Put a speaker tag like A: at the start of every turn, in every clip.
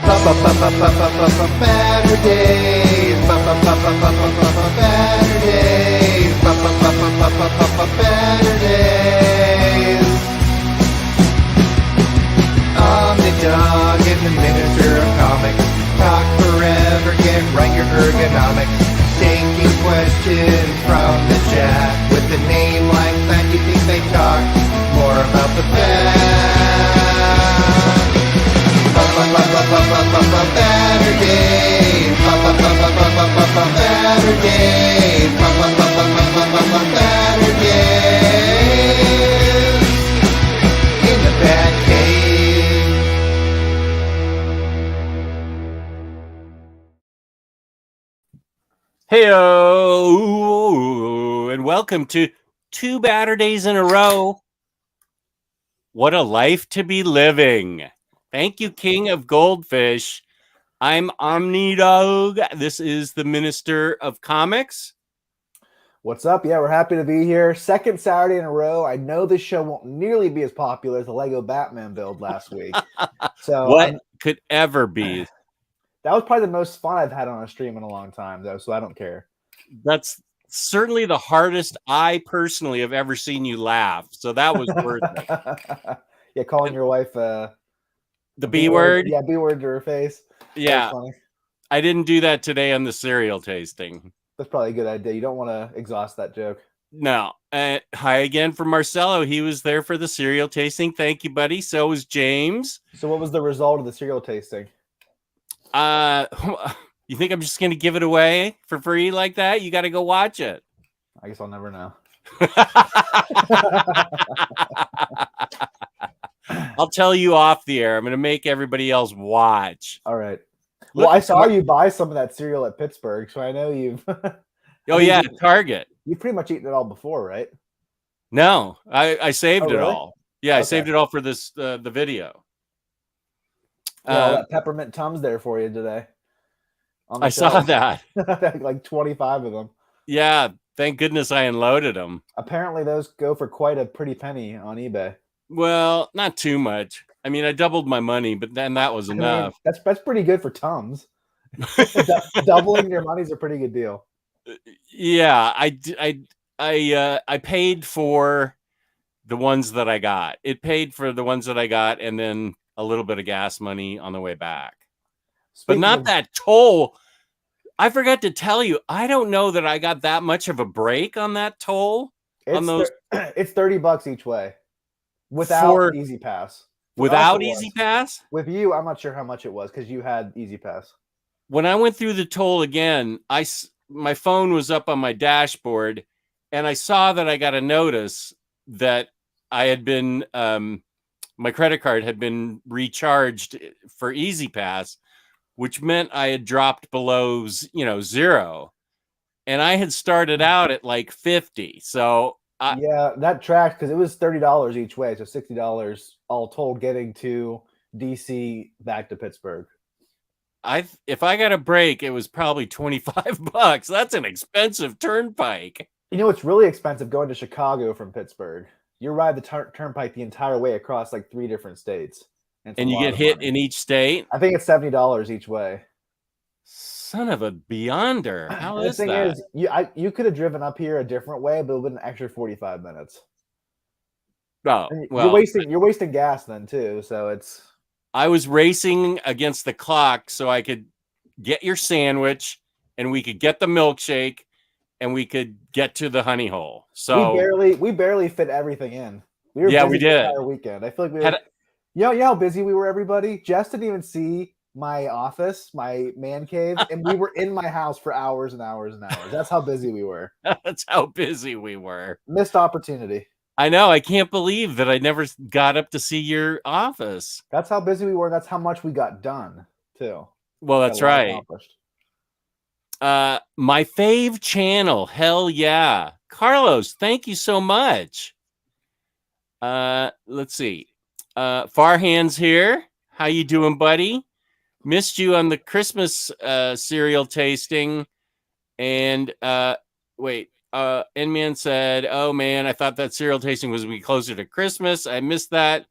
A: Baturdays. Baturdays. I'm the dog and the minister of comics. Talk forever, get right your ergonomics. Taking questions from the chat. With a name like that, you think they talk more about the fact. Baturdays. Baturdays. Baturdays. In the BatCave.
B: Heyo, and welcome to 2 Baturdays in a row. What a life to be living. Thank you, King of Goldfish. I'm Omnidog. This is the Minister of Comics.
C: What's up? Yeah, we're happy to be here. Second Saturday in a row. I know this show won't nearly be as popular as the Lego Batman build last week. So
B: What could ever be?
C: that was probably the most fun I've had on a stream in a long time, though, so I don't care.
B: That's certainly the hardest I personally have ever seen you laugh. So that was worth it.
C: Yeah, calling your wife
B: The B word?
C: Yeah, B word to her face.
B: Yeah.
C: Funny.
B: I didn't do that today on the cereal tasting.
C: That's probably a good idea. You don't want to exhaust that joke.
B: No. Hi again from Marcelo. He was there for the cereal tasting. Thank you, buddy. So was James.
C: So what was the result of the cereal tasting?
B: You think I'm just going to give it away for free like that? You got to go watch it.
C: I guess I'll never know.
B: I'll tell you off the air. I'm going to make everybody else watch.
C: All right.
B: Look,
C: Well, I saw you buy some of that cereal at Pittsburgh, so I know you've...
B: Oh, yeah, Target.
C: You've pretty much eaten it all before, right?
B: No, I saved it
C: really?
B: all. Yeah, I
C: Okay.
B: saved it all for this the video.
C: Yeah, all that peppermint Tums there for you today. On the
B: I saw
C: shelf.
B: that.
C: Like 25 of them.
B: Yeah, thank goodness I unloaded them.
C: Apparently those go for quite a pretty penny on eBay.
B: Well, not too much. I mean, I doubled my money, but then that was enough.
C: I mean, that's pretty good for Tums. Doubling your money is a pretty good deal.
B: Yeah, I paid for the ones that I got. It paid for the ones that I got, and then a little bit of gas money on the way back. But not that toll. I forgot to tell you, I don't know that I got that much of a break on that toll.
C: It's $30 each way without Easy Pass.
B: Without Easy Pass?
C: With you, I'm not sure how much it was because you had Easy Pass.
B: When I went through the toll again, my phone was up on my dashboard, and I saw that I got a notice that I had been my credit card had been recharged for Easy Pass, which meant I had dropped below, zero, and I had started out at like 50. So
C: yeah, that tracked because it was $30 each way, so $60 all told getting to DC back to Pittsburgh.
B: If I got a break, it was probably $25. That's an expensive turnpike.
C: You know, it's really expensive going to Chicago from Pittsburgh. You ride the turnpike the entire way across like 3 different states.
B: And you get hit in each state?
C: I think it's $70 each way.
B: Son of a beyonder. How is that?
C: The thing is, you could have driven up here a different way, but it would have been an extra 45 minutes.
B: Oh, well.
C: You're wasting gas then too, so it's...
B: I was racing against the clock so I could get your sandwich and we could get the milkshake and we could get to the honey hole. So
C: we barely fit everything in. We did. The entire weekend. I feel like we were... You know how busy we were, everybody? Jess didn't even see my office, my man cave, and we were in my house for hours and hours and hours. That's how busy we were.
B: That's how busy we were.
C: Missed opportunity.
B: I know. I can't believe that I never got up to see your office.
C: That's how busy we were. That's how much we got done, too.
B: Well, that's right. My fave channel. Hell yeah. Carlos, thank you so much. Let's see. Farhan's here. How you doing, buddy? Missed you on the Christmas cereal tasting. And N-Man said, oh man, I thought that cereal tasting was going to be closer to Christmas. I missed that.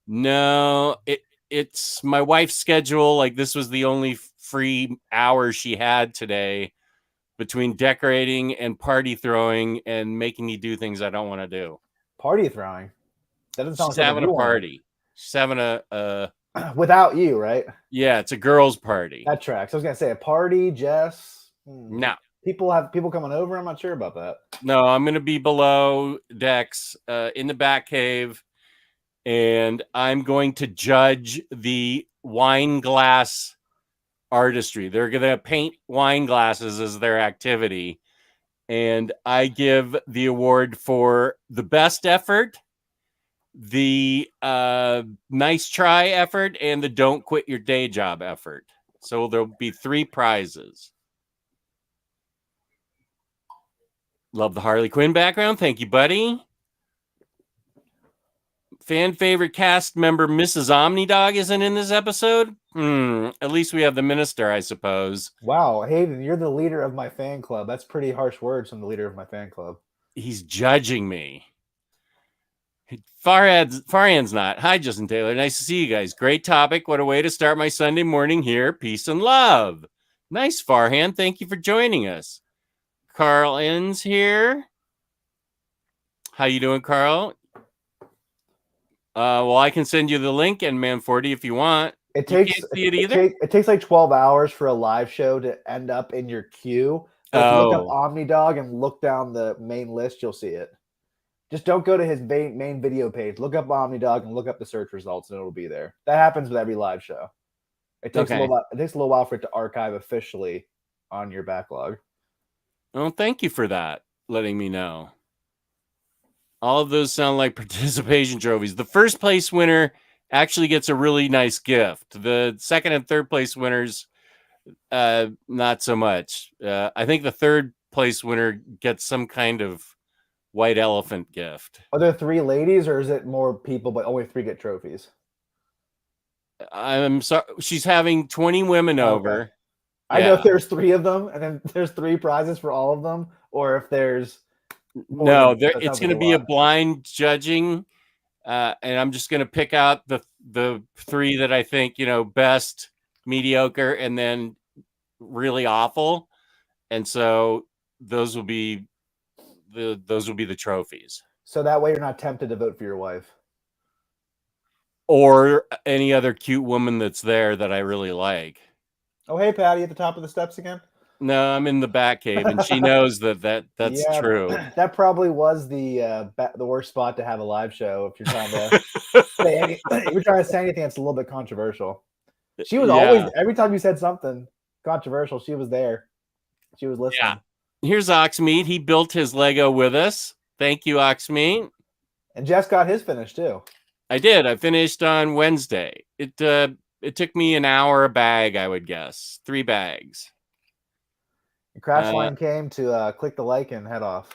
B: No, it's my wife's schedule. Like, this was the only free hour she had today between decorating and party throwing and making me do things I don't want to do.
C: Party throwing? That doesn't sound
B: She's having a party. She's having a
C: without you, right?
B: Yeah, it's a girls' party.
C: That tracks. I was gonna say a party, Jess.
B: No.
C: People coming over. I'm not sure about that.
B: No, I'm gonna be below decks in the BatCave, and I'm going to judge the wine glass artistry. They're gonna paint wine glasses as their activity, and I give the award for the best effort, the nice try effort, and the don't quit your day job effort. So there'll be 3 prizes. Love the Harley Quinn background. Thank you, buddy. Fan favorite cast member Mrs. Omnidog isn't in this episode. At least we have the minister, I suppose.
C: Wow, Hayden, you're the leader of my fan club. That's pretty harsh words from the leader of my fan club.
B: He's judging me. Farhan's not. Hi, Justin Taylor. Nice to see you guys. Great topic. What a way to start my Sunday morning here. Peace and love. Nice, Farhan. Thank you for joining us. Carl Inns here. How you doing, Carl? Well, I can send you the link and Man 40 if you want.
C: It takes it takes like 12 hours for a live show to end up in your queue. So if you look up Omnidog and look down the main list, you'll see it. Just don't go to his main video page. Look up Omnidog and look up the search results, and it'll be there. That happens with every live show. It takes a little while for it to archive officially on your backlog.
B: Oh, thank you for that. Letting me know. All of those sound like participation trophies. The first place winner actually gets a really nice gift. The second and third place winners, not so much. I think the third place winner gets some kind of white elephant gift.
C: Are there 3 ladies, or is it more people, but only 3 get trophies?
B: I'm sorry. She's having 20 women over.
C: I know if there's 3 of them, and then there's 3 prizes for all of them, or if there's
B: it's going to be a blind judging, and I'm just going to pick out the 3 that I think, best, mediocre, and then really awful, and so those will be the trophies.
C: So that way you're not tempted to vote for your wife
B: or any other cute woman that's there that I really like.
C: Oh, hey, Patty, at the top of the steps again?
B: No, I'm in the BatCave, and she knows that's true.
C: That probably was the worst spot to have a live show if you're trying to say anything that's a little bit controversial. She was always, every time you said something controversial, she was there. She was listening.
B: Yeah. Here's Oxmeat. He built his Lego with us. Thank you, Oxmeat.
C: And Jess got his finished too.
B: I did. I finished on Wednesday. It took me an hour a bag, I would guess. 3 bags.
C: And Crash Line came to click the like and head off.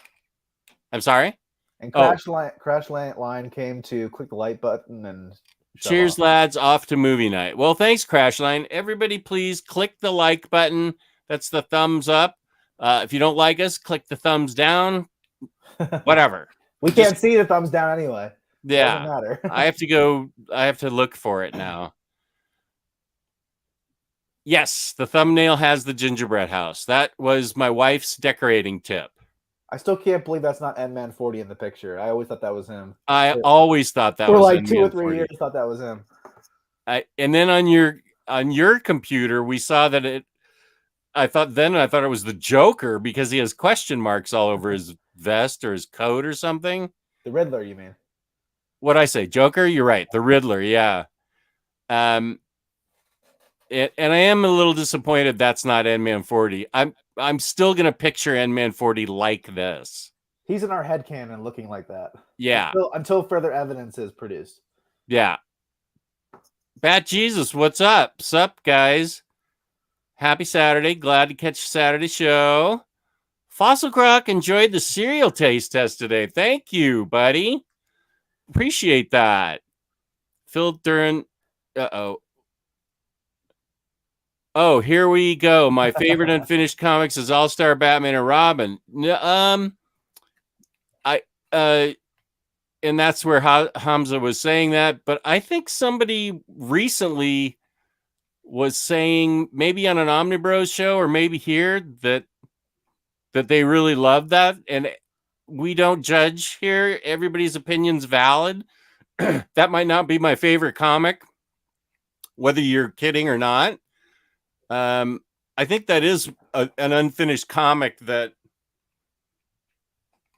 B: I'm sorry?
C: And Crash Line came to click the like button and
B: cheers, lads. Off to movie night. Well, thanks, Crash Line. Everybody, please click the like button. That's the thumbs up. If you don't like us, click the thumbs down. Whatever.
C: We can't see the thumbs down anyway.
B: Yeah.
C: Doesn't matter.
B: I have to look for it now. Yes, the thumbnail has the gingerbread house. That was my wife's decorating tip.
C: I still can't believe that's not N-Man 40 in the picture. I always thought that was him.
B: I always thought that was
C: for like
B: N-Man
C: 2 or 3
B: 40.
C: years. Thought that was him.
B: And then on your computer, we saw that it. I thought it was the Joker because he has question marks all over his vest or his coat or something.
C: The Riddler, you mean?
B: What'd I say? Joker? You're right. The Riddler. Yeah. And I am a little disappointed that's not N-Man 40. I'm still gonna picture N-Man 40 like this.
C: He's in our headcanon looking like that.
B: Yeah.
C: Until further evidence is produced.
B: Yeah. Bat Jesus, what's up? Sup, guys? Happy Saturday. Glad to catch the Saturday show. Fossil Croc enjoyed the cereal taste test today. Thank you, buddy. Appreciate that. Phil Duran. Oh, here we go. My favorite unfinished comics is All-Star Batman and Robin. and that's where Hamza was saying that. But I think somebody recently was saying, maybe on an Omnibros show or maybe here, that they really love that. And we don't judge here. Everybody's opinion's valid. That might not be my favorite comic, whether you're kidding or not. I think that is an unfinished comic that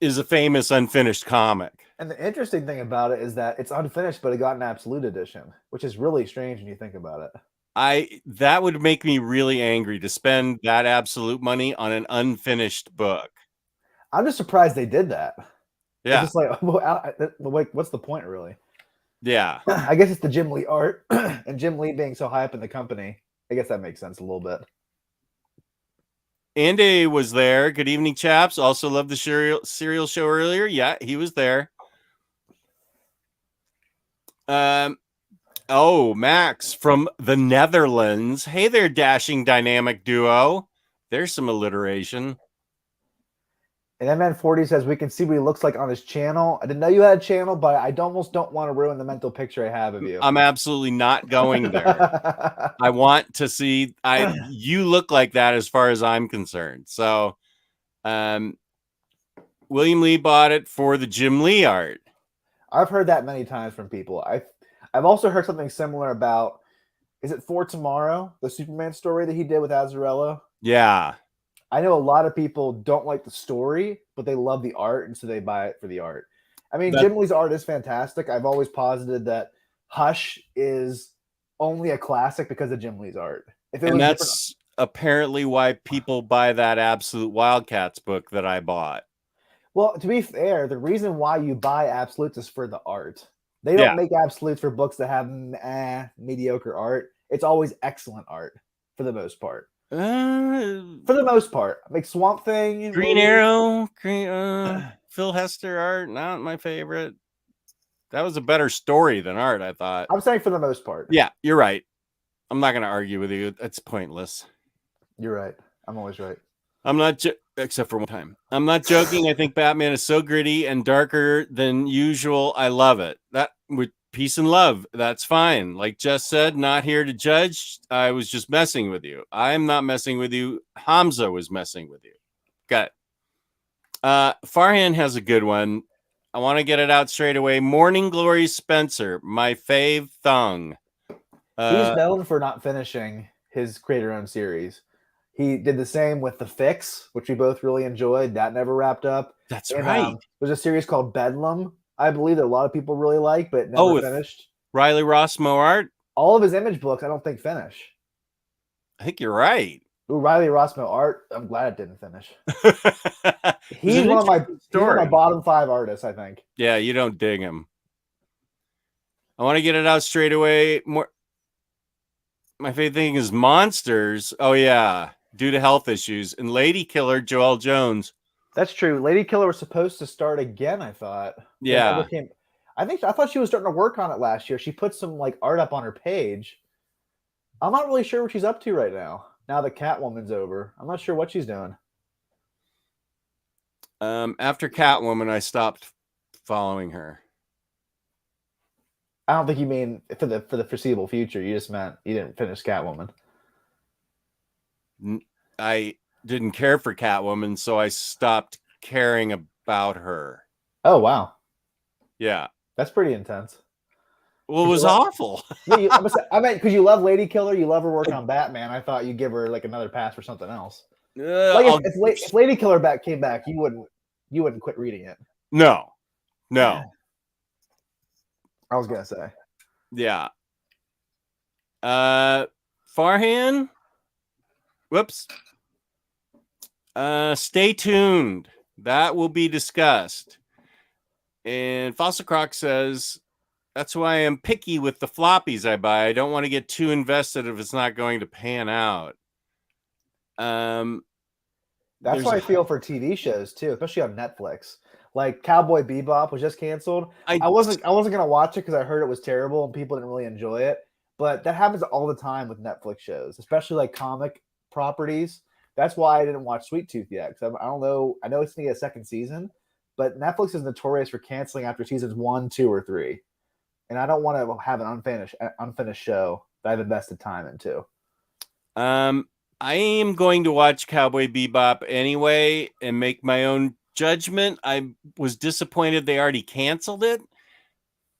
B: is a famous unfinished comic.
C: And the interesting thing about it is that it's unfinished, but it got an absolute edition, which is really strange when you think about it.
B: That would make me really angry to spend that absolute money on an unfinished book.
C: I'm just surprised they did that.
B: Yeah.
C: It's just like, what's the point, really?
B: Yeah.
C: I guess it's the Jim Lee art, and Jim Lee being so high up in the company. I guess that makes sense a little bit.
B: Andy was there. Good evening, chaps. Also loved the serial show earlier. Yeah, he was there. Oh, Max from the Netherlands. Hey there, dashing dynamic duo. There's some alliteration.
C: And MN40 says, we can see what he looks like on his channel. I didn't know you had a channel, but I almost don't want to ruin the mental picture I have of you.
B: I'm absolutely not going there. I want to see, you look like that as far as I'm concerned. So, William Lee bought it for the Jim Lee art.
C: I've heard that many times from people. I've also heard something similar about, is it For Tomorrow, the Superman story that he did with Azzarello?
B: Yeah.
C: I know a lot of people don't like the story, but they love the art, and so they buy it for the art. I mean, Jim Lee's art is fantastic. I've always posited that Hush is only a classic because of Jim Lee's art.
B: And that's apparently why people buy that Absolute Wildcats book that I bought.
C: Well, to be fair, the reason why you buy Absolutes is for the art. They don't make Absolutes for books that have mediocre art. It's always excellent art for the most part. For the most part, like Swamp Thing,
B: Green Arrow, Phil Hester art, not my favorite. That was a better story than art, I thought.
C: I'm saying for the most part.
B: Yeah, you're right. I'm not going to argue with you. It's pointless.
C: You're right. I'm always right.
B: I'm not, except for one time. I'm not joking. I think Batman is so gritty and darker than usual. I love it. That with peace and love, that's fine. Like Jess said, not here to judge. I was just messing with you. I'm not messing with you. Hamza was messing with you. Got it. Farhan has a good one. I want to get it out straight away. Morning Glory Spencer, my fave thung.
C: He's known for not finishing his creator-owned series. He did the same with The Fix, which we both really enjoyed. That never wrapped up.
B: That's right.
C: There's a series called Bedlam, I believe, that a lot of people really like, but never finished.
B: Riley Rossmo art?
C: All of his Image books, I don't think finish.
B: I think you're right.
C: Ooh, Riley Rossmo art, I'm glad it didn't finish. He's one of my bottom 5 artists, I think.
B: Yeah, you don't dig him. I want to get it out straight away. My favorite thing is Monsters. Oh, yeah. Due to health issues. And Lady Killer, Joelle Jones.
C: That's true. Lady Killer was supposed to start again, I thought.
B: Yeah.
C: I thought she was starting to work on it last year. She put some art up on her page. I'm not really sure what she's up to right now. Now that Catwoman's over. I'm not sure what she's doing.
B: After Catwoman, I stopped following her.
C: I don't think you mean for the foreseeable future. You just meant you didn't finish Catwoman.
B: I didn't care for Catwoman, so I stopped caring about her.
C: Oh, wow.
B: Yeah.
C: That's pretty intense.
B: Well, it was awful.
C: Yeah, I meant because you love Lady Killer, you love her work on Batman. I thought you'd give her another pass for something else. If Lady Killer came back, you wouldn't quit reading it.
B: No.
C: I was gonna say.
B: Yeah. Farhan. Whoops. Stay tuned. That will be discussed. And Fossil Croc says, that's why I'm picky with the floppies I buy. I don't want to get too invested if it's not going to pan out.
C: That's why I feel for TV shows too, especially on Netflix. Like Cowboy Bebop was just canceled. I wasn't gonna watch it because I heard it was terrible and people didn't really enjoy it. But that happens all the time with Netflix shows, especially comic properties. That's why I didn't watch Sweet Tooth yet. Because I don't know. I know it's gonna get a second season, but Netflix is notorious for canceling after seasons 1, 2, or 3. And I don't want to have an unfinished show that I've invested time into.
B: I am going to watch Cowboy Bebop anyway and make my own judgment. I was disappointed they already canceled it.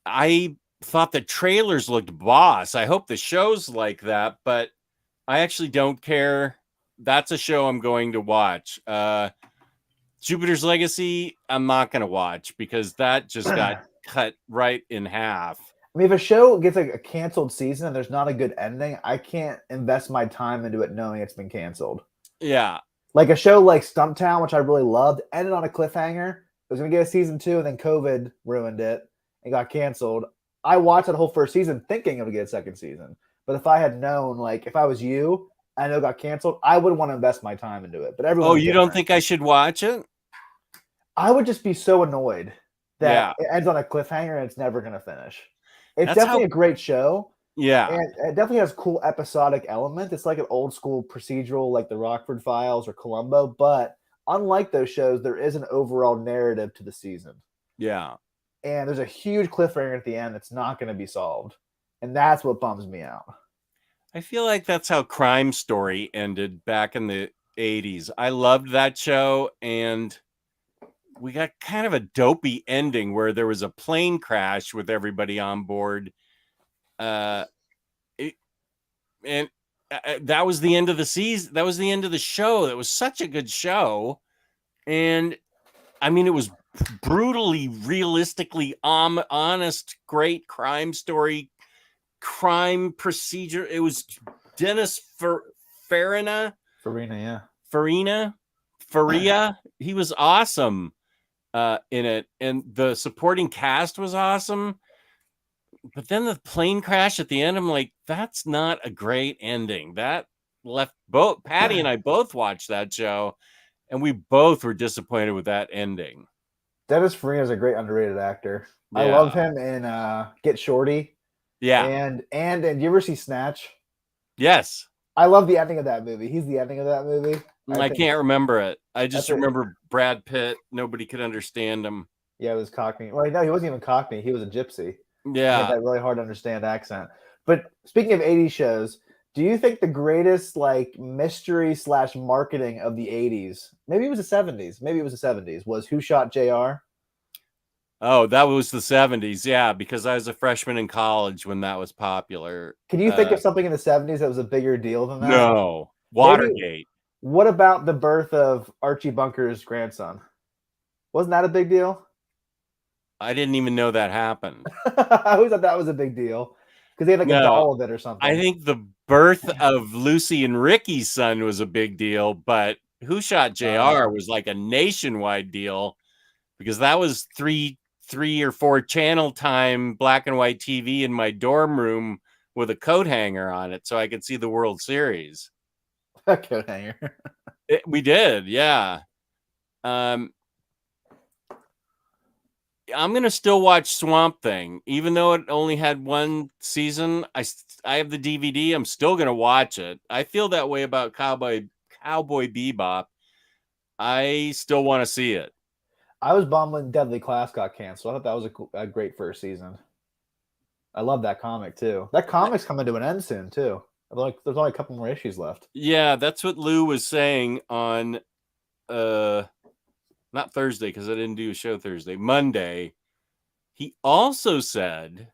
B: I thought the trailers looked boss. I hope the show's like that, but I actually don't care. That's a show I'm going to watch. Jupiter's Legacy, I'm not going to watch because that just got cut right in half.
C: I mean, if a show gets like a canceled season and there's not a good ending, I can't invest my time into it knowing it's been canceled.
B: Yeah.
C: Like a show like Stumptown, which I really loved, ended on a cliffhanger. It was going to get a season 2, and then COVID ruined it and got canceled. I watched that whole first season thinking it would get a second season. But if I had known, like if I was you, I know it got canceled, I would want to invest my time into it. But everyone.
B: Oh, you don't think I should watch it?
C: I would just be so annoyed that it ends on a cliffhanger and it's never going to finish. It's definitely a great show.
B: Yeah.
C: And it definitely has cool episodic elements. It's like an old school procedural like the Rockford Files or Columbo. But unlike those shows, there is an overall narrative to the season.
B: Yeah.
C: And there's a huge cliffhanger at the end that's not going to be solved. And that's what bums me out.
B: I feel like that's how Crime Story ended back in the 80s. I loved that show, and we got kind of a dopey ending where there was a plane crash with everybody on board. That was the end of the season. That was the end of the show. That was such a good show. And I mean, it was brutally, realistically honest, great crime story, crime procedure. It was Dennis Farina. Faria. He was awesome in it, and the supporting cast was awesome. But then the plane crash at the end, I'm like, that's not a great ending. That left both Patty and I both watched that show, and we both were disappointed with that ending.
C: Dennis Farina is a great underrated actor. Yeah. I love him in Get Shorty.
B: Yeah.
C: And do you ever see Snatch?
B: Yes.
C: I love the ending of that movie. He's the ending of that movie.
B: I can't remember it. I just remember Brad Pitt. Nobody could understand him.
C: Yeah, it was Cockney. Well, no, he wasn't even Cockney. He was a gypsy.
B: Yeah.
C: He had that really hard to understand accent. But speaking of 80s shows, do you think the greatest like mystery / marketing of the 80s, maybe it was the 70s, was Who Shot JR?
B: Oh, that was the 70s. Yeah, because I was a freshman in college when that was popular.
C: Can you think of something in the 70s that was a bigger deal than that?
B: No. Watergate.
C: Maybe, what about the birth of Archie Bunker's grandson? Wasn't that a big deal?
B: I didn't even know that happened.
C: I always thought that was a big deal because they had like a doll of it or something.
B: I think the birth of Lucy and Ricky's son was a big deal, but Who Shot JR was like a nationwide deal because that was three or four channel time black and white TV in my dorm room with a coat hanger on it so I could see the World Series.
C: A coat hanger.
B: We did, yeah. I'm gonna still watch Swamp Thing, even though it only had one season. I have the DVD. I'm still gonna watch it. I feel that way about Cowboy Bebop. I still want to see it.
C: I was bummed when Deadly Class got canceled. I thought that was a great first season. I love that comic too. That comic's coming to an end soon too. Like there's only a couple more issues left.
B: Yeah, that's what Lou was saying on not Thursday, because I didn't do a show Thursday. Monday. He also said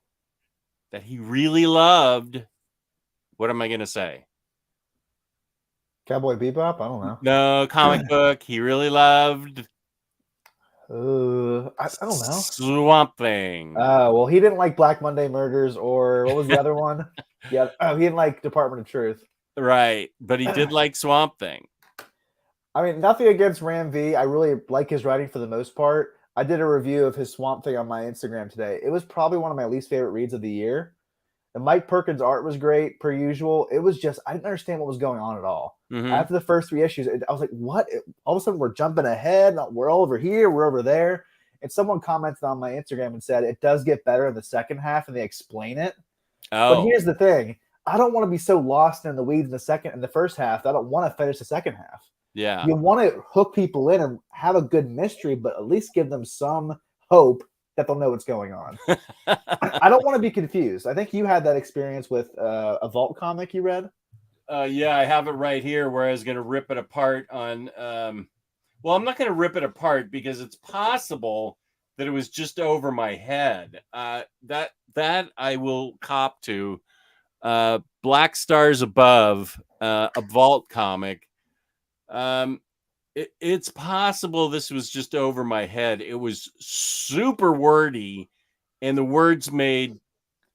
B: that he really loved, what am I going to say?
C: Cowboy Bebop? I don't know.
B: No, comic book. He really loved.
C: I don't know.
B: Swamp Thing.
C: Well, he didn't like Black Monday Murders, or what was the other one? Yeah, he didn't like Department of Truth.
B: Right, but he did like Swamp Thing.
C: I mean, nothing against Ram V. I really like his writing for the most part. I did a review of his Swamp Thing on my Instagram today. It was probably one of my least favorite reads of the year. The Mike Perkins art was great, per usual. It was just, I didn't understand what was going on at all. Mm-hmm. After the first 3 issues, I was like, what? All of a sudden, we're jumping ahead. We're all over here. We're over there. And someone commented on my Instagram and said, it does get better in the second half, and they explain it. Oh. But here's the thing. I don't want to be so lost in the weeds in the first half that I don't want to finish the second half.
B: Yeah.
C: You want to hook people in and have a good mystery, but at least give them some hope that they'll know what's going on. I don't want to be confused. I think you had that experience with a Vault comic you read.
B: Yeah, I have it right here where I was going to rip it apart on. Well, I'm not going to rip it apart because it's possible that it was just over my head. That I will cop to. Black Stars Above, a Vault comic. It's possible this was just over my head. It was super wordy, and the words made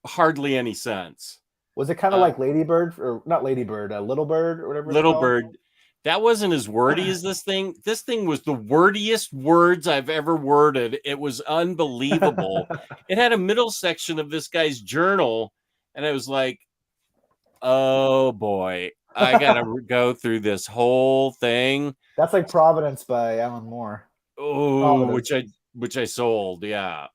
B: hardly any sense.
C: Was it kind of like Ladybird, or not Ladybird, Little Bird, or whatever?
B: Little Bird. That wasn't as wordy as this thing. This thing was the wordiest words I've ever worded. It was unbelievable. It had a middle section of this guy's journal, and I was like, oh boy, I gotta go through this whole thing.
C: That's like Providence by Alan Moore.
B: Oh, which I sold, yeah.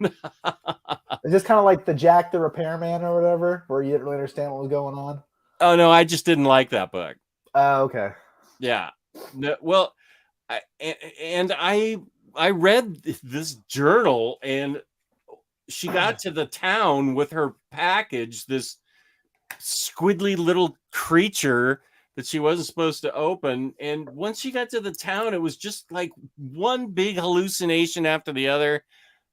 C: It's just kind of like the Jack the Repairman or whatever, where you didn't really understand what was going on.
B: Oh no, I just didn't like that book.
C: Oh, okay.
B: Yeah. No, well, I read this journal, and she got to the town with her package, this squiddly little creature that she wasn't supposed to open. And once she got to the town, it was just like one big hallucination after the other.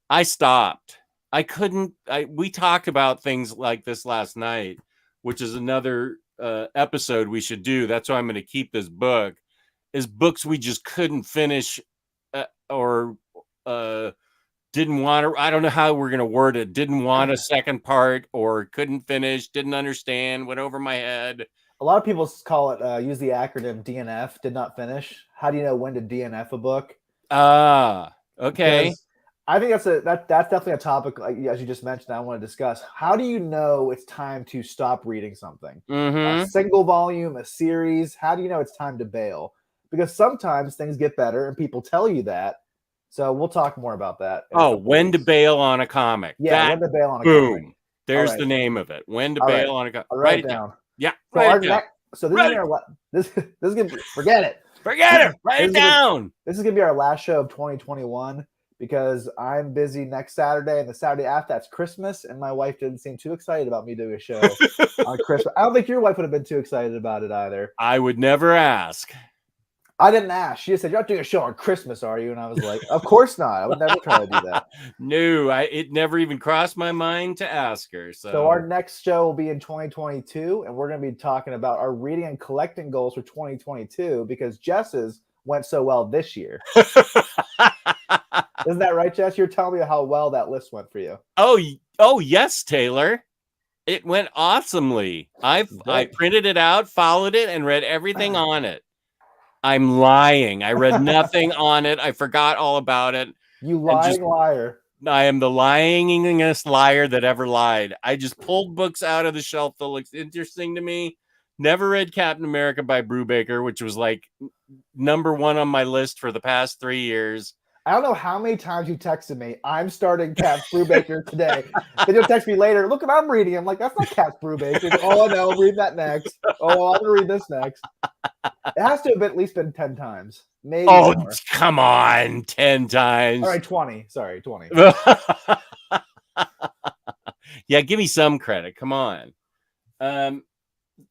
B: I stopped. I couldn't. We talked about things like this last night, which is another episode we should do. That's why I'm going to keep this book. Is books we just couldn't finish or didn't want to. I don't know how we're going to word it. Didn't want a second part, or couldn't finish, didn't understand, went over my head.
C: A lot of people call it, use the acronym DNF, did not finish. How do you know when to DNF a book?
B: Okay.
C: Because I think that's definitely a topic, like, as you just mentioned, I want to discuss. How do you know it's time to stop reading something?
B: Mm-hmm.
C: A single volume, a series. How do you know it's time to bail? Because sometimes things get better and people tell you that. So we'll talk more about that.
B: When to bail on a comic.
C: Yeah, when to bail on a
B: comic.
C: Boom.
B: There's the name of it. When to bail on a comic.
C: Write it down.
B: Yeah.
C: So this is gonna be, forget it.
B: Forget it. Write it down.
C: This is gonna be our last show of 2021 because I'm busy next Saturday, and the Saturday after that's Christmas, and my wife didn't seem too excited about me doing a show on Christmas. I don't think your wife would have been too excited about it either.
B: I would never ask.
C: I didn't ask. She just said, "You're not doing a show on Christmas, are you?" And I was like, "Of course not. I would never try to do that."
B: No, it never even crossed my mind to ask her. So
C: our next show will be in 2022, and we're going to be talking about our reading and collecting goals for 2022 because Jess's went so well this year. Isn't that right, Jess? You're telling me how well that list went for you.
B: Oh yes, Taylor. It went awesomely. I printed it out, followed it, and read everything on it. I'm lying. I read nothing on it. I forgot all about it.
C: You lying liar.
B: I am the lyingest liar that ever lied. I just pulled books out of the shelf that looks interesting to me. Never read Captain America by Brubaker, which was like number 1 on my list for the past 3 years.
C: I don't know how many times you texted me, I'm starting Cap Brubaker today. Then you'll text me later, look what I'm reading. I'm like, that's not Cap Brubaker. Oh, no, read that next. Oh, I'm going to read this next. It has to have at least been 10 times. Maybe more.
B: Come on, 10 times.
C: All right, 20. Sorry, 20.
B: Yeah, give me some credit. Come on.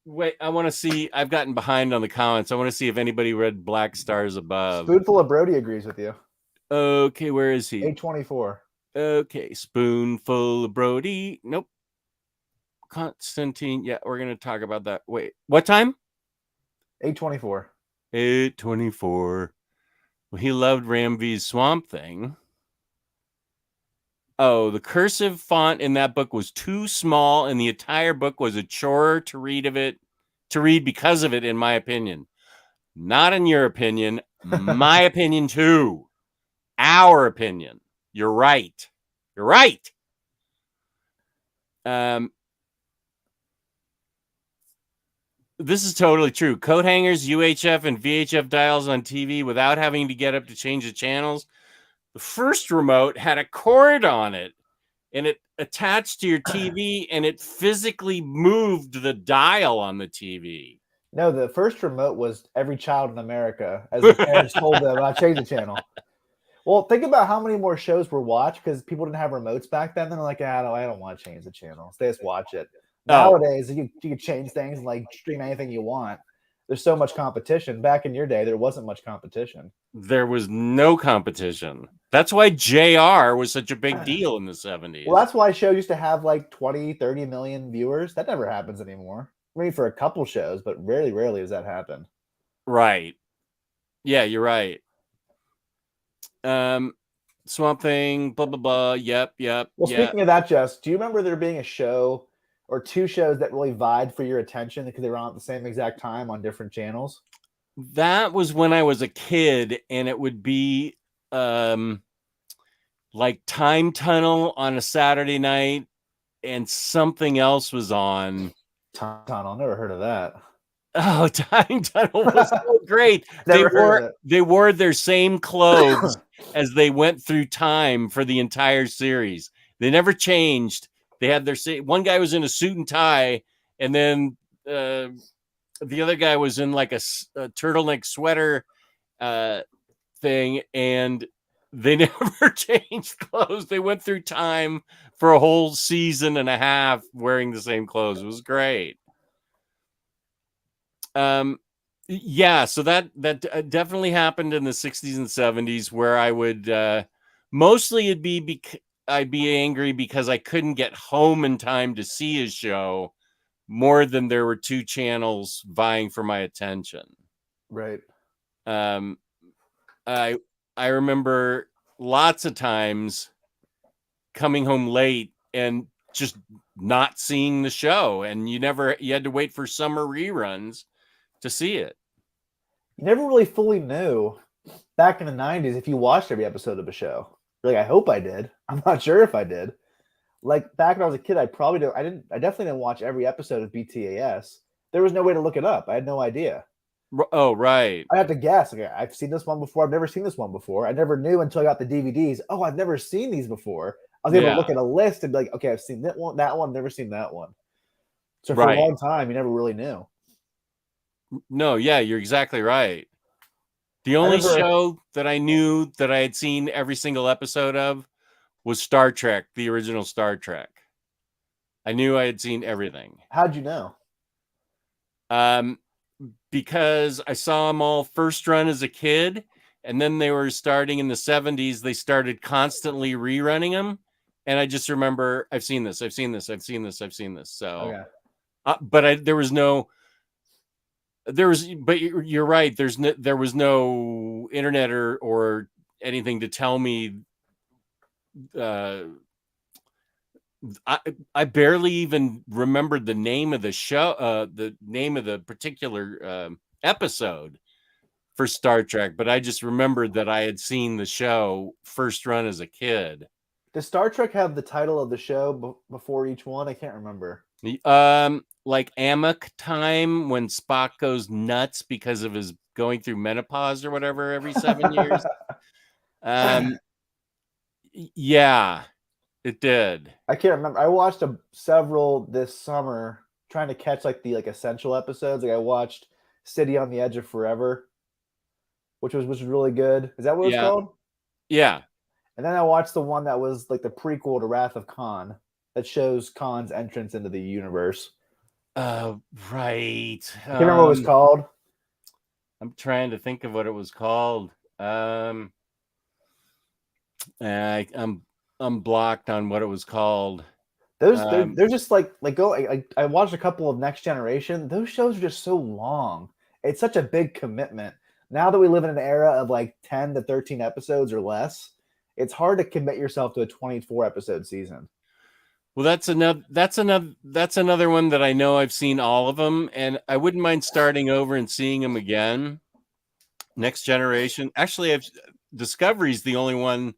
B: Wait, I want to see. I've gotten behind on the comments. I want to see if anybody read Black Stars Above.
C: Spoonful of Brody agrees with you.
B: Okay, where is he?
C: 824.
B: Okay, Spoonful of Brody. Nope. Constantine. Yeah, we're going to talk about that. Wait, what time?
C: 824.
B: 824. Well, he loved Ramvee's Swamp Thing. Oh, the cursive font in that book was too small, and the entire book was a chore to read because of it, in my opinion. Not in your opinion. My opinion, too. Our opinion. You're right. You're right. This is totally true. Coat hangers, UHF, and VHF dials on TV without having to get up to change the channels. The first remote had a cord on it, and it attached to your TV, and it physically moved the dial on the TV.
C: No, the first remote was every child in America, as the parents told them, "I change the channel." Well, think about how many more shows were watched because people didn't have remotes back then. They're like, I don't want to change the channel. They just watch it. Nowadays, you can change things and like stream anything you want. There's so much competition. Back in your day, there wasn't much competition.
B: There was no competition. That's why JR was such a big deal in the 70s.
C: Well, that's why shows used to have like 20, 30 million viewers. That never happens anymore. I mean, for a couple shows, but rarely does that happen.
B: Right. Yeah, you're right. Swamp Thing, blah, blah, blah. Yep.
C: Well, speaking of that, Jess, do you remember there being a show or two shows that really vied for your attention because they were on at the same exact time on different channels?
B: That was when I was a kid, and it would be like Time Tunnel on a Saturday night, and something else was on.
C: Time Tunnel, never heard of that.
B: Oh, Time Tunnel was so great. They wore their same clothes as they went through time for the entire series. They never changed. They had their one guy was in a suit and tie, and then the other guy was in like a turtleneck sweater thing, and they never changed clothes. They went through time for a whole season and a half wearing the same clothes. It was great. Yeah, so that definitely happened in the 60s and 70s, where I would mostly I'd be angry because I couldn't get home in time to see his show, more than there were two channels vying for my attention.
C: Right.
B: I remember lots of times coming home late and just not seeing the show, and you had to wait for summer reruns to see it.
C: You never really fully knew back in the 90s if you watched every episode of a show. You're like, I hope I did. I'm not sure if I did. Like back when I was a kid, I definitely didn't watch every episode of BTAS. There was no way to look it up. I had no idea.
B: Oh, right.
C: I had to guess. Okay, I've seen this one before. I've never seen this one before. I never knew until I got the DVDs. Oh, I've never seen these before. I was able to look at a list and be like, okay, I've seen that one, never seen that one. So for a long time, you never really knew.
B: No, yeah, you're exactly right. The only show that I knew that I had seen every single episode of was Star Trek, the original Star Trek. I knew I had seen everything.
C: How'd you know?
B: Because I saw them all first run as a kid, and then they were starting in the 70s. They started constantly rerunning them, and I just remember, I've seen this. So, but but you're right. There was no internet or anything to tell me. I barely even remembered the name of the show, the name of the particular episode for Star Trek, but I just remembered that I had seen the show first run as a kid.
C: Does Star Trek have the title of the show before each one? I can't remember.
B: Like Amok Time, when Spock goes nuts because of his going through menopause or whatever every 7 years. Yeah, it did.
C: I can't remember. I watched several this summer trying to catch like the essential episodes. Like I watched City on the Edge of Forever, which was really good. Is that what it's called?
B: Yeah.
C: And then I watched the one that was like the prequel to Wrath of Khan that shows Khan's entrance into the universe.
B: Right.
C: You remember what it was called?
B: I'm trying to think of what it was called. I'm blocked on what it was called.
C: They're just like I watched a couple of Next Generation. Those shows are just so long. It's such a big commitment. Now that we live in an era of like 10 to 13 episodes or less, it's hard to commit yourself to a 24 episode season.
B: Well, that's another one that I know I've seen all of them, and I wouldn't mind starting over and seeing them again. Next Generation. Actually, Discovery's the only one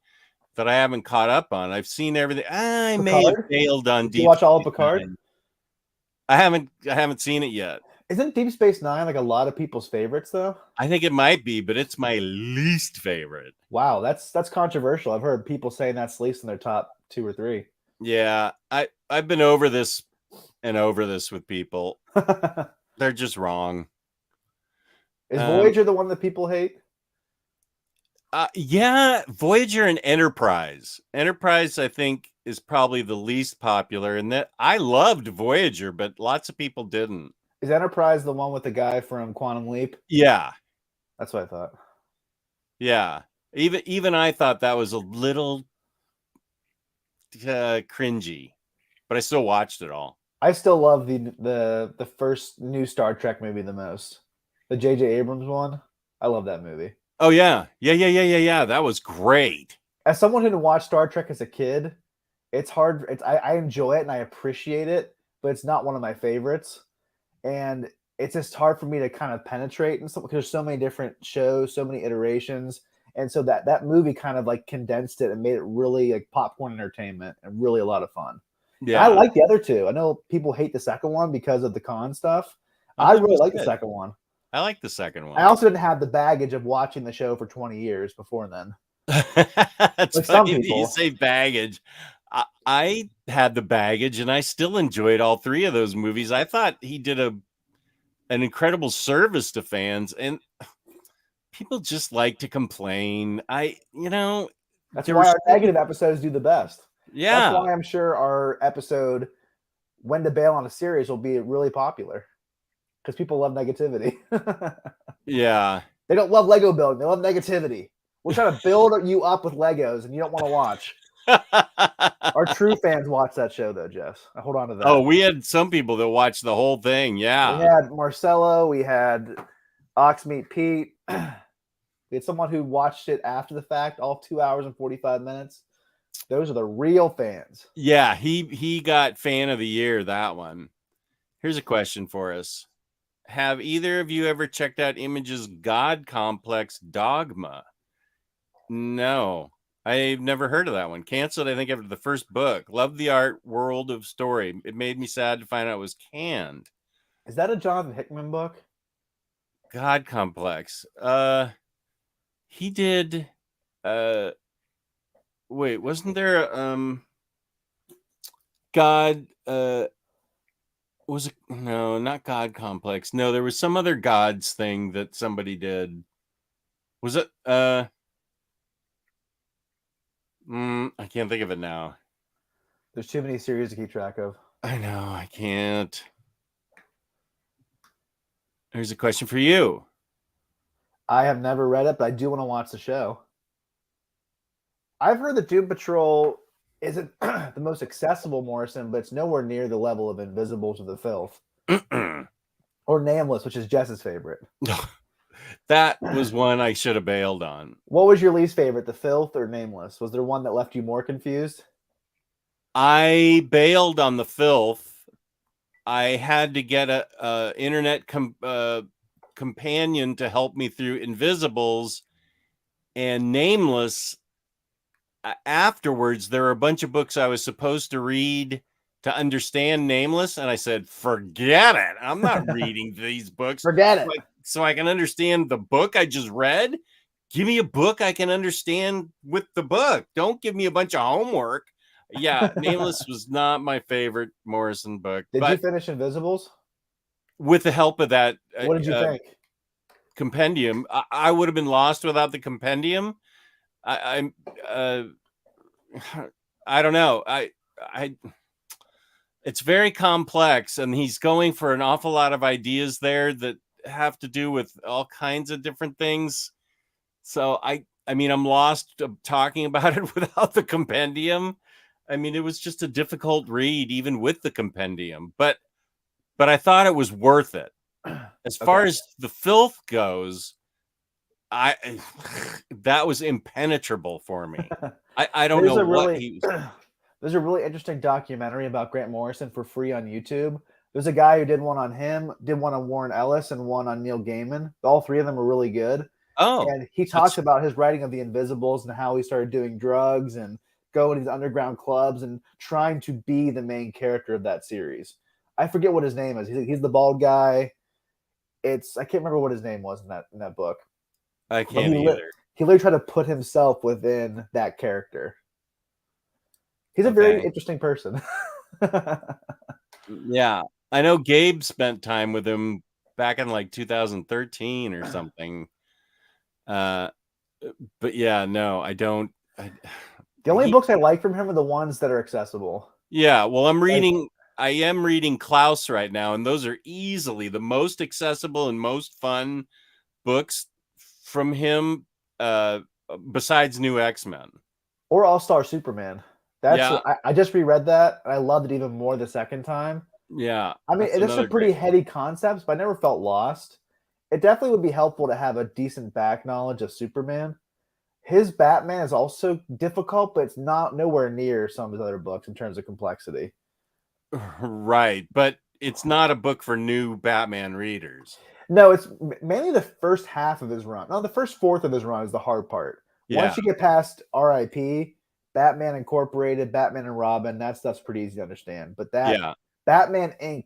B: that I haven't caught up on. I've seen everything. I may have failed on Deep Space Nine.
C: You watch all of Picard?
B: I haven't seen it yet.
C: Isn't Deep Space Nine like a lot of people's favorites though?
B: I think it might be, but it's my least favorite.
C: Wow, that's controversial. I've heard people saying that's least in their top 2 or 3.
B: Yeah, I've been over this with people. They're just wrong.
C: Is Voyager the one that people hate?
B: Yeah, Voyager and Enterprise. Enterprise, I think, is probably the least popular, and that I loved Voyager, but lots of people didn't.
C: Is Enterprise the one with the guy from Quantum Leap?
B: Yeah,
C: that's what I thought.
B: Yeah, even I thought that was a little cringy, but I still watched it all.
C: I still love the first new Star Trek movie the most, the J.J. Abrams one. I love that movie.
B: Oh yeah. That was great.
C: As someone who didn't watch Star Trek as a kid, it's hard. I enjoy it and I appreciate it, but it's not one of my favorites. And it's just hard for me to kind of penetrate and stuff because there's so many different shows, so many iterations. And so that movie kind of like condensed it and made it really like popcorn entertainment and really a lot of fun. Yeah, I like the other two. I know people hate the second one because of the con stuff. I really like the second one.
B: I like the second one.
C: I also didn't have the baggage of watching the show for 20 years before then.
B: That's like some people. You say baggage. I had the baggage and I still enjoyed all three of those movies. I thought he did an incredible service to fans, and people just like to complain. That's
C: why our negative episodes do the best.
B: Yeah.
C: That's why I'm sure our episode When to Bail on a Series will be really popular because people love negativity.
B: Yeah.
C: They don't love Lego building. They love negativity. We're trying to build you up with Legos and you don't want to watch. Our true fans watch that show though, Jess. I hold on to that.
B: Oh, we had some people that watched the whole thing. Yeah.
C: We had Marcelo. We had Oxmeat Pete. We had someone who watched it after the fact, all 2 hours and 45 minutes. Those are the real fans.
B: Yeah, he got fan of the year, that one. Here's a question for us. Have either of you ever checked out Image's God Complex Dogma? No, I've never heard of that one. Canceled, I think, after the first book. Loved the art, world of story. It made me sad to find out it was canned.
C: Is that a Jonathan Hickman book?
B: God Complex. He did... Wait, wasn't there God was it? No, not God Complex. No, there was some other gods thing that somebody did. Was it I can't think of it now.
C: There's too many series to keep track of.
B: I know, I can't. Here's a question for you.
C: I have never read it, but I do want to watch the show. I've heard that Doom Patrol isn't the most accessible Morrison, but it's nowhere near the level of Invisibles or The Filth. Or Nameless, which is Jess's favorite.
B: That was one I should have bailed on.
C: What was your least favorite, The Filth or Nameless? Was there one that left you more confused?
B: I bailed on The Filth. I had to get a internet companion to help me through Invisibles, and Nameless. Afterwards, there were a bunch of books I was supposed to read to understand Nameless, and I said, forget it. I'm not reading these books.
C: Forget it.
B: So I can understand the book I just read. Give me a book I can understand with the book. Don't give me a bunch of homework. Yeah, Nameless was not my favorite Morrison book.
C: Did you finish Invisibles?
B: With the help of that
C: what did you think?
B: Compendium, I would have been lost without the compendium. I don't know. It's very complex, and he's going for an awful lot of ideas there that have to do with all kinds of different things. So I mean, I'm lost talking about it without the compendium. I mean, it was just a difficult read, even with the compendium, but I thought it was worth it. As far as The Filth goes, that was impenetrable for me. I don't know what he was.
C: There's a really interesting documentary about Grant Morrison for free on YouTube. There's a guy who did one on him, did one on Warren Ellis, and one on Neil Gaiman. All three of them are really good.
B: Oh,
C: and he talks about his writing of the Invisibles and how he started doing drugs and going to these underground clubs and trying to be the main character of that series. I forget what his name is. He's the bald guy. I can't remember what his name was in that book.
B: I can't either.
C: He literally tried to put himself within that character. He's a very interesting person.
B: Yeah. I know Gabe spent time with him back in like 2013 or something. But yeah, no, I don't.
C: The only books I like from him are the ones that are accessible.
B: Yeah, well, I am reading Klaus right now, and those are easily the most accessible and most fun books from him, besides New X-Men.
C: Or All-Star Superman. I just reread that, and I loved it even more the second time.
B: Yeah.
C: I mean, it's a pretty heady concepts, but I never felt lost. It definitely would be helpful to have a decent back knowledge of Superman. His Batman is also difficult, but it's nowhere near some of his other books in terms of complexity.
B: Right, but it's not a book for new Batman readers.
C: No, it's mainly the first half of his run. No, the first fourth of his run is the hard part.
B: Yeah.
C: Once you get past R.I.P., Batman Incorporated, Batman and Robin, that stuff's pretty easy to understand. But Batman Inc.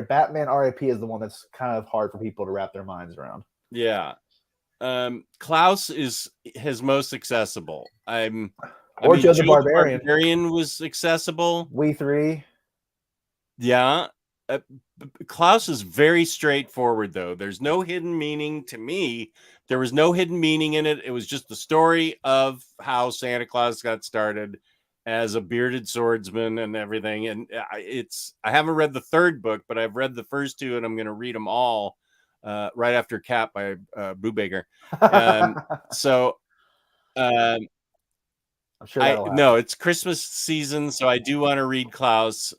C: Batman R.I.P. is the one that's kind of hard for people to wrap their minds around.
B: Yeah. Klaus is his most accessible.
C: Joe the Barbarian.
B: Barbarian was accessible.
C: We Three.
B: Yeah. Klaus is very straightforward, though. There's no hidden meaning to me. There was no hidden meaning in it. It was just the story of how Santa Claus got started as a bearded swordsman and everything. And I haven't read the third book, but I've read the first two, and I'm going to read them all right after Cat by Brubaker. I'm sure no, it's Christmas season, so I do want to read Klaus.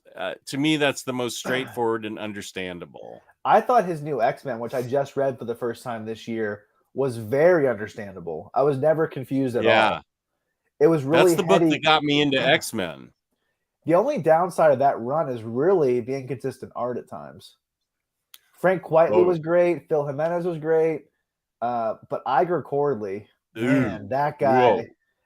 B: To me, that's the most straightforward and understandable.
C: I thought his New X-Men, which I just read for the first time this year, was very understandable. I was never confused at all. It was really
B: the book that got me into X-Men.
C: The only downside of that run is really the inconsistent art at times. Frank Quitely was great. Phil Jimenez was great. But Iger Cordley, man, that guy... Whoa.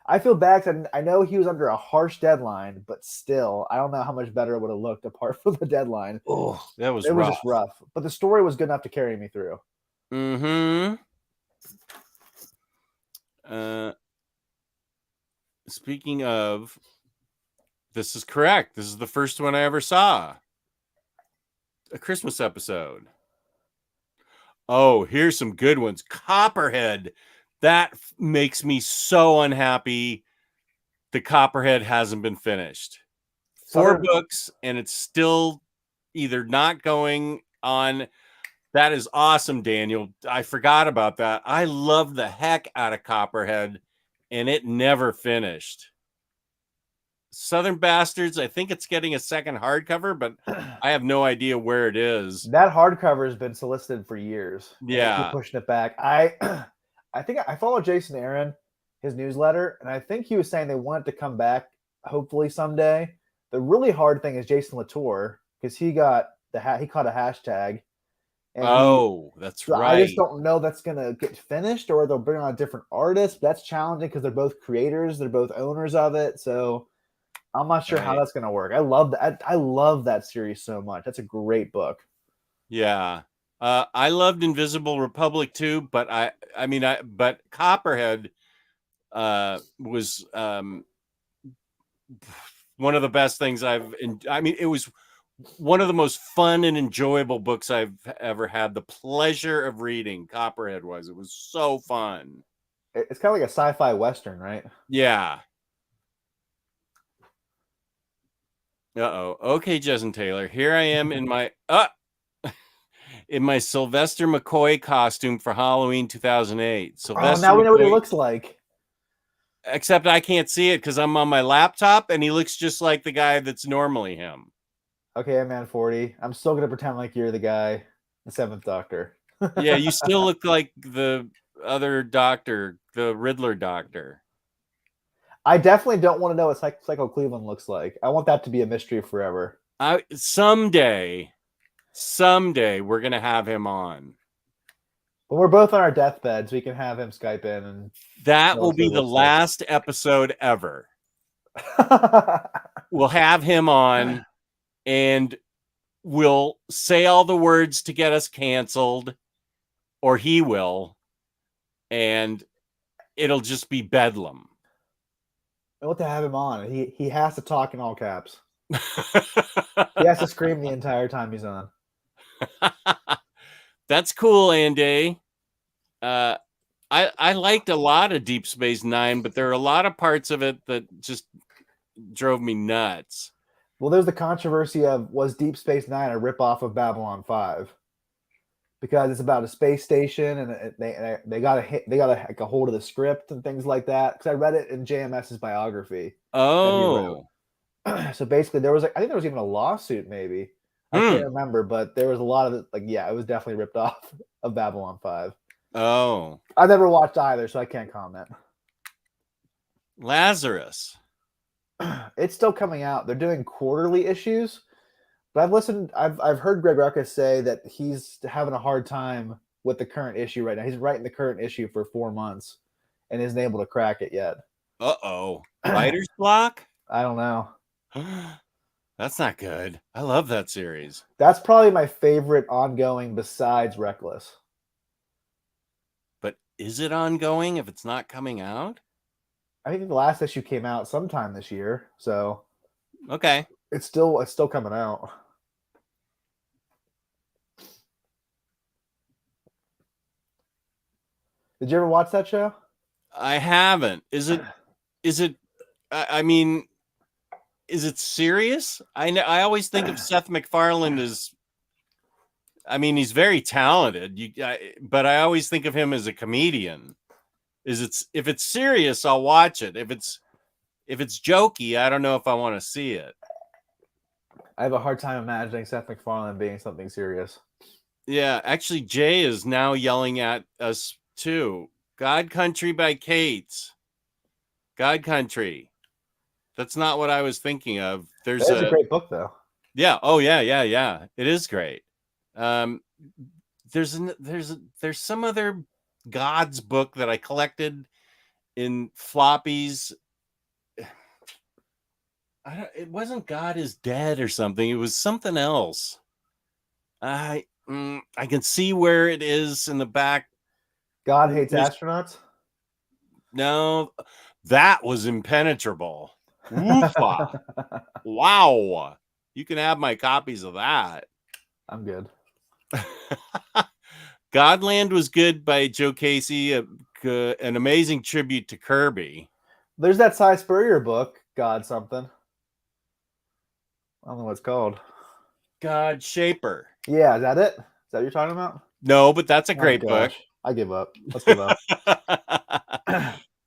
C: I feel bad because I know he was under a harsh deadline, but still, I don't know how much better it would have looked apart from the deadline.
B: Oh, it was
C: just rough. But the story was good enough to carry me through.
B: Speaking of, this is correct. This is the first one I ever saw. A Christmas episode. Oh, here's some good ones. Copperhead. That makes me so unhappy. The Copperhead hasn't been finished. 4 books, and it's still either not going on. That is awesome, Daniel. I forgot about that. I love the heck out of Copperhead, and it never finished. Southern Bastards, I think it's getting a second hardcover, but I have no idea where it is.
C: That hardcover has been solicited for years.
B: Yeah.
C: Keep pushing it back. I think I follow Jason Aaron, his newsletter, and I think he was saying they want it to come back hopefully someday. The really hard thing is Jason Latour, because he caught a hashtag. And
B: that's right.
C: I just don't know that's going to get finished, or they'll bring on a different artist. That's challenging because they're both creators. They're both owners of it. So I'm not sure how that's going to work. I love that series so much. That's a great book.
B: Yeah. I loved Invisible Republic too, but but Copperhead was one of the best things it was one of the most fun and enjoyable books I've ever had the pleasure of reading. Copperhead it was so fun.
C: It's kind of like a sci-fi Western, right?
B: Yeah. Okay, Justin Taylor. Here I am in my in my Sylvester McCoy costume for Halloween 2008.
C: Now we know what he looks like.
B: Except I can't see it because I'm on my laptop, and he looks just like the guy that's normally him.
C: Okay, I'm Man 40. I'm still going to pretend like you're the guy, the 7th Doctor.
B: Yeah, you still look like the other doctor, the Riddler doctor.
C: I definitely don't want to know what Psycho Cleveland looks like. I want that to be a mystery forever.
B: Someday we're going to have him on.
C: But we're both on our deathbeds. We can have him Skype in. And
B: that will be the last episode ever. We'll have him on, and we'll say all the words to get us canceled, or he will, and it'll just be bedlam.
C: I want to have him on. He has to talk in all caps. He has to scream the entire time he's on.
B: That's cool, Andy. I liked a lot of Deep Space Nine, but there are a lot of parts of it that just drove me nuts.
C: Well, there's the controversy of, was Deep Space Nine a ripoff of Babylon 5? Because it's about a space station, and they got a hold of the script and things like that. Because I read it in JMS's biography.
B: Oh,
C: so basically, I think there was even a lawsuit, maybe. I can't remember, but there was a lot of it. Like, yeah, it was definitely ripped off of Babylon 5.
B: Oh,
C: I've never watched either, so I can't comment.
B: Lazarus.
C: It's still coming out. They're doing quarterly issues, but I've heard Greg Rucka say that he's having a hard time with the current issue right now. He's writing the current issue for 4 months and isn't able to crack it yet.
B: Uh-oh. Writer's block?
C: I don't know.
B: That's not good. I love that series.
C: That's probably my favorite ongoing besides Reckless.
B: But is it ongoing if it's not coming out?
C: I think the last issue came out sometime this year, so
B: okay.
C: It's still coming out. Did you ever watch that show?
B: I haven't. Is it I mean, is it serious? I always think of Seth MacFarlane as, I mean, he's very talented, but I always think of him as a comedian. If it's serious, I'll watch it. If it's jokey, I don't know if I want to see it.
C: I have a hard time imagining Seth MacFarlane being something serious.
B: Yeah, actually, Jay is now yelling at us too. God Country by Kate. God Country. That's not what I was thinking of. There's
C: a great book, though.
B: Yeah. Oh, yeah. It is great. There's some other God's book that I collected in floppies. It wasn't God is Dead or something. It was something else. I can see where it is in the back.
C: God Hates Astronauts?
B: No, that was impenetrable. Woofa. Wow. You can have my copies of that.
C: I'm good.
B: Godland was good by Joe Casey, an amazing tribute to Kirby.
C: There's that Cy Spurrier book, God something. I don't know what it's called.
B: God Shaper.
C: Yeah, is that it? Is that what you're talking about?
B: No, but that's a great book.
C: I give up. Let's give up.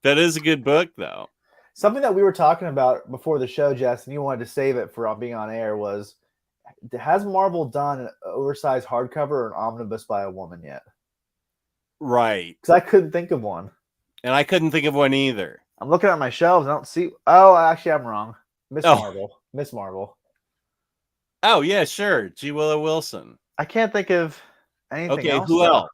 B: That is a good book, though.
C: Something that we were talking about before the show, Jess, and you wanted to save it for being on air, was, has Marvel done an oversized hardcover or an omnibus by a woman yet?
B: Right.
C: Because I couldn't think of one.
B: And I couldn't think of one either.
C: I'm looking at my shelves. I don't see. Oh, actually, I'm wrong. Miss Marvel.
B: Oh, yeah, sure. G. Willow Wilson.
C: I can't think of anything else.
B: Okay, who else?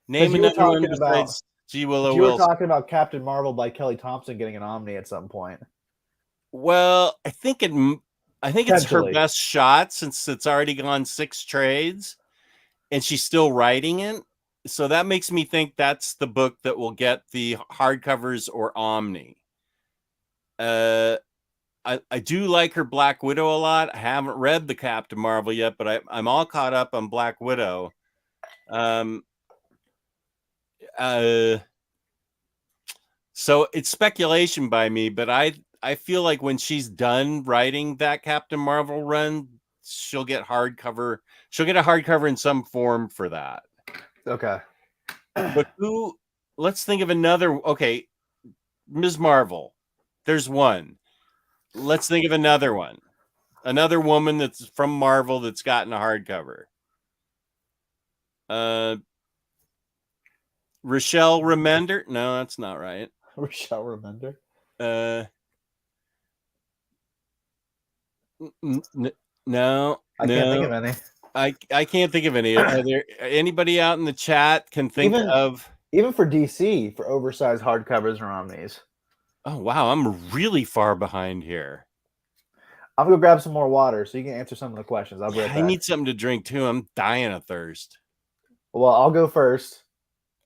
B: Name another one besides G. Willow Wilson.
C: You were talking about Captain Marvel by Kelly Thompson getting an Omni at some point.
B: Well, I think it's her best shot since it's already gone 6 trades and she's still writing it. So that makes me think that's the book that will get the hardcovers or Omni. I do like her Black Widow a lot. I haven't read the Captain Marvel yet, but I'm all caught up on Black Widow. So it's speculation by me, but I feel like when she's done writing that Captain Marvel run, she'll get hardcover. She'll get a hardcover in some form for that.
C: Okay.
B: But let's think of another. Okay. Ms. Marvel. There's one. Let's think of another one. Another woman that's from Marvel that's gotten a hardcover. Rochelle Remender? No, that's not right.
C: Rochelle Remender?
B: No.
C: I can't think of any.
B: I can't think of any. Are there anybody out in the chat can think of?
C: Even for DC, for oversized hardcovers or omnis.
B: Oh, wow. I'm really far behind here.
C: I'm going to grab some more water so you can answer some of the questions. I'll be right back.
B: I need something to drink, too. I'm dying of thirst.
C: Well, I'll go first.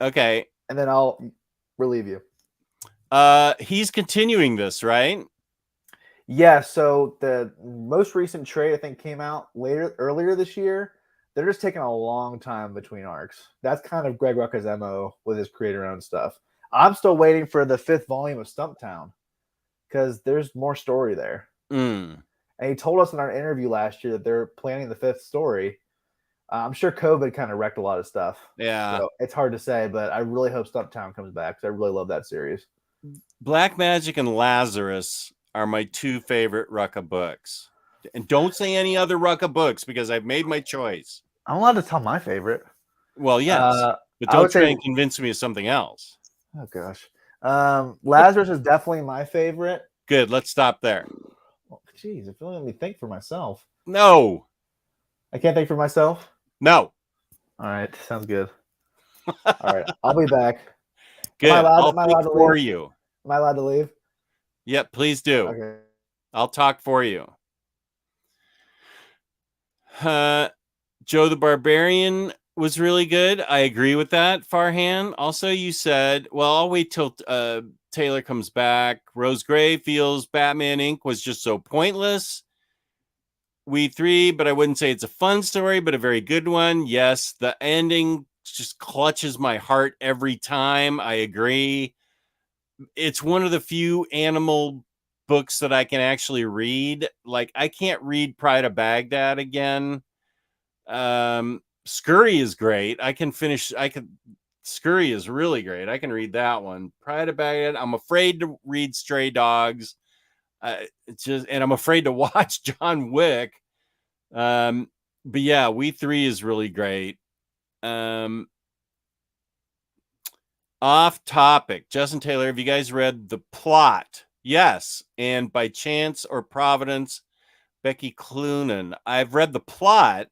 B: Okay.
C: And then I'll relieve you.
B: He's continuing this, right?
C: Yeah, so the most recent trade, I think, came out earlier this year. they're just taking a long time between arcs. That's kind of Greg Rucka's MO with his creator-owned stuff. I'm still waiting for the 5th volume of Stumptown because there's more story there.
B: Mm.
C: And he told us in our interview last year that they're planning the 5th story. I'm sure COVID kind of wrecked a lot of stuff.
B: Yeah.
C: So it's hard to say, but I really hope Stumptown comes back because I really love that series.
B: Black Magic and Lazarus are my 2 favorite Rucka books. And don't say any other Rucka books because I've made my choice.
C: I'm allowed to tell my favorite.
B: Well, yes. But don't try and convince me of something else.
C: Oh, gosh. Lazarus is definitely my favorite.
B: Good. Let's stop there.
C: Jeez, if you only let me think for myself.
B: No.
C: I can't think for myself?
B: No.
C: All right. Sounds good. All right. I'll be back.
B: Good. I'll think for
C: leave?
B: you.
C: Am I allowed to leave?
B: Yep, please do.
C: Okay.
B: I'll talk for you. Joe the Barbarian was really good. I agree with that, Farhan. Also, you said, well, I'll wait till Taylor comes back. Rose Gray feels Batman Inc. was just so pointless. We 3, but I wouldn't say it's a fun story, but a very good one. Yes, the ending just clutches my heart every time. I agree. It's one of the few animal books that I can actually read. Like, I can't read Pride of Baghdad again. Scurry is great. Scurry is really great. I can read that one. Pride of Baghdad. I'm afraid to read Stray Dogs. And I'm afraid to watch John Wick. But yeah, We 3 is really great. Off topic. Justin Taylor, have you guys read The Plot? Yes. And By Chance or Providence, Becky Cloonan. I've read The Plot.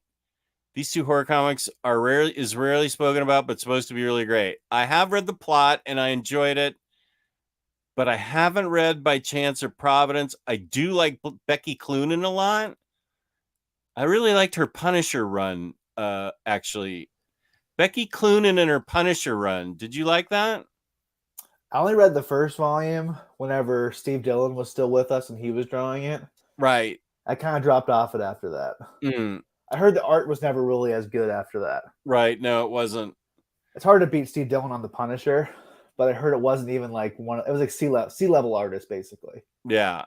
B: These 2 horror comics are rarely spoken about, but supposed to be really great. I have read The Plot and I enjoyed it, but I haven't read By Chance or Providence. I do like Becky Cloonan a lot. I really liked her Punisher run, actually. Becky Cloonan and her Punisher run. Did you like that?
C: I only read the first volume whenever Steve Dillon was still with us and he was drawing it.
B: Right.
C: I kind of dropped off it after that. I heard the art was never really as good after that.
B: Right. No, it wasn't.
C: It's hard to beat Steve Dillon on the Punisher, but I heard it wasn't even like one. It was like C-level artist, basically.
B: Yeah.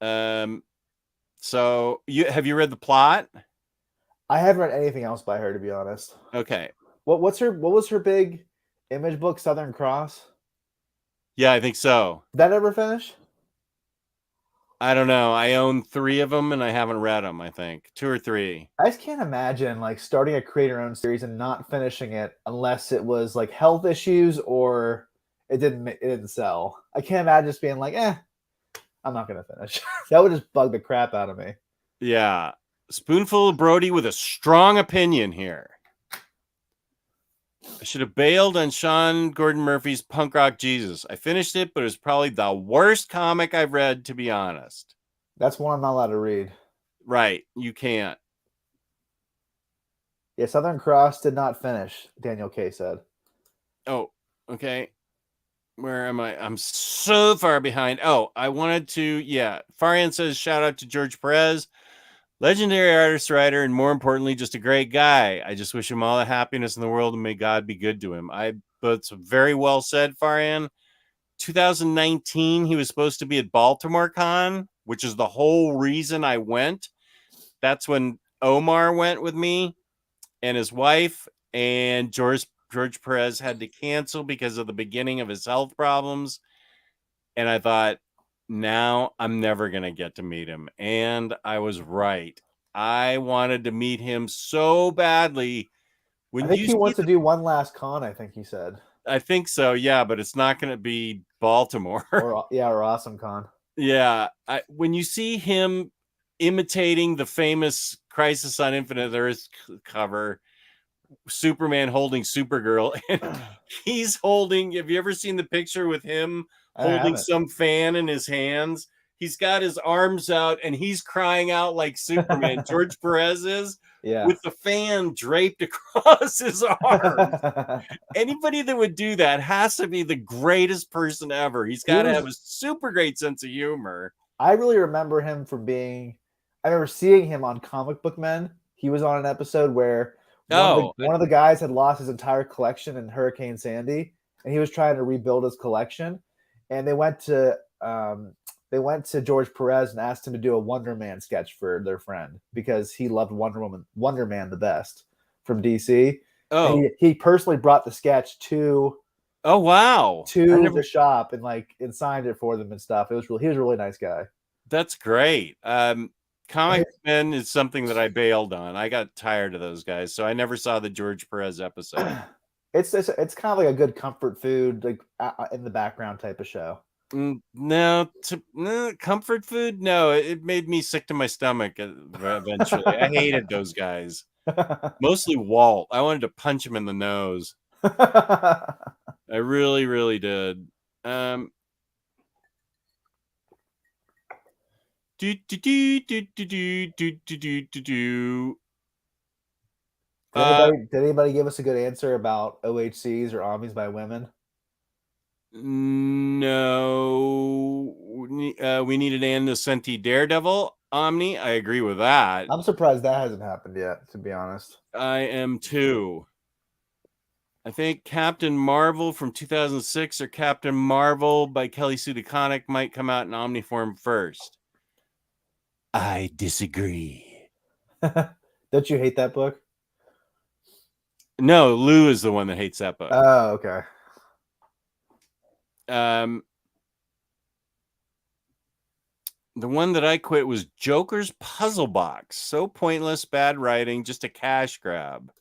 B: So have you read The Plot?
C: I haven't read anything else by her, to be honest.
B: Okay.
C: What was her big Image book, Southern Cross?
B: Yeah, I think so.
C: Did that ever finish?
B: I don't know. I own 3 of them and I haven't read them, I think. 2 or 3.
C: I just can't imagine like starting a creator-owned series and not finishing it unless it was like health issues or it didn't sell. I can't imagine just being like, I'm not going to finish. That would just bug the crap out of me.
B: Yeah. Spoonful of Brody with a strong opinion here. I should have bailed on Sean Gordon Murphy's Punk Rock Jesus. I finished it, but it was probably the worst comic I've read, to be honest.
C: That's one I'm not allowed to read.
B: Right. You can't.
C: Yeah, Southern Cross did not finish, Daniel K. said.
B: Oh, okay. Where am I? I'm so far behind. Oh, I wanted to, yeah. Farian says, shout out to George Perez. Legendary artist, writer, and more importantly, just a great guy. I just wish him all the happiness in the world and may God be good to him. But it's very well said, Farian. 2019, he was supposed to be at Baltimore Con, which is the whole reason I went. That's when Omar went with me and his wife, and George Perez had to cancel because of the beginning of his health problems. And I thought, now I'm never going to get to meet him. And I was right. I wanted to meet him so badly.
C: I think he wants to do one last con, I think he said.
B: I think so, yeah, but it's not going to be Baltimore.
C: or Awesome Con.
B: Yeah. When you see him imitating the famous Crisis on Infinite Earths cover, Superman holding Supergirl, and he's holding, have you ever seen the picture with him holding some fan in his hands? He's got his arms out and he's crying out like Superman. George Perez is, with the fan draped across his arms. Anybody that would do that has to be the greatest person ever. He's got to have a super great sense of humor.
C: I really remember him from I remember seeing him on Comic Book Men He was on an episode where one of the guys had lost his entire collection in Hurricane Sandy, and he was trying to rebuild his collection. And they went to George Perez and asked him to do a Wonder Man sketch for their friend because he loved Wonder Man the best from DC.
B: Oh,
C: and he personally brought the sketch to the shop and signed it for them and stuff. He was a really nice guy.
B: That's great. Comic Men is something that I bailed on. I got tired of those guys, so I never saw the George Perez episode.
C: It's kind of like a good comfort food, like in the background type of show.
B: No, comfort food. No, it made me sick to my stomach eventually. I hated those guys. Mostly Walt. I wanted to punch him in the nose. I really, really did. Did
C: anybody give us a good answer about OHCs or Omnis by women?
B: No. We need an Ann Nocenti Daredevil Omni. I agree with that.
C: I'm surprised that hasn't happened yet, to be honest.
B: I am too. I think Captain Marvel from 2006 or Captain Marvel by Kelly Sue DeConnick might come out in Omni form first. I disagree.
C: Don't you hate that book?
B: No, Lou is the one that hates that book.
C: Oh, okay.
B: The one that I quit was Joker's Puzzle Box. So pointless, bad writing, just a cash grab.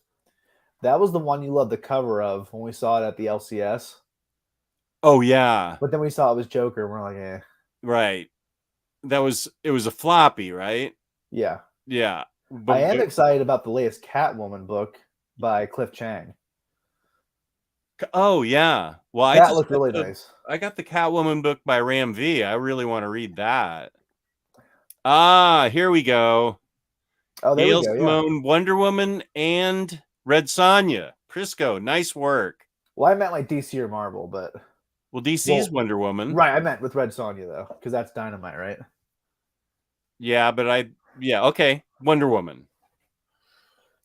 C: That was the one you loved the cover of when we saw it at the LCS.
B: Oh, yeah.
C: But then we saw it was Joker, and we're like, eh.
B: Right. It was a floppy, right?
C: Yeah.
B: Yeah.
C: I am excited about the latest Catwoman book by Cliff Chang.
B: Oh, yeah. Well,
C: that looked really nice.
B: I got the Catwoman book by Ram V. I really want to read that. Here we go.
C: Oh, there
B: Gail
C: we go.
B: Simone, Wonder Woman, and Red Sonja. Prisco, nice work.
C: Well, I meant like DC or Marvel, but...
B: Well, DC's Wonder Woman.
C: Right, I meant with Red Sonja, though, because that's Dynamite, right?
B: Yeah, but okay. Wonder Woman.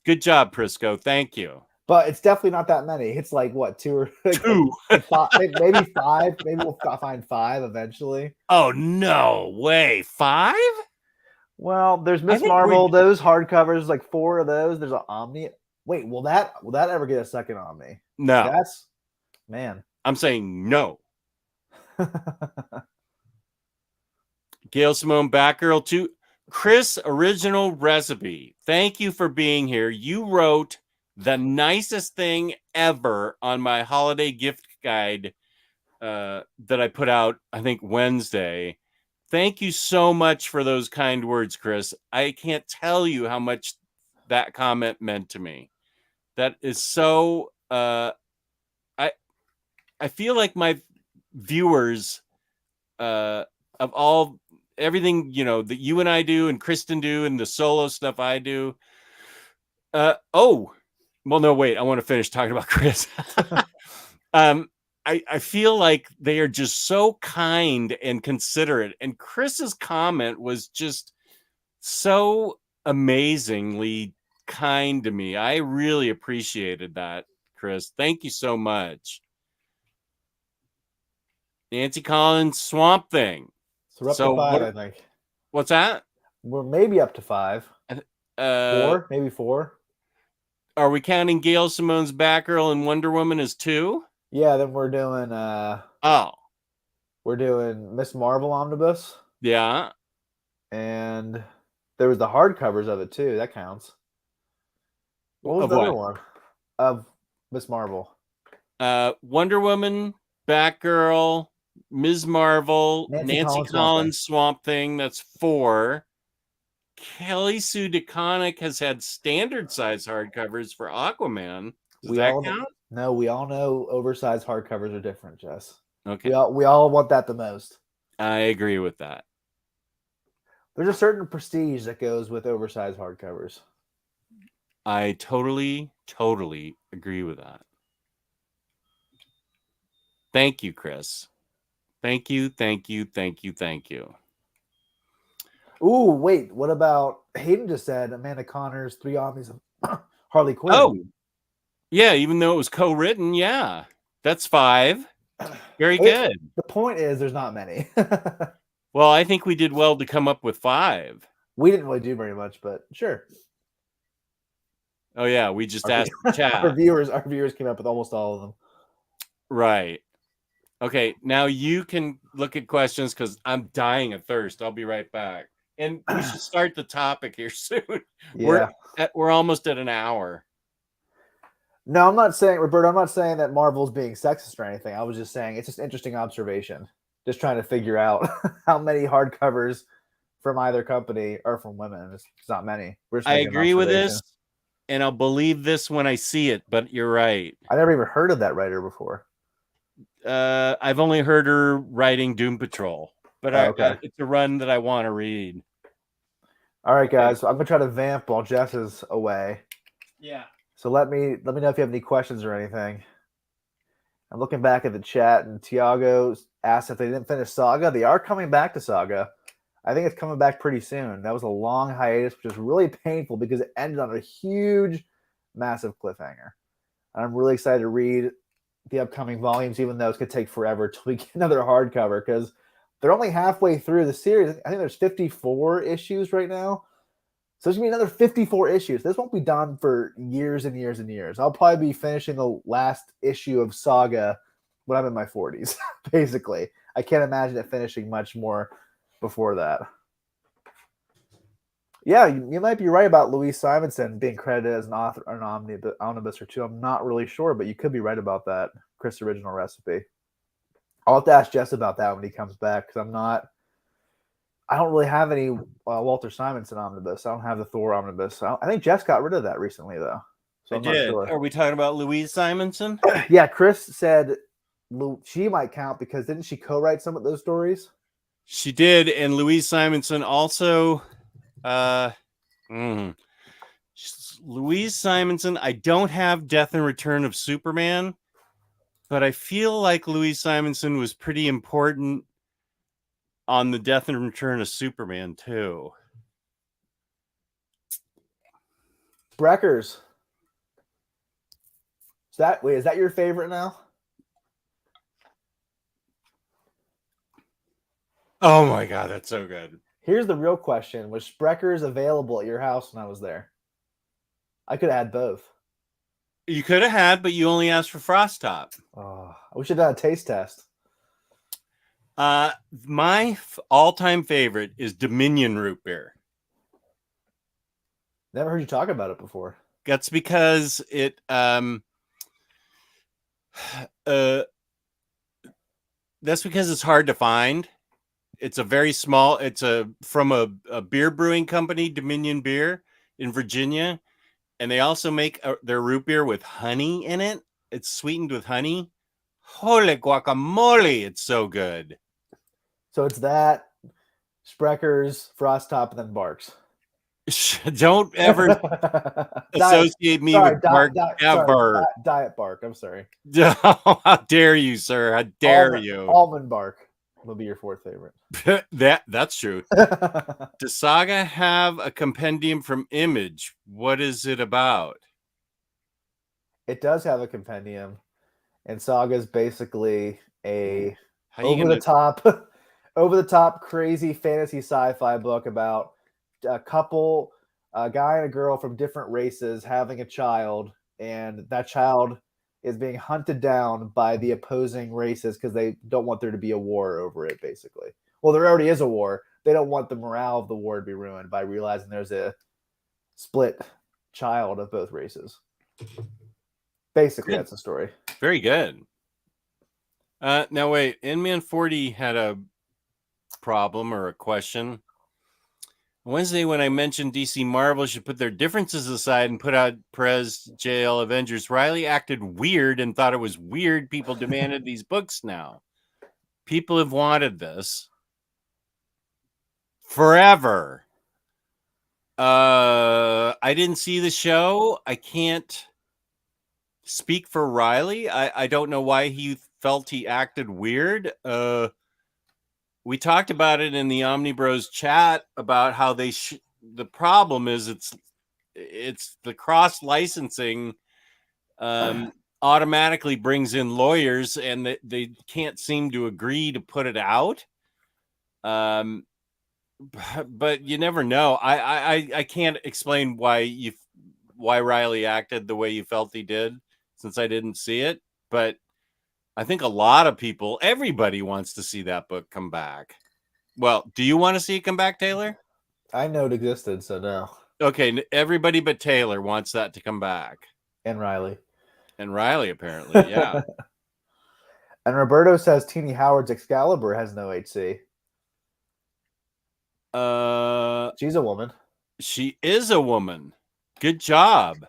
B: Good job, Prisco. Thank you.
C: But it's definitely not that many. It's like, what, two? Like five, maybe five. Maybe we'll find five eventually.
B: Oh, no way. 5?
C: Well, there's Miss Marvel, those hardcovers, like 4 of those. There's an Omni. Wait, will that ever get a second Omni?
B: No.
C: Man.
B: I'm saying no. Gail Simone, Batgirl 2. Chris, original recipe. Thank you for being here. You wrote the nicest thing ever on my holiday gift guide that I put out, I think, Wednesday. Thank you so much for those kind words, Chris. I can't tell you how much that comment meant to me. That is so... I feel like my viewers of everything, that you and I do and Kristen do and the solo stuff I do. Well, no, wait, I want to finish talking about Chris. I feel like they are just so kind and considerate. And Chris's comment was just so amazingly kind to me. I really appreciated that, Chris. Thank you so much. Nancy Collins, Swamp Thing.
C: So we're up to 5, I think.
B: What's that?
C: We're maybe up to 5. 4, maybe 4.
B: Are we counting Gail Simone's Batgirl and Wonder Woman as 2?
C: Yeah, then we're doing we're doing Miss Marvel Omnibus.
B: Yeah.
C: And there was the hardcovers of it too. That counts. What was the other one? Of Miss Marvel.
B: Wonder Woman, Batgirl, Ms. Marvel, Nancy Collins, Swamp Thing. That's 4. Kelly Sue DeConnick has had standard size hardcovers for Aquaman. Does that count?
C: No, we all know oversized hardcovers are different, Jess.
B: Okay.
C: We all want that the most.
B: I agree with that.
C: There's a certain prestige that goes with oversized hardcovers.
B: I totally agree with that. Thank you, Chris. Thank you.
C: Ooh, wait. What about Hayden just said Amanda Connor's 3 Omnis of Harley Quinn.
B: Oh, yeah. Even though it was co-written, yeah, that's 5. Very good.
C: The point is, there's not many.
B: Well, I think we did well to come up with 5.
C: We didn't really do very much, but sure.
B: Oh yeah, we just asked the chat.
C: Our viewers came up with almost all of them.
B: Right. Okay, now you can look at questions because I'm dying of thirst. I'll be right back. And we should start the topic here soon.
C: Yeah.
B: We're almost at an hour.
C: No, I'm not saying, Roberto, I'm not saying that Marvel's being sexist or anything. I was just saying it's just interesting observation. Just trying to figure out how many hardcovers from either company are from women. It's not many.
B: I agree with this, and I'll believe this when I see it, but you're right.
C: I never even heard of that writer before.
B: I've only heard her writing Doom Patrol, but
C: okay.
B: It's a run that I want to read.
C: All right, guys. So I'm going to try to vamp while Jess is away.
B: Yeah.
C: So let me know if you have any questions or anything. I'm looking back at the chat, and Tiago asked if they didn't finish Saga. They are coming back to Saga. I think it's coming back pretty soon. That was a long hiatus, which is really painful because it ended on a huge, massive cliffhanger. And I'm really excited to read the upcoming volumes, even though it's going to take forever till we get another hardcover because they're only halfway through the series. I think there's 54 issues right now. So there's going to be another 54 issues. This won't be done for years and years and years. I'll probably be finishing the last issue of Saga when I'm in my 40s, basically. I can't imagine it finishing much more before that. Yeah, you might be right about Louise Simonson being credited as an author, an omnibus or two. I'm not really sure, but you could be right about that. Chris' original recipe. I'll have to ask Jess about that when he comes back because I don't really have any Walter Simonson omnibus. I don't have the Thor omnibus. I think Jess got rid of that recently, though. So I'm not sure.
B: Are we talking about Louise Simonson?
C: Yeah, Chris said she might count because didn't she co-write some of those stories?
B: She did, and Louise Simonson also. Louise Simonson. I don't have Death and Return of Superman, but I feel like Louise Simonson was pretty important on the Death and Return of Superman too.
C: Breckers. Is that your favorite now?
B: Oh my god, that's so good.
C: Here's the real question. Was Spreckers available at your house when I was there? I could have had both.
B: You could have had, but you only asked for Frost Top.
C: Oh, we should have done a taste test.
B: My all-time favorite is Dominion root beer.
C: Never heard you talk about it before.
B: That's because it that's because it's hard to find. It's a very small, from a beer brewing company, Dominion Beer in Virginia. And they also make their root beer with honey in it. It's sweetened with honey. Holy guacamole. It's so good.
C: So it's that, Spreckers, Frost Top, and then Barks.
B: Don't ever associate me with Bark ever.
C: Diet Bark. I'm sorry.
B: How dare you, sir? How dare you?
C: Almond Bark will be your fourth favorite.
B: That's true. Does Saga have a compendium from Image? What is it about?
C: It does have a compendium, and Saga is basically a over the top crazy fantasy sci-fi book about a couple, a guy and a girl from different races having a child, and that child is being hunted down by the opposing races because they don't want there to be a war over it, basically. Well, there already is a war. They don't want the morale of the war to be ruined by realizing there's a split child of both races. Basically, that's the story.
B: Very good. Now, wait. Inman 40 had a problem or a question. Wednesday, when I mentioned DC Marvel should put their differences aside and put out Perez JL Avengers, Riley acted weird and thought it was weird people demanded these books now. People have wanted this forever. I didn't see the show. I can't speak for Riley. I don't know why he felt he acted weird. We talked about it in the Omnibros chat about how the problem is it's the cross licensing automatically brings in lawyers, and they can't seem to agree to put it out. But you never know. I can't explain why Riley acted the way you felt he did, since I didn't see it. But I think a lot of people, everybody wants to see that book come back. Well, do you want to see it come back, Taylor?
C: I know it existed, so no.
B: Okay, everybody but Taylor wants that to come back.
C: And Riley.
B: And Riley, apparently, yeah.
C: And Roberto says Teenie Howard's Excalibur has no HC. She's a woman.
B: She is a woman. Good job.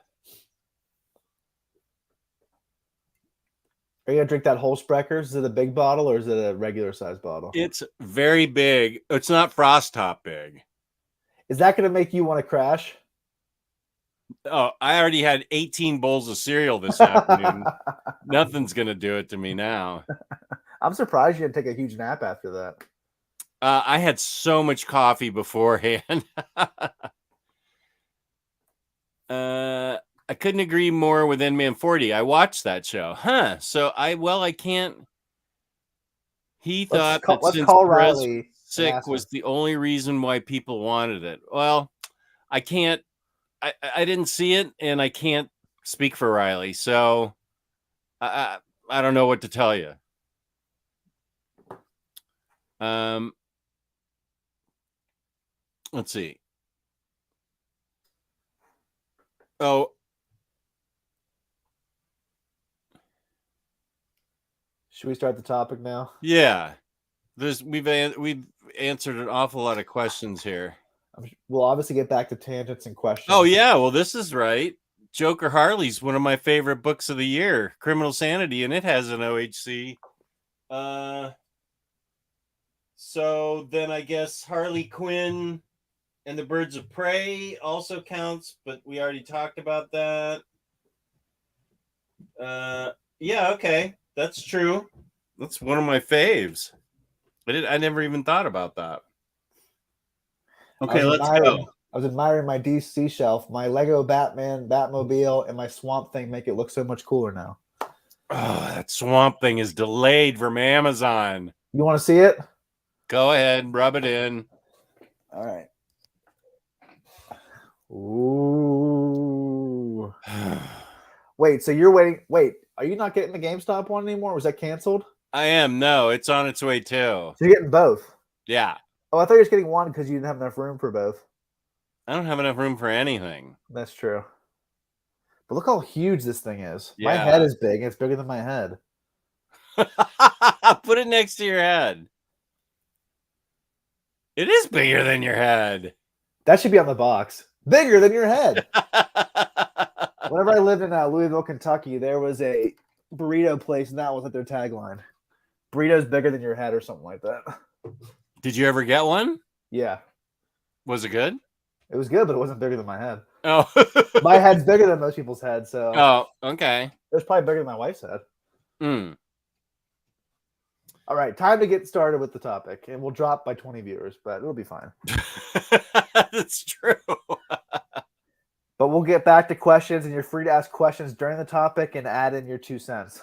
C: Are you gonna drink that whole Spreckers? Is it a big bottle or is it a regular size bottle?
B: It's very big. It's not Frost Top big.
C: Is that gonna make you want to crash?
B: Oh, I already had 18 bowls of cereal this afternoon. Nothing's gonna do it to me now.
C: I'm surprised you didn't take a huge nap after that.
B: I had so much coffee beforehand. I couldn't agree more with N-Man 40. I watched that show. So I can't. He thought that since Perez sick was the only reason why people wanted it. Well, I can't. I didn't see it, and I can't speak for Riley. So I don't know what to tell you. Let's see. Oh.
C: Should we start the topic now?
B: Yeah. We've answered an awful lot of questions here.
C: We'll obviously get back to tangents and questions.
B: Oh, yeah. Well, this is right. Joker Harley's one of my favorite books of the year, Criminal Sanity, and it has an OHC. So then I guess Harley Quinn and the Birds of Prey also counts, but we already talked about that. Yeah, okay. That's true. That's one of my faves. I never even thought about that. Okay, let's go.
C: I was admiring my DC shelf. My Lego Batman, Batmobile, and my Swamp Thing make it look so much cooler now.
B: Oh, that Swamp Thing is delayed from Amazon.
C: You want to see it?
B: Go ahead, rub it in.
C: All right. Ooh. Wait, so you're waiting. Wait, are you not getting the GameStop one anymore? Was that canceled?
B: I am. No, it's on its way too.
C: So you're getting both?
B: Yeah.
C: Oh, I thought you were just getting one because you didn't have enough room for both.
B: I don't have enough room for anything.
C: That's true. But look how huge this thing is.
B: Yeah.
C: My head is big. It's bigger than my head.
B: Put it next to your head. It is bigger than your head.
C: That should be on the box. Bigger than your head. Whenever I lived in Louisville, Kentucky, there was a burrito place, and that was like their tagline. Burrito's bigger than your head or something like that.
B: Did you ever get one?
C: Yeah.
B: Was it good?
C: It was good, but it wasn't bigger than my head.
B: Oh.
C: My head's bigger than most people's head, so.
B: Oh, okay.
C: It was probably bigger than my wife's head.
B: Mm.
C: All right, time to get started with the topic, and we'll drop by 20 viewers, but it'll be fine.
B: That's true.
C: But we'll get back to questions, and you're free to ask questions during the topic and add in your 2 cents.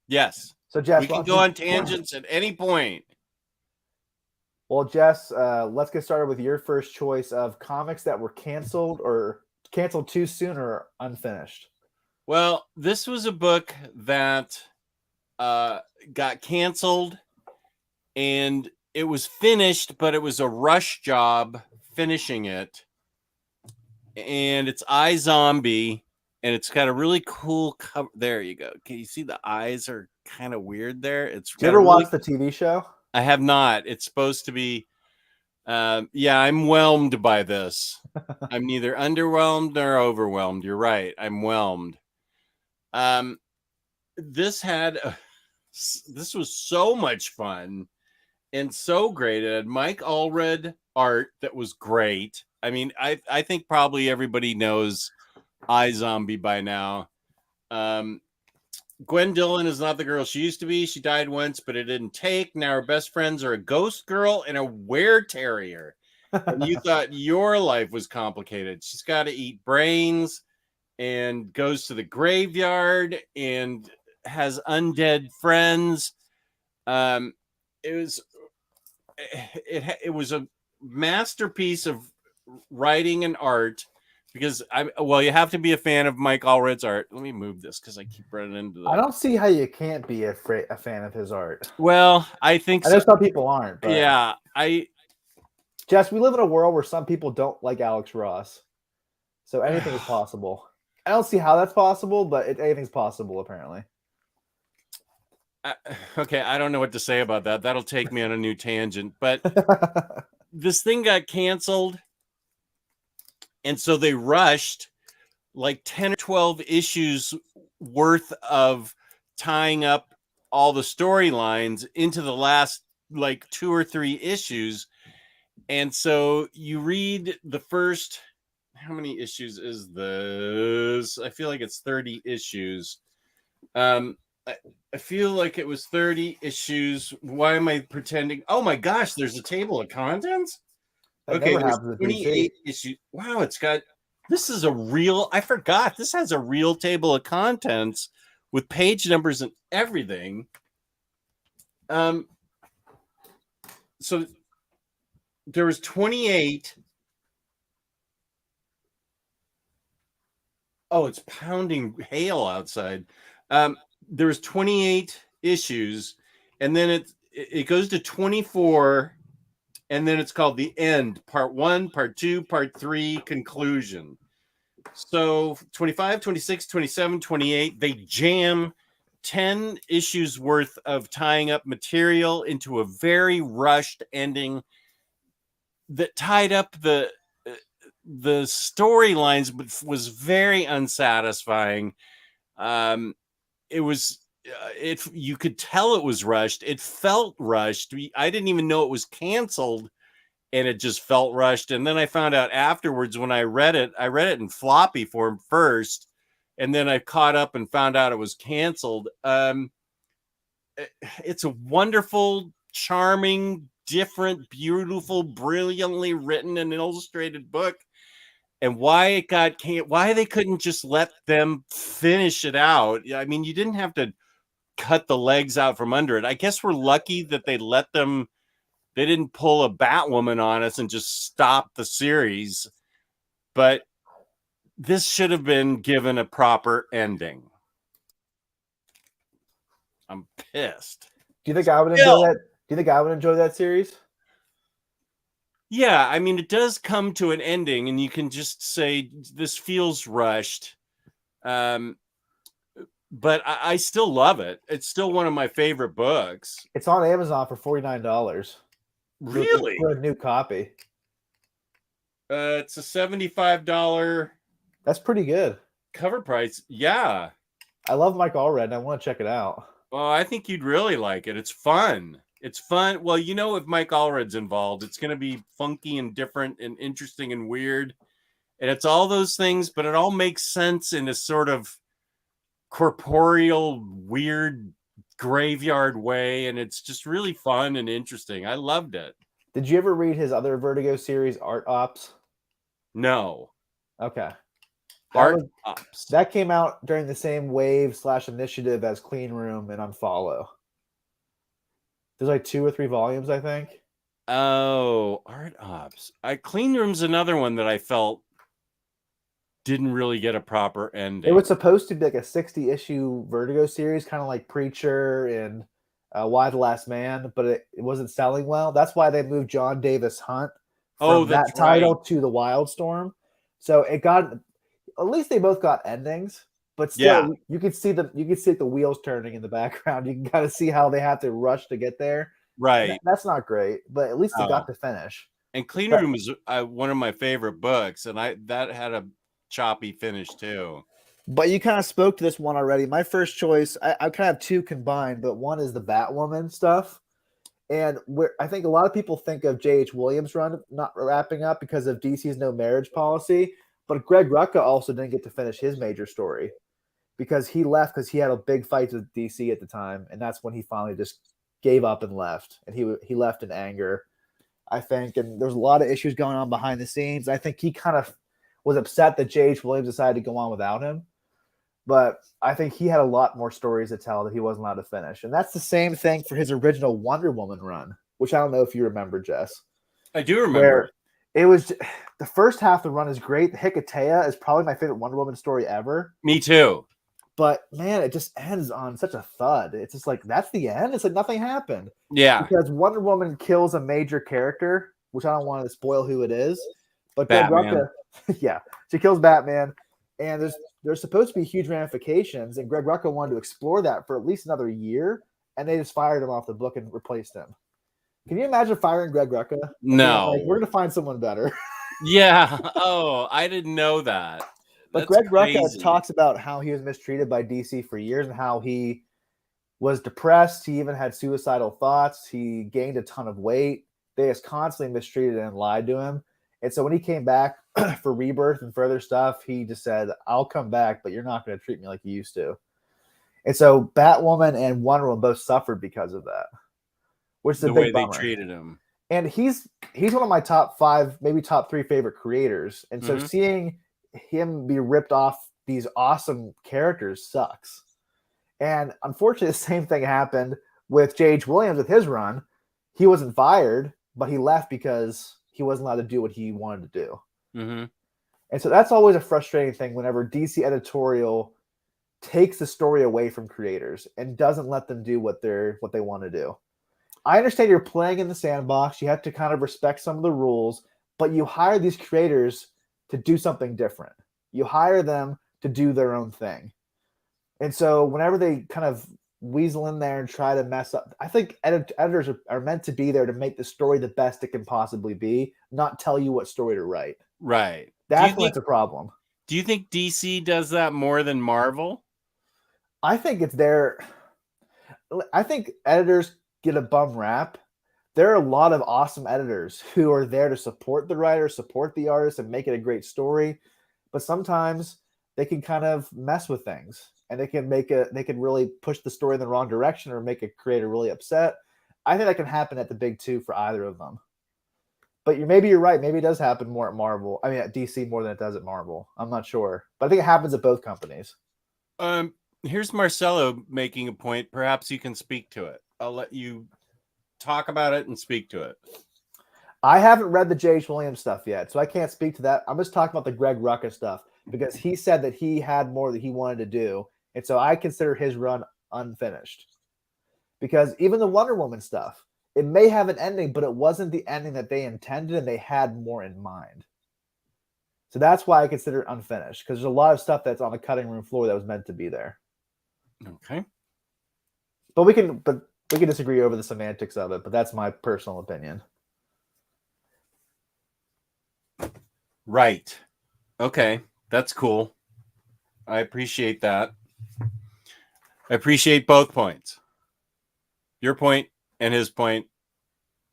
B: Yes.
C: So, Jess,
B: we can go on tangents at any point.
C: Well, Jess, let's get started with your first choice of comics that were canceled or canceled too soon or unfinished.
B: Well, this was a book that got canceled, and it was finished, but it was a rush job finishing it. And it's iZombie, and it's got a really cool cover. There you go. Can you see the eyes are kind of weird there? Did
C: you ever watch the TV show?
B: I have not. It's supposed to be. Yeah, I'm whelmed by this. I'm neither underwhelmed nor overwhelmed. You're right. I'm whelmed. This was so much fun and so great. It had Mike Allred art that was great. I mean, I think probably everybody knows iZombie by now. Gwen Dillon is not the girl she used to be. She died once, but it didn't take. Now her best friends are a ghost girl and a were-terrier. and you thought your life was complicated. She's got to eat brains and goes to the graveyard and has undead friends. It was a masterpiece of writing and art, because you have to be a fan of Mike Allred's art. Let me move this because I keep running into that.
C: I don't see how you can't be a fan of his art.
B: Well, I think
C: I know some people aren't, but
B: yeah,
C: Jess, we live in a world where some people don't like Alex Ross, so anything is possible. I don't see how that's possible, but anything's possible apparently.
B: Okay, I don't know what to say about that. That'll take me on a new tangent, but this thing got canceled, and so they rushed like 10 or 12 issues worth of tying up all the storylines into the last like 2 or 3 issues. And so you read the first, how many issues is this? I feel like it's 30 issues. I feel like it was 30 issues. Why am I pretending? Oh my gosh, there's a table of contents? Okay, there's 28 issues. Wow, this is a real, I forgot, this has a real table of contents with page numbers and everything. So there was 28. Oh, it's pounding hail outside. There was 28 issues, and then it goes to 24, and then it's called The End, Part 1, Part 2, Part 3, Conclusion. So 25, 26, 27, 28, they jam 10 issues worth of tying up material into a very rushed ending that tied up the storylines, but was very unsatisfying. It was you could tell it was rushed. It felt rushed. I didn't even know it was canceled, and it just felt rushed. And then I found out afterwards when I read it in floppy form first, and then I caught up and found out it was canceled. It's a wonderful, charming, different, beautiful, brilliantly written and illustrated book. And why they couldn't just let them finish it out. I mean, you didn't have to cut the legs out from under it. I guess we're lucky that they didn't pull a Batwoman on us and just stop the series. But this should have been given a proper ending. I'm pissed.
C: Do you think I would enjoy that? Do you think I would enjoy that series?
B: Yeah, I mean, it does come to an ending, and you can just say this feels rushed. But I still love it. It's still one of my favorite books.
C: It's on Amazon for $49.
B: Really?
C: For a new copy.
B: It's a $75.
C: That's pretty good.
B: Cover price. Yeah.
C: I love Mike Allred, and I want to check it out.
B: Well, I think you'd really like it. It's fun. It's fun. Well, if Mike Allred's involved, it's going to be funky and different and interesting and weird. And it's all those things, but it all makes sense in a sort of corporeal, weird graveyard way. And it's just really fun and interesting. I loved it.
C: Did you ever read his other Vertigo series, Art Ops?
B: No.
C: Okay.
B: Ops.
C: That came out during the same wave/initiative as Clean Room and Unfollow. There's like 2 or 3 volumes, I think.
B: Oh, Art Ops. Clean Room's another one that I felt didn't really get a proper ending.
C: It was supposed to be like a 60-issue Vertigo series, kind of like Preacher and Why the Last Man, but it wasn't selling well. That's why they moved John Davis Hunt from that title to the Wildstorm. So it got, at least they both got endings. But still, you could see the wheels turning in the background. You can kind of see how they have to rush to get there.
B: Right.
C: That's not great, but at least they got to finish.
B: And Clean Room is one of my favorite books, and that had a choppy finish too.
C: But you kind of spoke to this one already. My first choice, I kind of have 2 combined, but one is the Batwoman stuff. And I think a lot of people think of J.H. Williams' run not wrapping up because of DC's no marriage policy. But Greg Rucka also didn't get to finish his major story because he left because he had a big fight with DC at the time, and that's when he finally just gave up and left. And he left in anger. I think, and there's a lot of issues going on behind the scenes. I think he kind of was upset that J.H. Williams decided to go on without him. But I think he had a lot more stories to tell that he wasn't allowed to finish. And that's the same thing for his original Wonder Woman run, which I don't know if you remember, Jess.
B: I do remember.
C: Where it was the first half of the run is great. The Hikatea is probably my favorite Wonder Woman story ever.
B: Me too.
C: But man, it just ends on such a thud. It's just like, that's the end. It's like nothing happened.
B: Yeah.
C: Because Wonder Woman kills a major character, which I don't want to spoil who it is. But Greg Rucka, yeah, she kills Batman. And there's supposed to be huge ramifications. And Greg Rucka wanted to explore that for at least another year. And they just fired him off the book and replaced him. Can you imagine firing Greg Rucka?
B: No.
C: Like, we're going to find someone better.
B: Yeah. Oh, I didn't know that.
C: But Greg Rucka talks about how he was mistreated by DC for years and how he was depressed. He even had suicidal thoughts. He gained a ton of weight. They just constantly mistreated and lied to him. And so when he came back for Rebirth and further stuff, he just said, I'll come back, but you're not going to treat me like you used to. And so Batwoman and Wonder Woman both suffered because of that, which is a big bummer.
B: They treated him.
C: And he's one of my top 5, maybe top 3 favorite creators. And so seeing him be ripped off these awesome characters sucks. And unfortunately, the same thing happened with J.H. Williams with his run. He wasn't fired, but he left because he wasn't allowed to do what he wanted to do. And so that's always a frustrating thing whenever DC editorial takes the story away from creators and doesn't let them do what they want to do. I understand you're playing in the sandbox. You have to kind of respect some of the rules, but you hire these creators to do something different. You hire them to do their own thing. And so whenever they kind of weasel in there and try to mess up, I think editors are meant to be there to make the story the best it can possibly be, not tell you what story to write.
B: Right.
C: That's what's a problem.
B: Do you think DC does that more than Marvel?
C: I think it's there. I think editors get a bum rap. There are a lot of awesome editors who are there to support the writer, support the artist, and make it a great story. But sometimes they can kind of mess with things, and they can really push the story in the wrong direction or make a creator really upset. I think that can happen at the big two for either of them. But maybe you're right. Maybe it does happen more at Marvel. I mean, at DC more than it does at Marvel. I'm not sure, but I think it happens at both companies.
B: Here's Marcelo making a point. Perhaps you can speak to it. I'll let you talk about it and speak to it.
C: I haven't read the J.H. Williams stuff yet, so I can't speak to that. I'm just talking about the Greg Rucka stuff because he said that he had more that he wanted to do, and so I consider his run unfinished. Because even the Wonder Woman stuff, it may have an ending, but it wasn't the ending that they intended, and they had more in mind. So that's why I consider it unfinished, because there's a lot of stuff that's on the cutting room floor that was meant to be there.
B: Okay.
C: But we can disagree over the semantics of it, but that's my personal opinion.
B: Right. Okay. That's cool. I appreciate that. I appreciate both points. Your point and his point.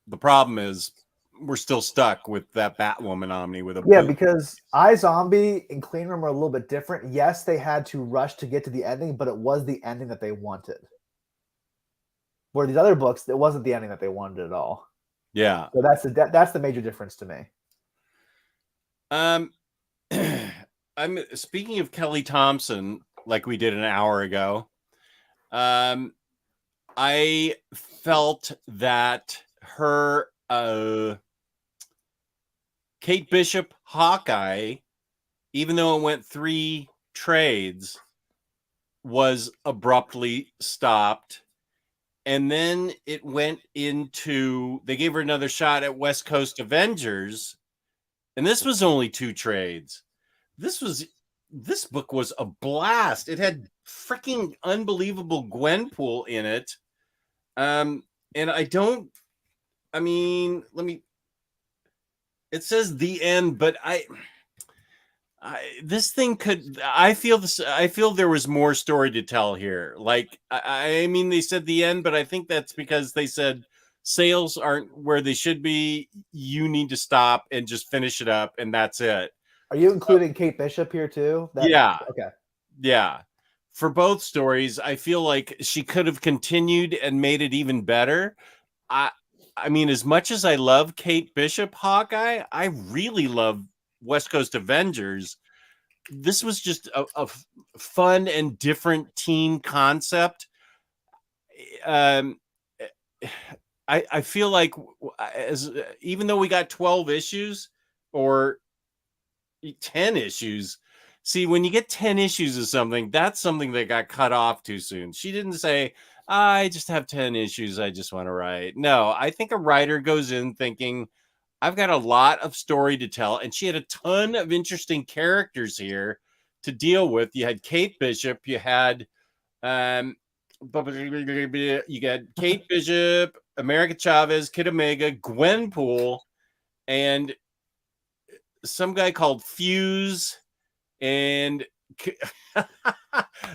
B: The problem is we're still stuck with that Batwoman Omni with a boot.
C: Because iZombie and Clean Room are a little bit different. Yes, they had to rush to get to the ending, but it was the ending that they wanted. Where these other books, it wasn't the ending that they wanted at all.
B: Yeah.
C: So that's the major difference to me.
B: I'm speaking of Kelly Thompson, like we did an hour ago. I felt that her Kate Bishop Hawkeye, even though it went 3 trades, was abruptly stopped. And then it went into, they gave her another shot at West Coast Avengers. And this was only 2 trades. This book was a blast. It had freaking unbelievable Gwenpool in it. And it says the end, but I feel there was more story to tell here. Like, I mean, they said the end, but I think that's because they said sales aren't where they should be. You need to stop and just finish it up. And that's it.
C: Are you including Kate Bishop here too?
B: Yeah.
C: Okay.
B: Yeah. For both stories, I feel like she could have continued and made it even better. I mean, as much as I love Kate Bishop Hawkeye, I really love West Coast Avengers. This was just a fun and different team concept. I feel like even though we got 12 issues or 10 issues, see, when you get 10 issues of something, that's something that got cut off too soon. She didn't say, I just have 10 issues I just want to write. No, I think a writer goes in thinking, I've got a lot of story to tell. And she had a ton of interesting characters here to deal with. You had Kate Bishop, you had you got Kate Bishop, America Chavez, Kid Omega, Gwenpool, and some guy called Fuse. And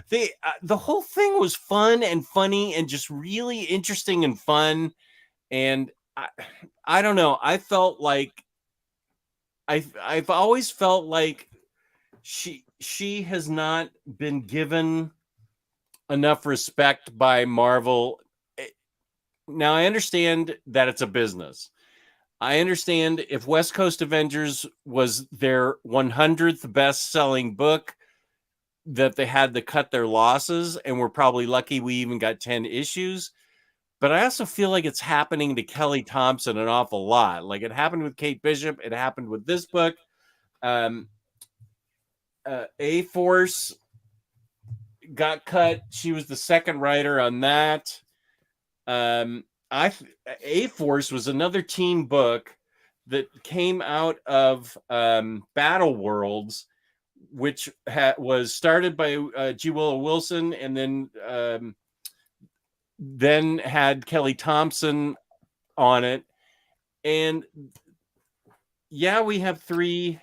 B: the whole thing was fun and funny and just really interesting and fun. And I don't know. I felt like I've always felt like she has not been given enough respect by Marvel. Now I understand that it's a business. I understand if West Coast Avengers was their 100th best-selling book, that they had to cut their losses, and we're probably lucky we even got 10 issues. But I also feel like it's happening to Kelly Thompson an awful lot. Like it happened with Kate Bishop. It happened with this book. A-Force got cut. She was the second writer on that. A-Force was another team book that came out of Battle Worlds, which was started by G. Willow Wilson, and then had Kelly Thompson on it. And yeah, we have 3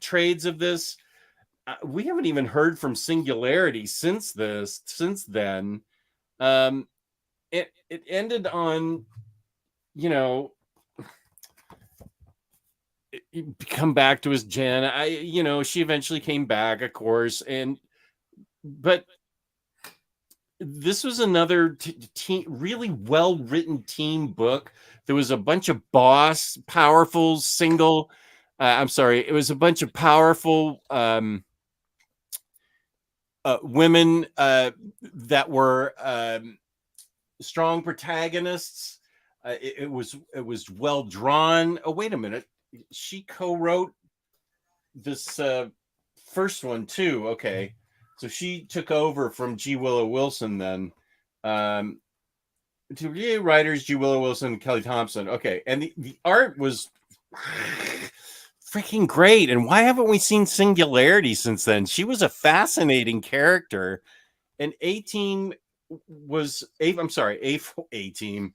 B: trades of this. We haven't even heard from Singularity since then. It ended on, come back to his Jen. She eventually came back, of course, but this was another really well-written team book. There was a bunch of powerful single. It was a bunch of powerful women that were strong protagonists. It was well drawn. Oh, wait a minute. She co-wrote this first one too. Okay. So she took over from G. Willow Wilson then. 2 writers, G. Willow Wilson, Kelly Thompson. Okay. And the art was freaking great. And why haven't we seen Singularity since then? She was a fascinating character. And A-Team was A-Team.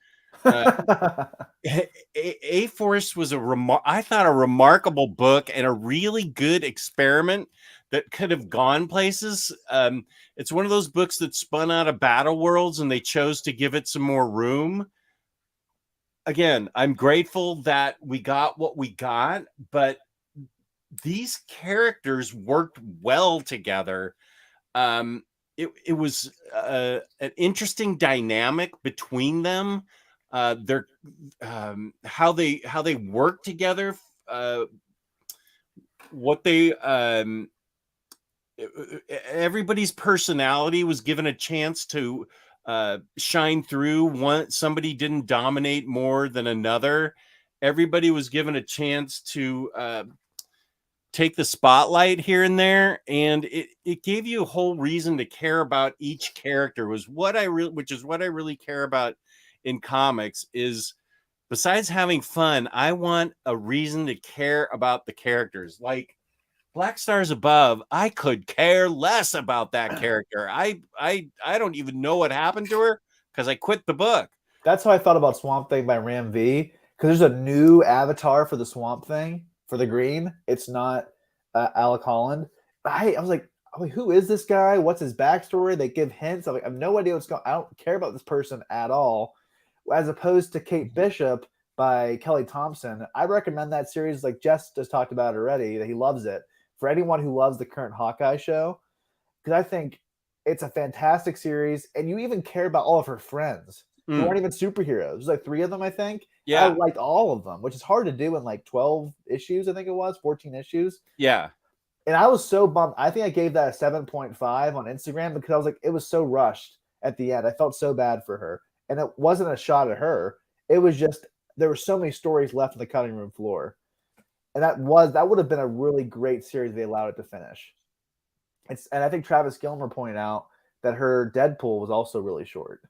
B: A-Force was I thought a remarkable book and a really good experiment that could have gone places. It's one of those books that spun out of Battle Worlds and they chose to give it some more room. Again, I'm grateful that we got what we got, but these characters worked well together. It was an interesting dynamic between them. Their how they work together, what they everybody's personality was given a chance to shine through. Somebody didn't dominate more than another. Everybody was given a chance to take the spotlight here and there, and it gave you a whole reason to care about each character. Which is what I really care about in comics. Is besides having fun, I want a reason to care about the characters. Like Black Stars Above, I could care less about that character. I don't even know what happened to her because I quit the book.
C: That's how I thought about Swamp Thing by Ram V, because there's a new avatar for the Swamp Thing for the Green. It's not Alec Holland. I was like, who is this guy? What's his backstory? They give hints. I'm like, I have no idea what's going on. I don't care about this person at all. As opposed to Kate Bishop by Kelly Thompson. I recommend that series, like Jess just talked about already, that he loves it. For anyone who loves the current Hawkeye show, because I think it's a fantastic series, and you even care about all of her friends. They weren't even superheroes. It was like 3 of them, I think.
B: Yeah.
C: I liked all of them, which is hard to do in like 12 issues, I think it was, 14 issues.
B: Yeah.
C: And I was so bummed. I think I gave that a 7.5 on Instagram because I was like, it was so rushed at the end. I felt so bad for her. And it wasn't a shot at her. It was just, there were so many stories left on the cutting room floor. And that would have been a really great series if they allowed it to finish. And I think Travis Gilmer pointed out that her Deadpool was also really short.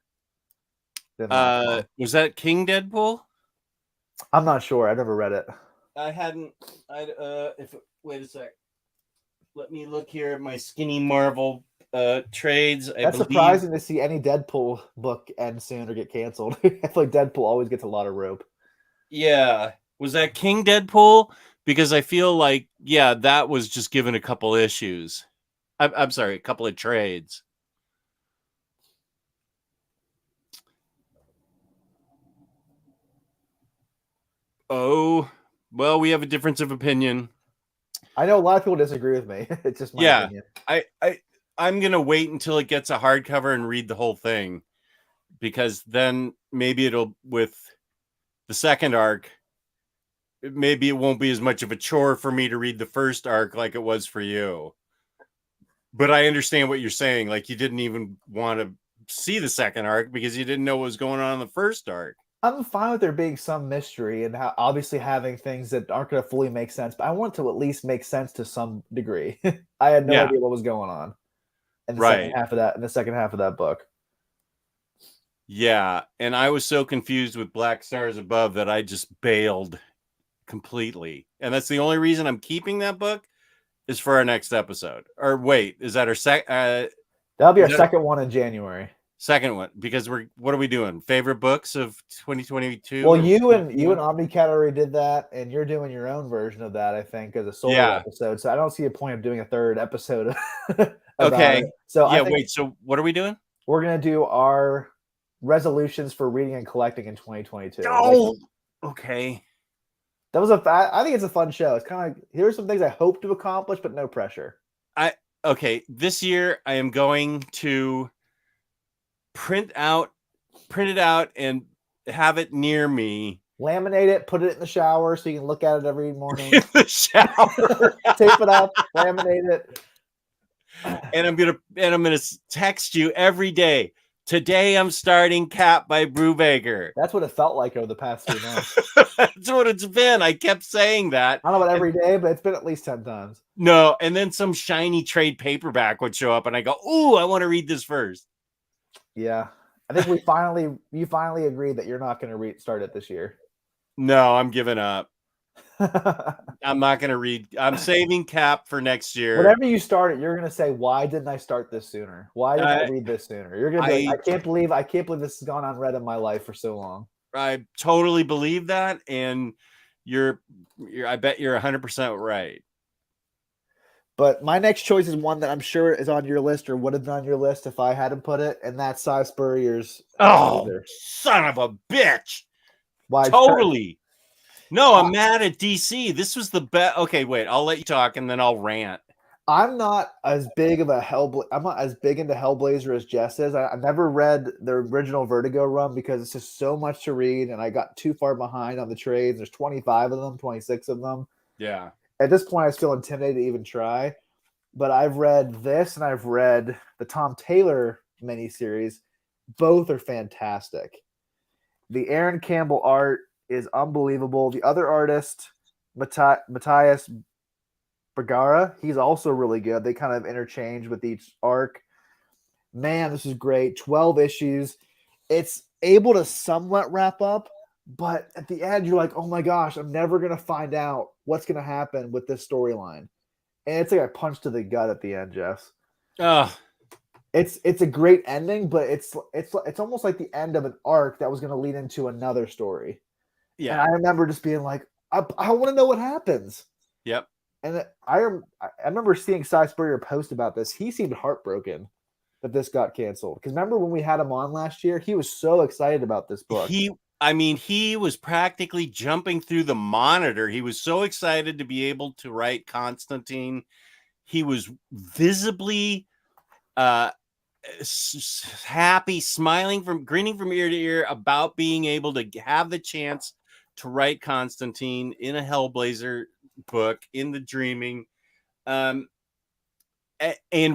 B: Was that King Deadpool?
C: I'm not sure. I've never read it.
B: I hadn't. Wait a sec. Let me look here at my Skinny Marvel trades.
C: That's surprising to see any Deadpool book end soon or get canceled. I feel like Deadpool always gets a lot of rope.
B: Yeah. Was that King Deadpool? Because I feel like, yeah, that was just given a couple issues. I'm sorry, a couple of trades. Oh, well, we have a difference of opinion.
C: I know a lot of people disagree with me. It's just my opinion.
B: I'm gonna wait until it gets a hardcover and read the whole thing, because then maybe it'll, with the second arc, maybe it won't be as much of a chore for me to read the first arc like it was for you. But I understand what you're saying. Like, you didn't even want to see the second arc because you didn't know what was going on in the first arc.
C: I'm fine with there being some mystery and obviously having things that aren't going to fully make sense, but I want to at least make sense to some degree. I had no idea what was going on in the second half of that book.
B: Yeah, and I was so confused with Black Stars Above that I just bailed completely. And that's the only reason I'm keeping that book, is for our next episode. Or wait, is that our
C: that'll be our second one in January.
B: Second one, because what are we doing? Favorite books of 2022?
C: Well, you and Omnicat already did that, and you're doing your own version of that, I think, as a solo episode. So I don't see a point of doing a third episode.
B: Okay.
C: It. So
B: yeah, wait. So what are we doing?
C: We're gonna do our resolutions for reading and collecting in 2022.
B: Oh, okay.
C: That was I think it's a fun show. It's kind of like, here's some things I hope to accomplish, but no pressure.
B: Okay. This year I am going to print it out and have it near me.
C: Laminate it, put it in the shower so you can look at it every morning.
B: In the shower.
C: Tape it up, laminate it.
B: And I'm gonna text you every day. Today I'm starting Cap by Brubaker.
C: That's what it felt like over the past few months.
B: That's what it's been. I kept saying that.
C: I don't know about every day, but it's been at least 10 times.
B: No, and then some shiny trade paperback would show up and I go, "Ooh, I want to read this first."
C: Yeah. I think you finally agreed that you're not going to start it this year.
B: No, I'm giving up. I'm not going to read. I'm saving Cap for next year.
C: Whenever you start it, you're going to say, "Why didn't I start this sooner? Why didn't I read this sooner?" You're going to be like, I can't believe this has gone unread in my life for so long.
B: I totally believe that, and I bet you're 100% right.
C: But my next choice is one that I'm sure is on your list or would have been on your list if I hadn't put it, and that's Cy Spurrier's.
B: Oh, son of a bitch!
C: Why?
B: Totally. No, I'm mad at DC. This was the best. Okay, wait. I'll let you talk, and then I'll rant.
C: I'm not as big of a I'm not as big into Hellblazer as Jess is. I never read the original Vertigo run because it's just so much to read, and I got too far behind on the trades. There's 25 of them, 26 of them.
B: Yeah.
C: At this point, I feel intimidated to even try. But I've read this, and I've read the Tom Taylor miniseries. Both are fantastic. The Aaron Campbell art is unbelievable. The other artist, Matthias Bergara, he's also really good. They kind of interchange with each arc. Man, this is great. 12 issues. It's able to somewhat wrap up, but at the end, you're like, oh my gosh, I'm never going to find out what's going to happen with this storyline. And it's like a punch to the gut at the end, Jess. It's a great ending, but it's almost like the end of an arc that was going to lead into another story. Yeah. And I remember just being like, I want to know what happens.
B: Yep.
C: And I remember seeing Cy Spurrier post about this. He seemed heartbroken that this got canceled. Because remember when we had him on last year? He was so excited about this book.
B: He was practically jumping through the monitor. He was so excited to be able to write Constantine. He was visibly happy, grinning from ear to ear about being able to have the chance to write Constantine in a Hellblazer book, in the Dreaming. And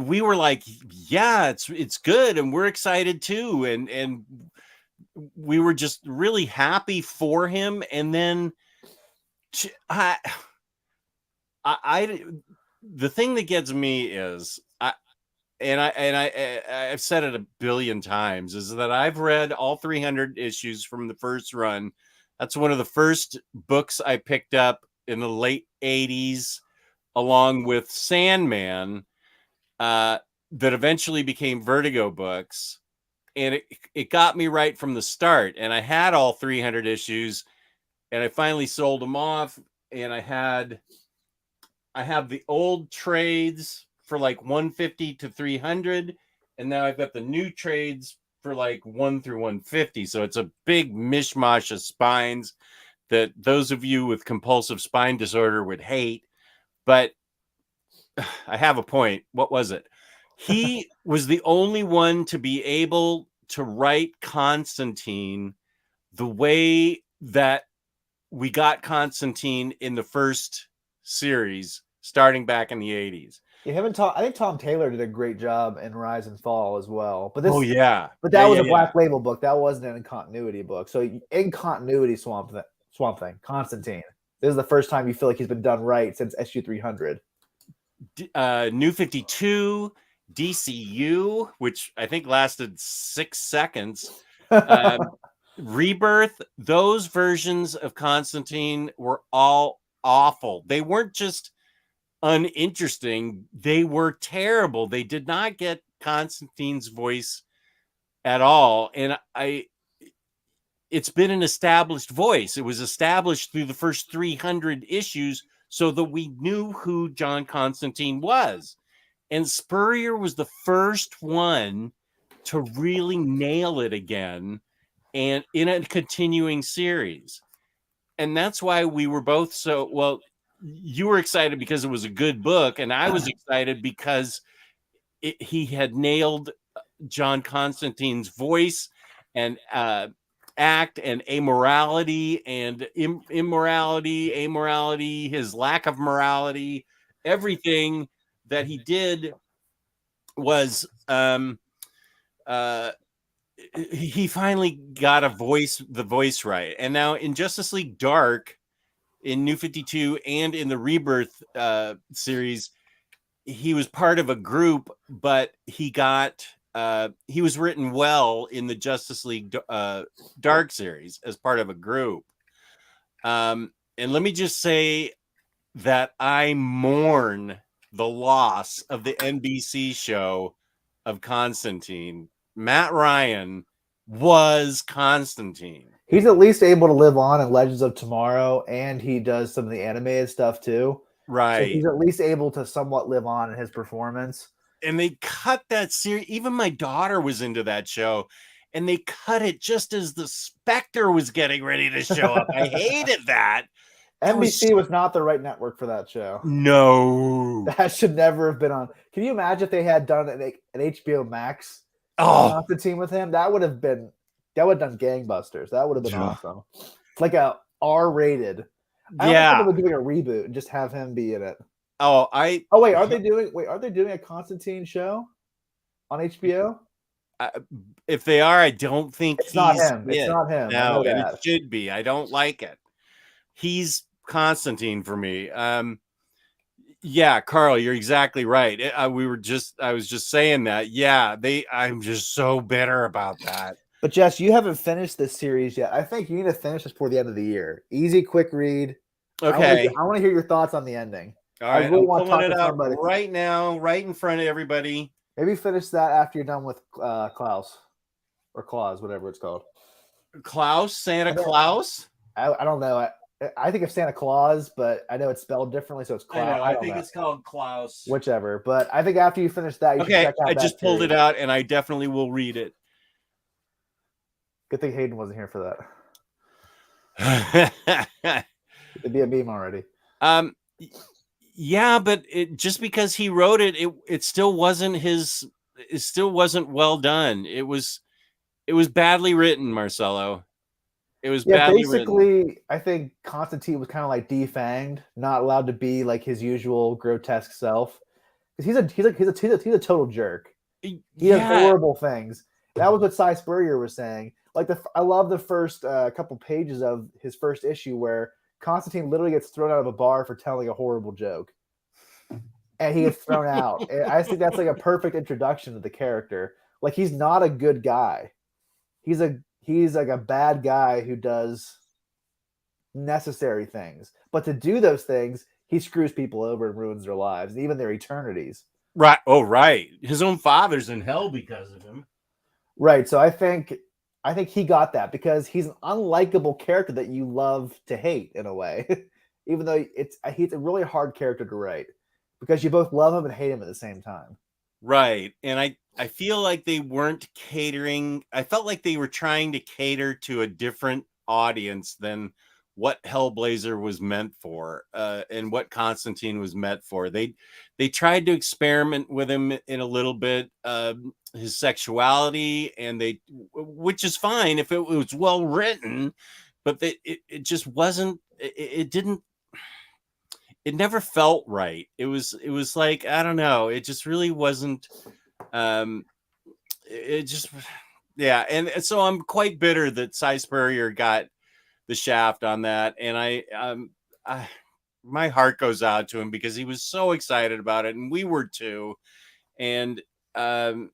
B: we were like, yeah, it's good, and we're excited too, and we were just really happy for him. And then I the thing that gets me is I've said it a billion times, is that I've read all 300 issues from the first run. That's one of the first books I picked up in the late 80s, along with Sandman, that eventually became Vertigo books. And it got me right from the start. And I had all 300 issues, and I finally sold them off. And I have the old trades for like 150 to 300, and now I've got the new trades for like 1 through 150. So it's a big mishmash of spines that those of you with compulsive spine disorder would hate. But I have a point. What was it? He was the only one to be able to write Constantine the way that we got Constantine in the first series, starting back in the 80s.
C: Yeah, I think Tom Taylor did a great job in Rise and Fall as well. But that was a Black Label book. That wasn't an in continuity book. So in continuity, Swamp Thing, Constantine. This is the first time you feel like he's been done right since SU 300.
B: New 52, DCU, which I think lasted 6 seconds. Rebirth, those versions of Constantine were all awful. They weren't just uninteresting, they were terrible. They did not get Constantine's voice at all. And it's been an established voice. It was established through the first 300 issues so that we knew who John Constantine was. And Spurrier was the first one to really nail it again, and in a continuing series. And that's why we were both so, well, you were excited because it was a good book, and I was excited because he had nailed John Constantine's voice and act and amorality and amorality, his lack of morality. Everything that he did was he finally got the voice right. And now in Justice League Dark, in New 52, and in the Rebirth series, he was part of a group, but he was written well in the Justice League Dark series as part of a group. And let me just say that I mourn the loss of the NBC show of Constantine. Matt Ryan was Constantine.
C: He's at least able to live on in Legends of Tomorrow, and he does some of the animated stuff too.
B: Right.
C: So he's at least able to somewhat live on in his performance.
B: And they cut that series. Even my daughter was into that show, and they cut it just as the Spectre was getting ready to show up. I hated that.
C: NBC was not the right network for that show.
B: No.
C: That should never have been on. Can you imagine if they had done an HBO Max Constantine with him? That would have done gangbusters. That would have been awesome. It's like a R-rated. I don't think they would doing a reboot and just have him be in it. Are they doing a Constantine show on HBO?
B: If they are, I don't think
C: it's not him. It's not him.
B: No, and it should be. I don't like it. He's Constantine for me. Yeah, Carl, you're exactly right. I was just saying that. Yeah, I'm just so bitter about that.
C: But Jess, you haven't finished this series yet. I think you need to finish this before the end of the year. Easy, quick read.
B: Okay.
C: I want to hear your thoughts on the ending.
B: All right, I'm pulling it up right now, right in front of everybody.
C: Maybe finish that after you're done with Klaus or Claus, whatever it's called.
B: Santa Claus?
C: I don't know. I think of Santa Claus, but I know it's spelled differently, so it's Klaus.
B: I think it's called Klaus.
C: Whichever. But I think after you finish that, you should check out
B: I just pulled it out, and I definitely will read it.
C: Good thing Hayden wasn't here for that. It'd be a meme already.
B: Yeah, but just because he wrote it, it still wasn't his still wasn't well done. It was badly written, Marcelo. It was badly written.
C: I think Constantine was kind of like defanged, not allowed to be like his usual grotesque self. Because he's a total jerk. He does horrible things. That was what Cy Spurrier was saying. Like I love the first couple pages of his first issue where Constantine literally gets thrown out of a bar for telling a horrible joke, and he gets thrown out. And I think that's like a perfect introduction to the character. Like he's not a good guy. He's like a bad guy who does necessary things, but to do those things, he screws people over and ruins their lives and even their eternities.
B: Right. Oh, right. His own father's in hell because of him.
C: Right. So I think he got that because he's an unlikable character that you love to hate in a way, even though he's a really hard character to write because you both love him and hate him at the same time.
B: Right. And I feel like they weren't catering. I felt like they were trying to cater to a different audience than what Hellblazer was meant for, and what Constantine was meant for. They tried to experiment with him in a little bit, his sexuality, and which is fine if it was well written, but it just wasn't. It didn't. It never felt right. It was like, I don't know. It just really wasn't. It just, yeah. And so I'm quite bitter that Cy Spurrier got the shaft on that, and my heart goes out to him because he was so excited about it, and we were too. And I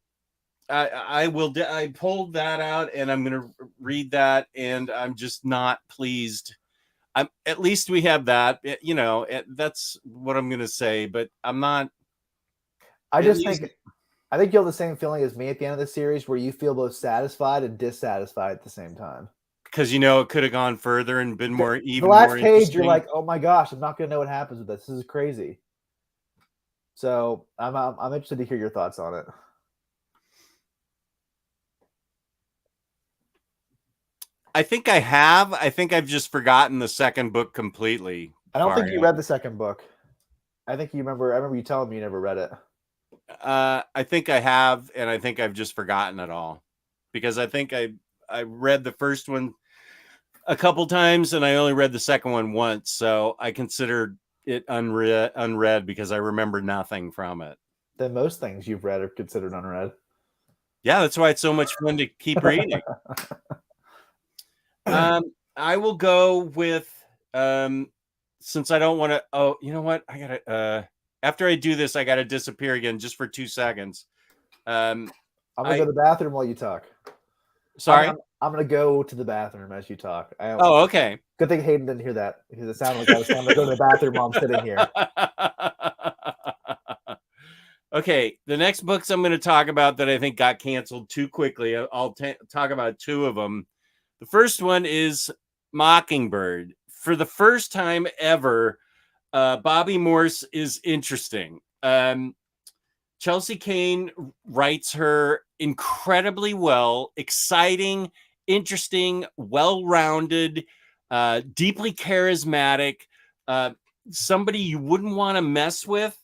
B: pulled that out, and I'm going to read that, and I'm just not pleased. At least we have that, you know. That's what I'm going to say, but I'm not.
C: I think you'll have the same feeling as me at the end of the series, where you feel both satisfied and dissatisfied at the same time.
B: Because it could have gone further and been more even.
C: The last page, you're like, "Oh my gosh, I'm not going to know what happens with this. This is crazy." So I'm interested to hear your thoughts on it.
B: I think I have. I think I've just forgotten the second book completely.
C: I don't think you read the second book. I think you remember. I remember you telling me you never read it.
B: I think I have, and I think I've just forgotten it all, because I think I read the first one a couple times, and I only read the second one once, so I considered it unread because I remember nothing from it.
C: Then most things you've read are considered unread.
B: Yeah, that's why it's so much fun to keep reading. I will go with, since I don't want to. Oh, you know what? I gotta. After I do this, I gotta disappear again just for 2 seconds.
C: I'm gonna go to the bathroom while you talk.
B: Sorry,
C: I'm gonna go to the bathroom as you talk.
B: Oh, okay.
C: Good thing Hayden didn't hear that, because it sounded like I was trying to go to the bathroom while I'm sitting here.
B: Okay, the next books I'm going to talk about that I think got canceled too quickly. I'll talk about 2 of them. The first one is Mockingbird. For the first time ever, Bobby Morse is interesting. Chelsea Kane writes her incredibly well, exciting, interesting, well-rounded, deeply charismatic, somebody you wouldn't want to mess with,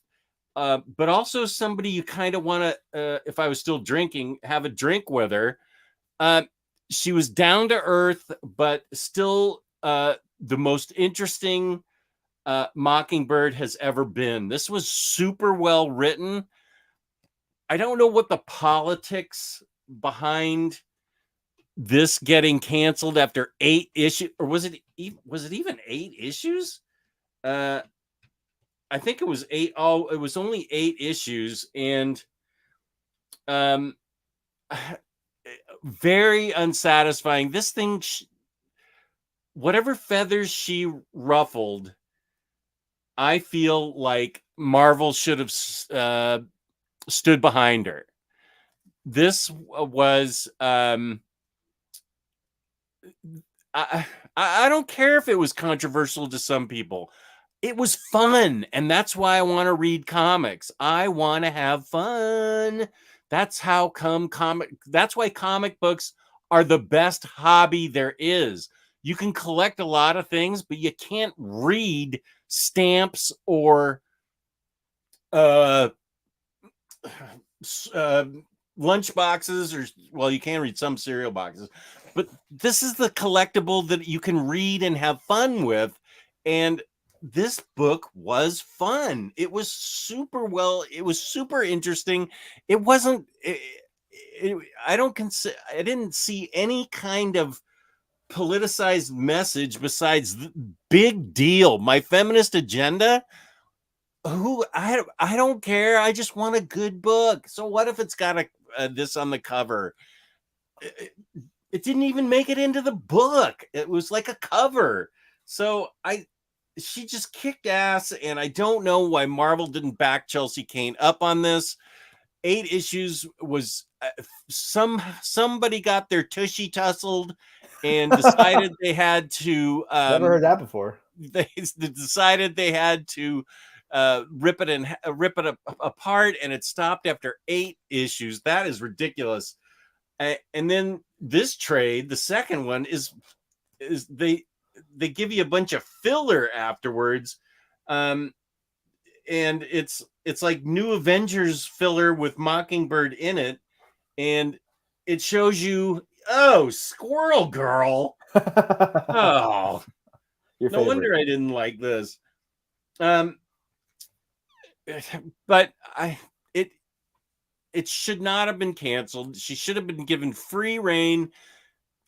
B: but also somebody you kind of want to, if I was still drinking, have a drink with her. She was down to earth, but still the most interesting Mockingbird has ever been. This was super well written. I don't know what the politics behind this getting canceled after 8 issues, or was it even 8 issues? I think it was 8. Oh, it was only 8 issues, and very unsatisfying. This thing, whatever feathers she ruffled, I feel like Marvel should have stood behind her. This was I don't care if it was controversial to some people. It was fun, and that's why I want to read comics. I want to have fun. That's why comic books are the best hobby there is. You can collect a lot of things, but you can't read stamps or lunch boxes, or well, you can read some cereal boxes, but this is the collectible that you can read and have fun with. And this book was fun. It was super well. It was super interesting. It wasn't. I didn't see any kind of politicized message besides the big deal. My feminist agenda. I don't care. I just want a good book. So what if it's got this on the cover? It didn't even make it into the book. It was like a cover. So she just kicked ass, and I don't know why Marvel didn't back Chelsea Cain up on this. 8 issues was somebody got their tushy tussled and decided they had to.
C: Never heard that before.
B: They decided they had to rip it apart, and it stopped after 8 issues. That is ridiculous. And then this trade, the second one, is they give you a bunch of filler afterwards, and it's like New Avengers filler with Mockingbird in it, and it shows you, oh, Squirrel Girl. Oh, no wonder I didn't like this. But it should not have been canceled. She should have been given free reign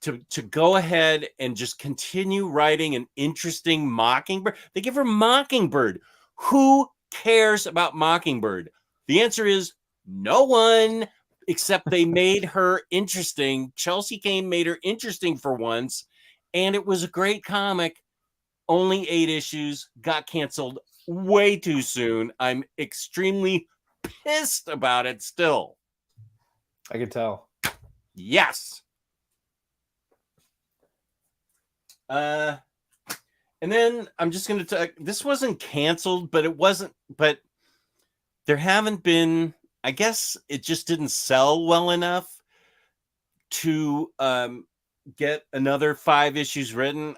B: to go ahead and just continue writing an interesting Mockingbird. They give her Mockingbird. Who cares about Mockingbird? The answer is no one, except they made her interesting. Chelsea Cain made her interesting for once, and it was a great comic. Only 8 issues, got canceled way too soon. I'm extremely pissed about it still.
C: I could tell.
B: Yes. And then I'm just going to talk. This wasn't canceled, but there haven't been, I guess it just didn't sell well enough to get another 5 issues written.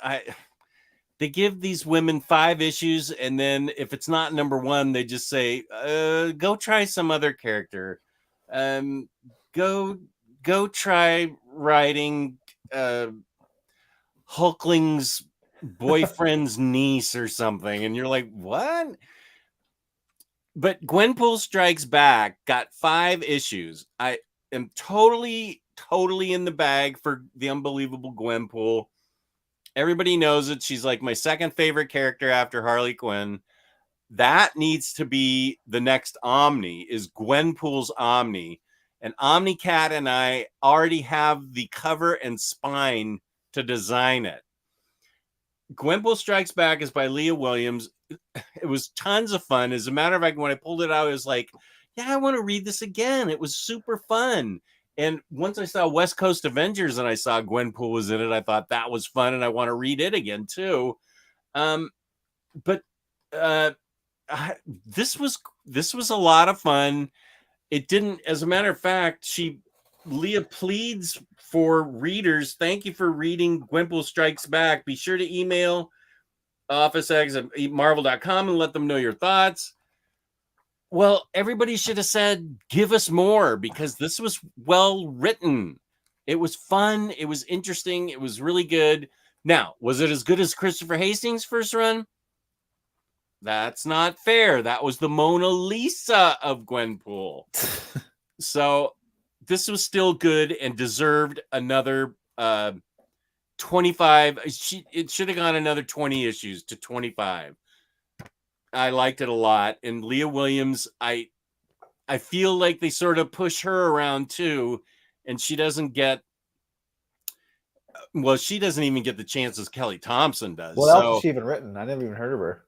B: They give these women 5 issues, and then if it's not number 1, they just say, go try some other character. Go try writing Hulkling's boyfriend's niece or something. And you're like, what? But Gwenpool Strikes Back got 5 issues. I am totally in the bag for the unbelievable Gwenpool. Everybody knows it. She's like my second favorite character after Harley Quinn. That needs to be the next Omni, is Gwenpool's Omni. And Omnicat and I already have the cover and spine to design it. Gwenpool Strikes Back is by Leah Williams. It was tons of fun. As a matter of fact, when I pulled it out, I was like, yeah, I want to read this again. It was super fun. And once I saw West Coast Avengers and I saw Gwenpool was in it, I thought that was fun, and I want to read it again too. But this was a lot of fun. It didn't, as a matter of fact, Leah pleads for readers. Thank you for reading Gwenpool Strikes Back. Be sure to email officeeggs@marvel.com and let them know your thoughts. Well, everybody should have said, give us more, because this was well written. It was fun. It was interesting. It was really good. Now, was it as good as Christopher Hastings' first run? That's not fair. That was the Mona Lisa of Gwenpool. So this was still good and deserved another 25. It should have gone another 20 issues to 25. I liked it a lot. And Leah Williams, I feel like they sort of push her around too, and she doesn't get, well, she doesn't even get the chances Kelly Thompson does.
C: What else has she even written? I never even heard of her.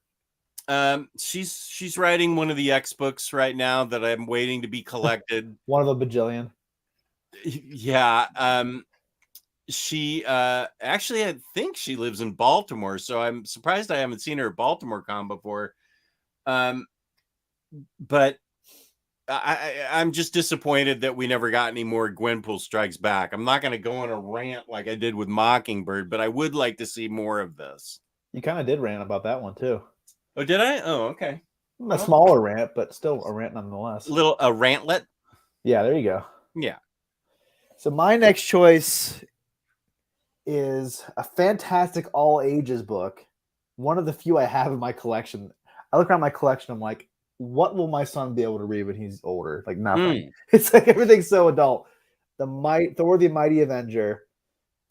B: She's writing one of the X books right now that I'm waiting to be collected.
C: One of a bajillion.
B: Yeah. She actually, I think she lives in Baltimore, so I'm surprised I haven't seen her at Baltimore Con before. But I'm just disappointed that we never got any more Gwenpool Strikes Back. I'm not going to go on a rant like I did with Mockingbird, but I would like to see more of this.
C: You kind of did rant about that one too.
B: Oh, did I? Oh, okay.
C: A smaller rant, but still a rant nonetheless.
B: A rantlet?
C: Yeah, there you go.
B: Yeah.
C: So my next choice is a fantastic all ages book. One of the few I have in my collection. I look around my collection, I'm like, what will my son be able to read when he's older? Like nothing. It's like everything's so adult. Thor the Mighty Avenger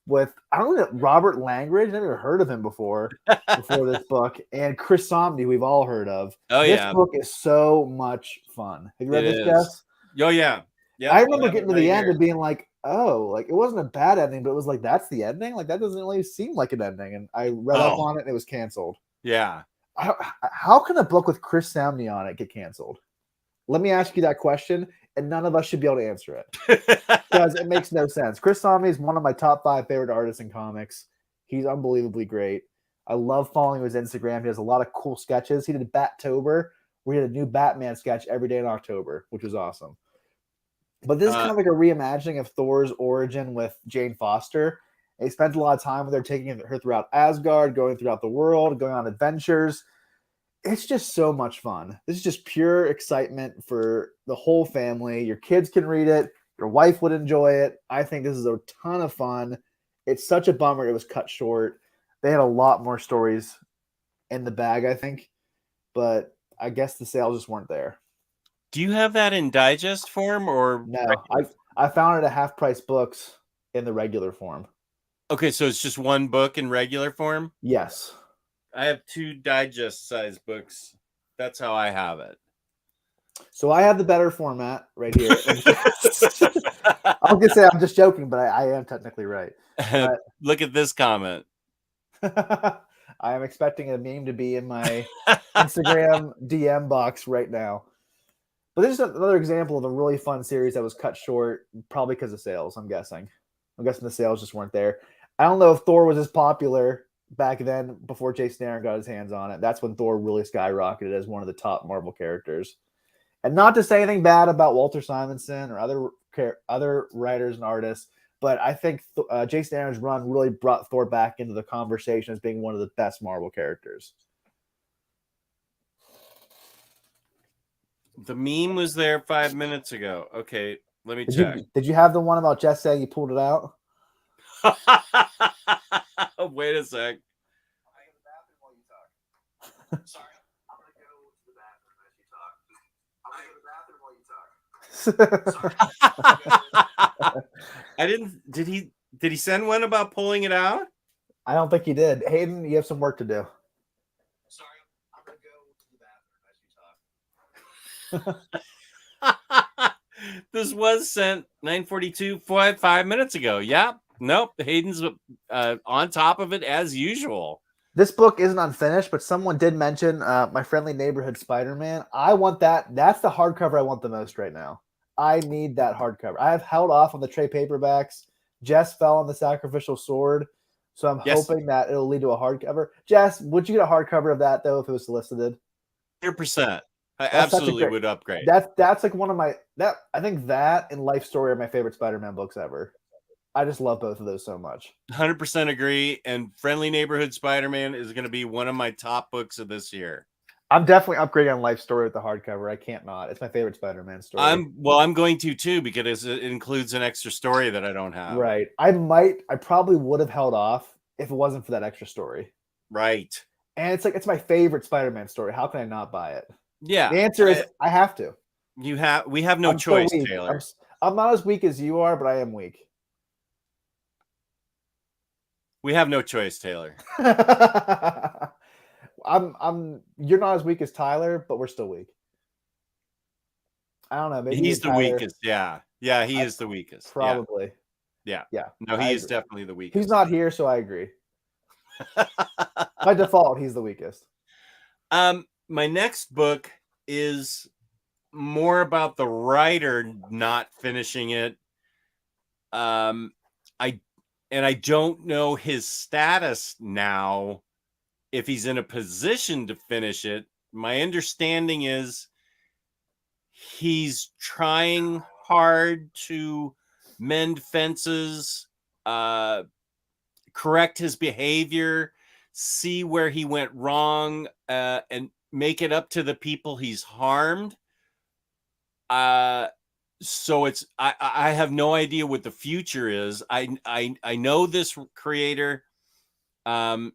C: with, I don't know, Robert Langridge. I've never heard of him before this book. And Chris Somney, we've all heard of.
B: Oh,
C: this book is so much fun. Have you read this, Jess?
B: Oh, yeah. Yeah.
C: I remember getting to the end and being like, oh, like it wasn't a bad ending, but it was like, that's the ending? Like that doesn't really seem like an ending. And I read up on it and it was canceled.
B: Yeah.
C: How can a book with Chris Samney on it get canceled? Let me ask you that question, and none of us should be able to answer it because it makes no sense. Chris Samney is one of my top 5 favorite artists in comics. He's unbelievably great. I love following his Instagram. He has a lot of cool sketches. He did Battober, where he had a new Batman sketch every day in October, which was awesome. But this is kind of like a reimagining of Thor's origin with Jane Foster. They spent a lot of time with her, taking her throughout Asgard, going throughout the world, going on adventures. It's just so much fun. This is just pure excitement for the whole family. Your kids can read it. Your wife would enjoy it. I think this is a ton of fun. It's such a bummer it was cut short. They had a lot more stories in the bag, I think. But I guess the sales just weren't there.
B: Do you have that in digest form or
C: no? I found it at Half Price Books in the regular form.
B: Okay, so it's just one book in regular form?
C: Yes.
B: I have 2 digest size books. That's how I have it.
C: So I have the better format right here. I was going to say I'm just joking, but I am technically right.
B: Look at this comment.
C: I am expecting a meme to be in my Instagram DM box right now. But this is another example of a really fun series that was cut short, probably because of sales, I'm guessing. I'm guessing the sales just weren't there. I don't know if Thor was as popular back then before Jason Aaron got his hands on it. That's when Thor really skyrocketed as one of the top Marvel characters. And not to say anything bad about Walter Simonson or other writers and artists, but I think Jason Aaron's run really brought Thor back into the conversation as being one of the best Marvel characters.
B: The meme was there 5 minutes ago. Okay, let me check.
C: Did you have the one about Jess saying you pulled it out?
B: Wait a sec.
C: I go to the bathroom while you talk. Sorry, I'm gonna go to the bathroom as you talk. I'm gonna go to the bathroom while you talk.
B: Sorry. Did he send one about pulling it out?
C: I don't think he did. Hayden, you have some work to do. Sorry, I'm gonna go to the bathroom as you talk.
B: This was sent 9:42, 5 minutes ago. Yeah. Nope. Hayden's on top of it as usual.
C: This book isn't unfinished, but someone did mention My Friendly Neighborhood Spider-Man. I want that. That's the hardcover I want the most right now. I need that hardcover. I have held off on the trade paperbacks. Jess fell on the Sacrificial Sword, so I'm hoping that it'll lead to a hardcover. Jess, would you get a hardcover of that, though, if it was solicited?
B: 100%. I absolutely would upgrade.
C: That's like one of my I think that and Life Story are my favorite Spider-Man books ever. I just love both of those so much.
B: 100% agree. And Friendly Neighborhood Spider-Man is going to be one of my top books of this year.
C: I'm definitely upgrading on Life Story with the hardcover. I can't not. It's my favorite Spider-Man story.
B: I'm going to too, because it includes an extra story that I don't have.
C: Right. I probably would have held off if it wasn't for that extra story.
B: Right.
C: And it's my favorite Spider-Man story. How can I not buy it?
B: Yeah.
C: The answer is I have to.
B: We have no choice, Taylor.
C: I'm not as weak as you are, but I am weak.
B: We have no choice, Taylor.
C: You're not as weak as Tyler, but we're still weak. I don't know. Maybe
B: he's the weakest. Yeah. Yeah, he is the weakest.
C: Probably.
B: Yeah.
C: Yeah.
B: No, he is definitely the weakest.
C: He's not here, so I agree. By default, he's the weakest.
B: My next book is more about the writer not finishing it. I don't know his status now, if he's in a position to finish it. My understanding is he's trying hard to mend fences, correct his behavior, see where he went wrong, and make it up to the people he's harmed. so it's I have no idea what the future is. I know this creator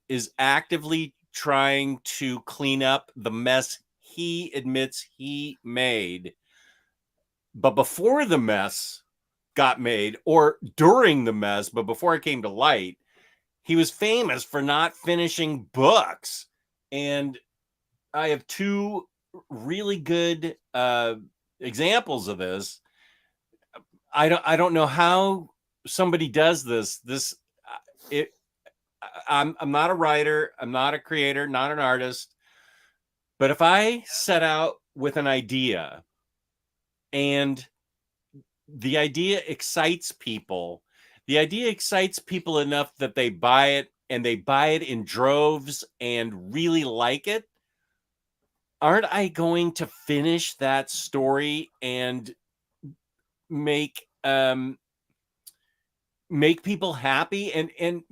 B: is actively trying to clean up the mess he admits he made. But before the mess got made, or during the mess, but before it came to light, he was famous for not finishing books. And I have two really good examples of this. I don't know how somebody does this. I'm not a writer, I'm not a creator, not an artist. But if I set out with an idea and the idea excites people enough that they buy it, and they buy it in droves and really like it, aren't I going to finish that story and make people happy? And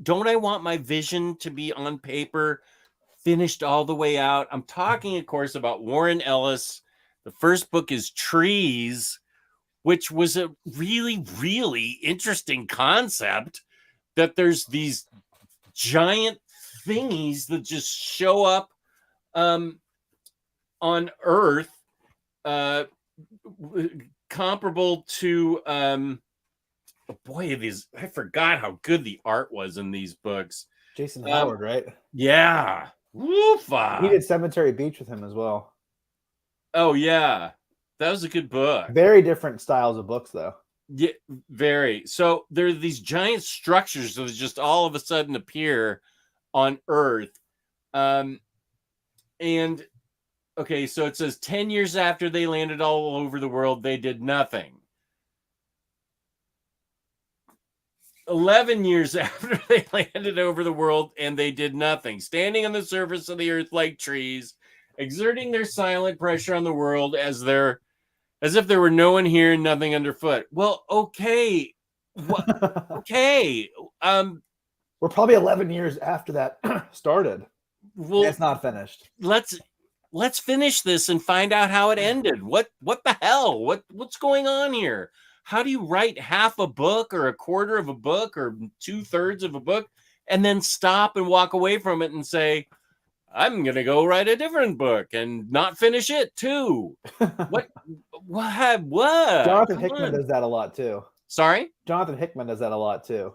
B: don't I want my vision to be on paper, finished all the way out? I'm talking, of course, about Warren Ellis. The first book is Trees, which was a really, really interesting concept, that there's these giant thingies that just show up on Earth, comparable to boy, I forgot how good the art was in these books.
C: Jason Howard, right?
B: Yeah. Woofa.
C: He did Cemetery Beach with him as well.
B: Oh yeah, that was a good book.
C: Very different styles of books, though.
B: Yeah, very. So there are these giant structures that just all of a sudden appear on Earth. And okay, so it says 10 years after they landed all over the world, they did nothing. 11 years after they landed over the world, and they did nothing, standing on the surface of the earth like trees, exerting their silent pressure on the world as if there were no one here and nothing underfoot. Well, okay. Okay.
C: We're probably 11 years after that started. Well, it's not finished.
B: Let's finish this and find out how it ended. What the hell? What's going on here? How do you write half a book or a quarter of a book or 2/3 of a book and then stop and walk away from it and say, I'm going to go write a different book and not finish it too? What?
C: Jonathan Hickman does that a lot too.
B: Sorry?
C: Jonathan Hickman does that a lot too.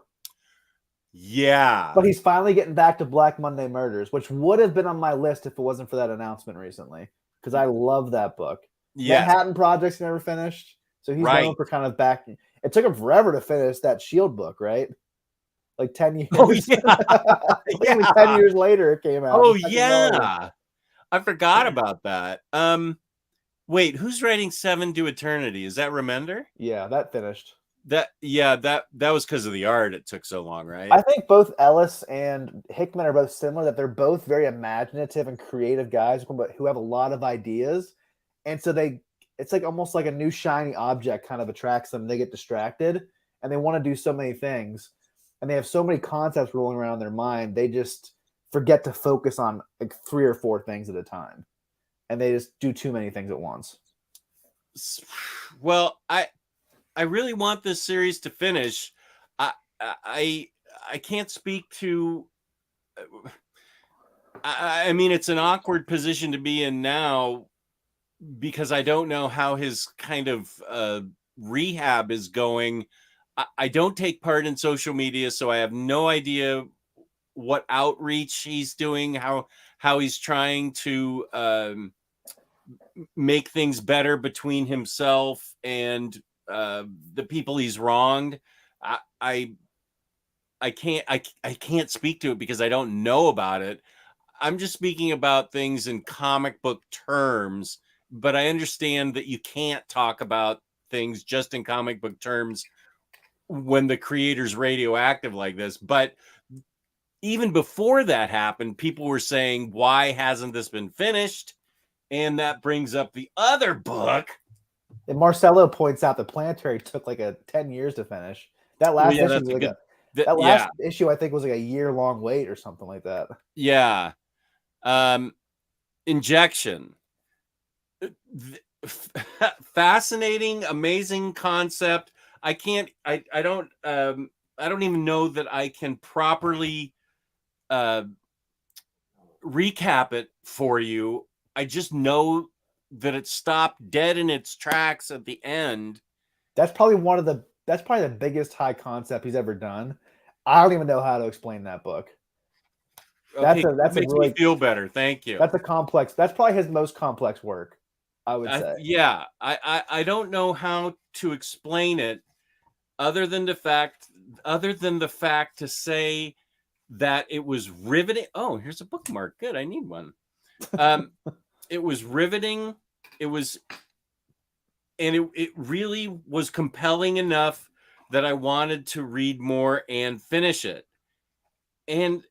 B: Yeah.
C: But he's finally getting back to Black Monday Murders, which would have been on my list if it wasn't for that announcement recently, because I love that book. Yeah. Manhattan Project's never finished. So he's known for kind of back. It took him forever to finish that Shield book, right? Like 10 years.
B: Oh, yeah.
C: Yeah. 10 years later it came out.
B: Oh, yeah. I forgot about that. Wait, who's writing 7 to Eternity? Is that Remender?
C: Yeah, that finished.
B: That was because of the art. It took so long, right?
C: I think both Ellis and Hickman are both similar, that they're both very imaginative and creative guys who have a lot of ideas. And so it's like almost like a new shiny object kind of attracts them. They get distracted and they want to do so many things, and they have so many concepts rolling around in their mind. They just forget to focus on like 3 or 4 things at a time, and they just do too many things at once.
B: Well, I really want this series to finish. I can't speak to. I mean, it's an awkward position to be in now, because I don't know how his kind of rehab is going. I don't take part in social media, so I have no idea what outreach he's doing, how he's trying to make things better between himself and the people he's wronged. I can't speak to it because I don't know about it. I'm just speaking about things in comic book terms. But I understand that you can't talk about things just in comic book terms when the creator's radioactive like this. But even before that happened, people were saying, why hasn't this been finished? And that brings up the other book.
C: And Marcelo points out the Planetary took like 10 years to finish. That last issue was issue, I think, was like a year-long wait or something like that.
B: Yeah. Injection. fascinating, amazing concept. I don't even know that I can properly recap it for you. I just know that it stopped dead in its tracks at the end.
C: That's probably the biggest high concept he's ever done. I don't even know how to explain that book.
B: Okay, that makes me feel better. Thank you.
C: That's probably his most complex work, I would say.
B: Yeah, I don't know how to explain it other than the fact to say that it was riveting. Oh, here's a bookmark. Good, I need one. It was riveting. It really was compelling enough that I wanted to read more and finish it. And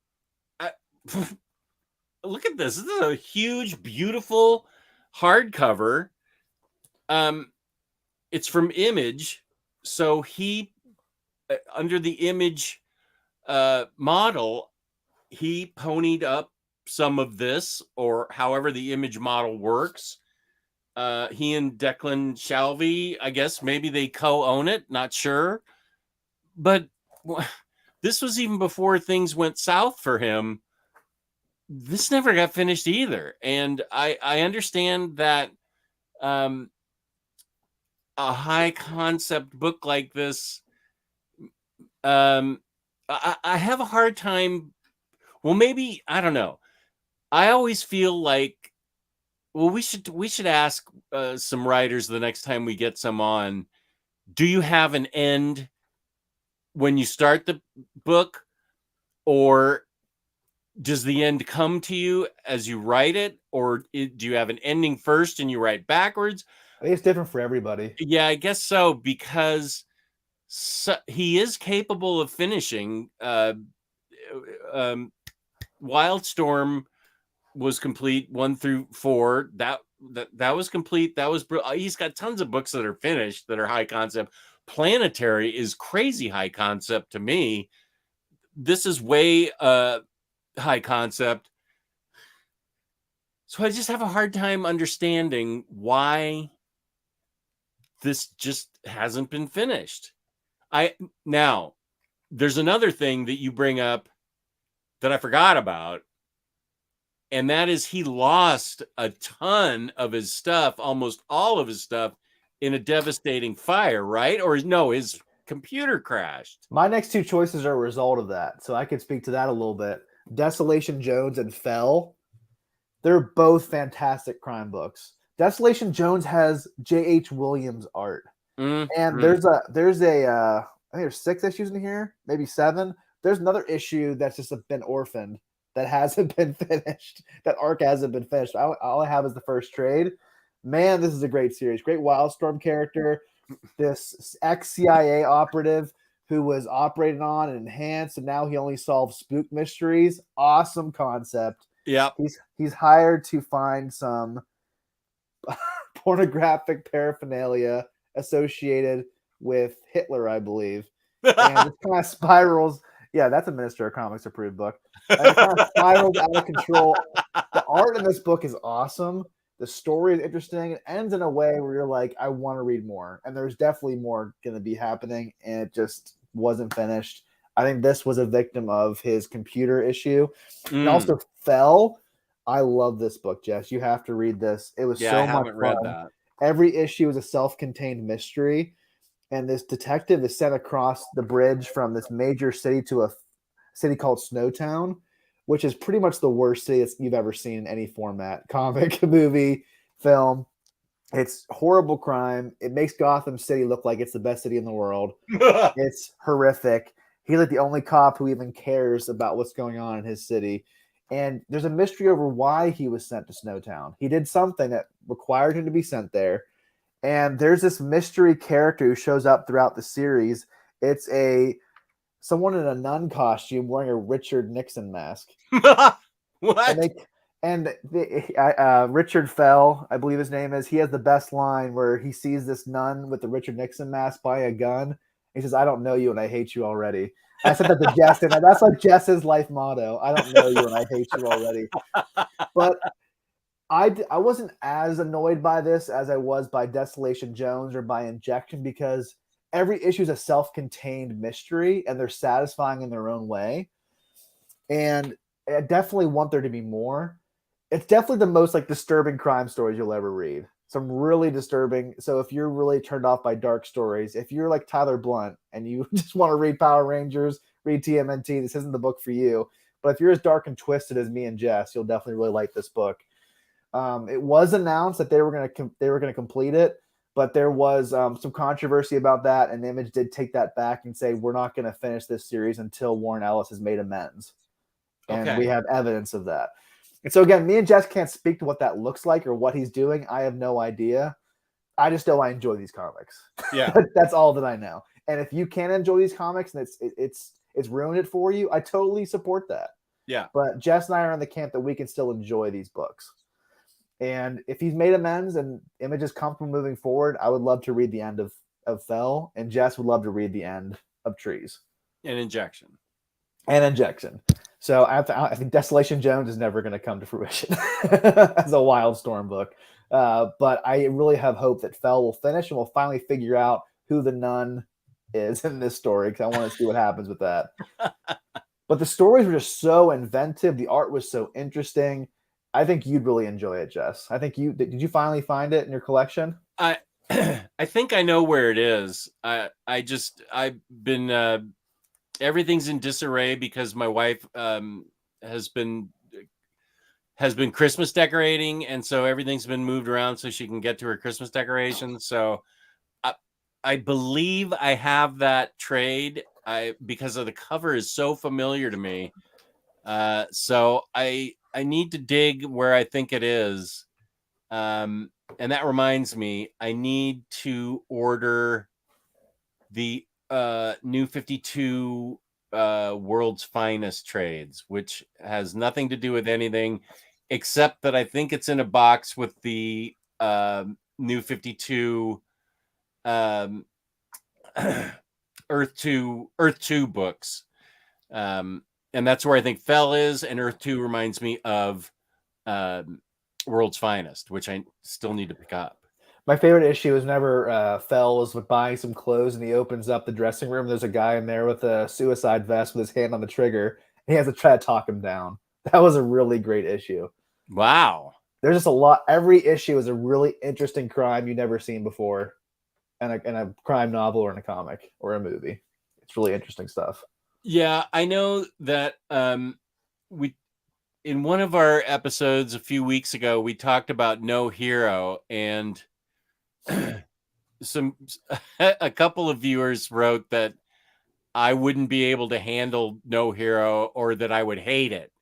B: look at this. This is a huge, beautiful hardcover. It's from Image. So he, under the Image model, he ponied up some of this, or however the Image model works. He and Declan Shalvey, I guess maybe they co-own it, not sure. But this was even before things went south for him. This never got finished either. And I understand that a high concept book like this, I have a hard time. Well, maybe, I don't know. I always feel like, well, we should ask some writers the next time we get some on. Do you have an end when you start the book, or does the end come to you as you write it, or do you have an ending first and you write backwards?
C: I think it's different for everybody.
B: Yeah, I guess so, because he is capable of finishing. Wildstorm was complete 1 through 4. That was complete. That was he's got tons of books that are finished that are high concept. Planetary is crazy high concept to me. This is way high concept. So I just have a hard time understanding why this just hasn't been finished. Now, there's another thing that you bring up that I forgot about, and that is he lost a ton of his stuff, almost all of his stuff, in a devastating fire, right? Or no, his computer crashed.
C: My next two choices are a result of that, so I could speak to that a little bit. Desolation Jones and Fell. They're both fantastic crime books. Desolation Jones has J.H. Williams art. And there's a I think there's 6 issues in here, maybe 7. There's another issue that's just been orphaned that hasn't been finished. That arc hasn't been finished. All I have is the first trade. Man, this is a great series. Great Wildstorm character. This ex-CIA operative who was operated on and enhanced, and now he only solves spook mysteries. Awesome concept.
B: Yeah.
C: He's hired to find some pornographic paraphernalia associated with Hitler, I believe. And it kind of spirals. Yeah, that's a Minister of Comics approved book. And it kind of spirals out of control. The art in this book is awesome. The story is interesting. It ends in a way where you're like, I want to read more. And there's definitely more going to be happening. And it just wasn't finished. I think this was a victim of his computer issue. And also Fell. I love this book, Jess. You have to read this. It was so much fun.
B: Read that.
C: Every issue is a self-contained mystery. And this detective is sent across the bridge from this major city to a city called Snowtown, which is pretty much the worst city you've ever seen in any format, comic, movie, film. It's horrible crime. It makes Gotham City look like it's the best city in the world. It's horrific. He's like the only cop who even cares about what's going on in his city. And there's a mystery over why he was sent to Snowtown. He did something that required him to be sent there. And there's this mystery character who shows up throughout the series. It's someone in a nun costume wearing a Richard Nixon mask.
B: What?
C: Richard Fell, I believe his name is. He has the best line where he sees this nun with the Richard Nixon mask by a gun. He says, "I don't know you and I hate you already." I said that to Jess, and that's like Jess's life motto. I don't know you and I hate you already. But I wasn't as annoyed by this as I was by Desolation Jones or by Injection, because every issue is a self-contained mystery and they're satisfying in their own way. And I definitely want there to be more. It's definitely the most like disturbing crime stories you'll ever read. Some really disturbing. So if you're really turned off by dark stories, if you're like Tyler Blunt and you just want to read Power Rangers, read TMNT, this isn't the book for you. But if you're as dark and twisted as me and Jess, you'll definitely really like this book. It was announced that they were going to complete it, but there was some controversy about that, and Image did take that back and say we're not going to finish this series until Warren Ellis has made amends, and we have evidence of that. And so again, me and Jess can't speak to what that looks like or what he's doing. I have no idea. I just know I enjoy these comics.
B: Yeah,
C: that's all that I know. And if you can enjoy these comics and it's ruined it for you, I totally support that.
B: Yeah,
C: but Jess and I are in the camp that we can still enjoy these books. And if he's made amends and Image is comfortable moving forward, I would love to read the end of Fell, and Jess would love to read the end of Trees.
B: And Injection.
C: So I think Desolation Jones is never going to come to fruition as a Wildstorm book. But I really have hope that Fell will finish and we'll finally figure out who the nun is in this story, because I want to see what happens with that. But the stories were just so inventive. The art was so interesting. I think you'd really enjoy it, Jess. I think did you finally find it in your collection?
B: I think I know where it is. I've been everything's in disarray because my wife has been Christmas decorating, and so everything's been moved around so she can get to her Christmas decorations. So I believe I have that trade because of the cover is so familiar to me. So I need to dig where I think it is. And that reminds me, I need to order the New 52 World's Finest trades, which has nothing to do with anything except that I think it's in a box with the New 52 Earth 2 books. And that's where I think Fell is, and Earth 2 reminds me of World's Finest, which I still need to pick up.
C: My favorite issue is whenever Fell was buying some clothes, and he opens up the dressing room. There's a guy in there with a suicide vest with his hand on the trigger. And he has to try to talk him down. That was a really great issue.
B: Wow.
C: There's just a lot. Every issue is a really interesting crime you've never seen before, and a crime novel or in a comic or a movie. It's really interesting stuff.
B: Yeah, I know that we in one of our episodes a few weeks ago we talked about No Hero, and a couple of viewers wrote that I wouldn't be able to handle No Hero or that I would hate it.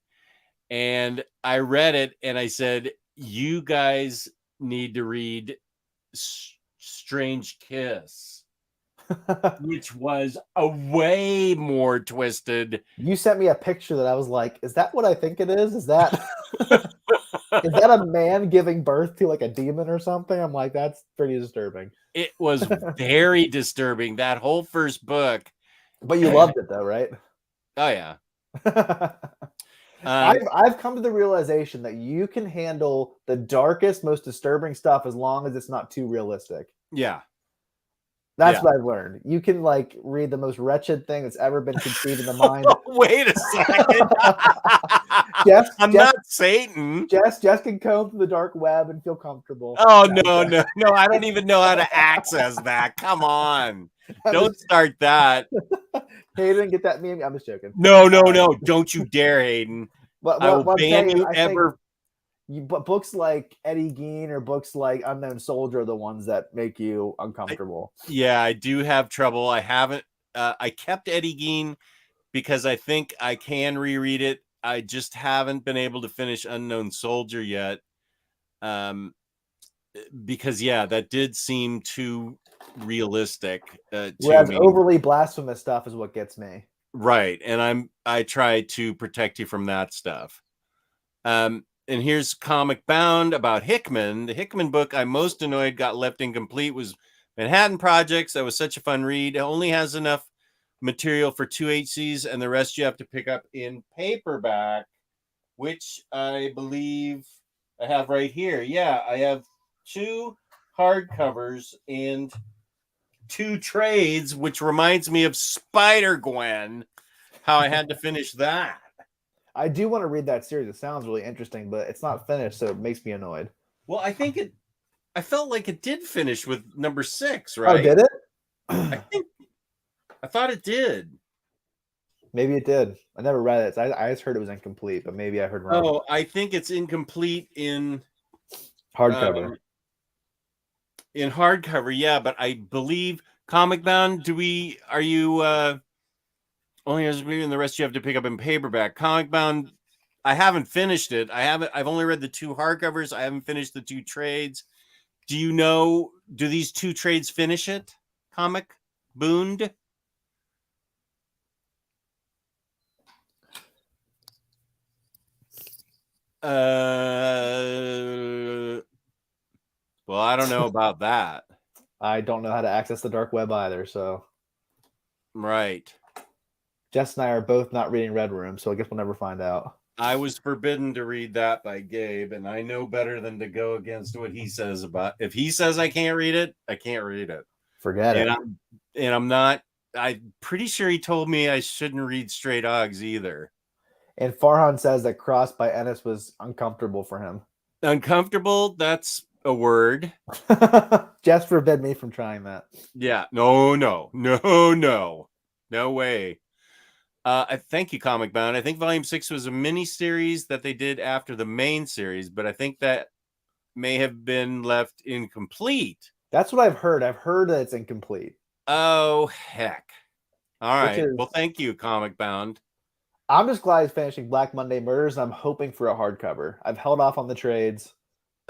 B: And I read it and I said, you guys need to read Strange Kiss. Which was a way more twisted.
C: You sent me a picture that I was like, is that what I think it is? Is that is that a man giving birth to like a demon or something? I'm like, that's pretty disturbing.
B: It was very disturbing, that whole first book.
C: But you loved it though, right?
B: Oh yeah.
C: I've come to the realization that you can handle the darkest, most disturbing stuff as long as it's not too realistic.
B: Yeah.
C: That's what I've learned. You can like read the most wretched thing that's ever been conceived in the mind.
B: Wait a second. I'm not Satan.
C: Jess can comb through the dark web and feel comfortable.
B: Oh, no. I don't even know how to access that. Come on. Don't start that.
C: Hayden, get that meme? I'm just joking.
B: No. Don't you dare, Hayden. I will ban you ever.
C: But books like Eddie Gein or books like Unknown Soldier are the ones that make you uncomfortable.
B: I do have trouble. I haven't. I kept Eddie Gein because I think I can reread it. I just haven't been able to finish Unknown Soldier yet. Because that did seem too realistic.
C: Whereas overly blasphemous stuff is what gets me.
B: Right, and I try to protect you from that stuff. And here's Comic Bound about Hickman. The Hickman book I most annoyed got left incomplete was Manhattan Projects. That was such a fun read. It only has enough material for 2 HCs, and the rest you have to pick up in paperback, which I believe I have right here. Yeah, I have 2 hardcovers and 2 trades, which reminds me of Spider-Gwen, how I had to finish that.
C: I do want to read that series. It sounds really interesting, but it's not finished, so it makes me annoyed.
B: Well, I felt like it did finish with number 6, right?
C: Oh, did it?
B: I thought it did.
C: Maybe it did. I never read it. I just heard it was incomplete, but maybe I heard wrong.
B: Oh, I think it's incomplete in
C: hardcover.
B: In hardcover, yeah, but I believe Comic Bound. Are you only as reading the rest you have to pick up in paperback? Comic Bound, I haven't finished it. I've only read the 2 hardcovers. I haven't finished the 2 trades. Do these 2 trades finish it? Comic Bound? Well, I don't know about that.
C: I don't know how to access the dark web either, so.
B: Right.
C: Jess and I are both not reading Red Room, so I guess we'll never find out.
B: I was forbidden to read that by Gabe, and I know better than to go against what he says about. If he says I can't read it, I can't read it.
C: Forget it.
B: I'm not. I'm pretty sure he told me I shouldn't read Stray Dogs either.
C: And Farhan says that Cross by Ennis was uncomfortable for him.
B: Uncomfortable? That's a word.
C: Jess forbid me from trying that.
B: Yeah. No way. I thank you, Comic Bound. I think Volume 6 was a mini series that they did after the main series, but I think that may have been left incomplete.
C: That's what I've heard. I've heard that it's incomplete.
B: Oh, heck. All right. Well, thank you, Comic Bound.
C: I'm just glad he's finishing Black Monday Murders, and I'm hoping for a hardcover. I've held off on the trades.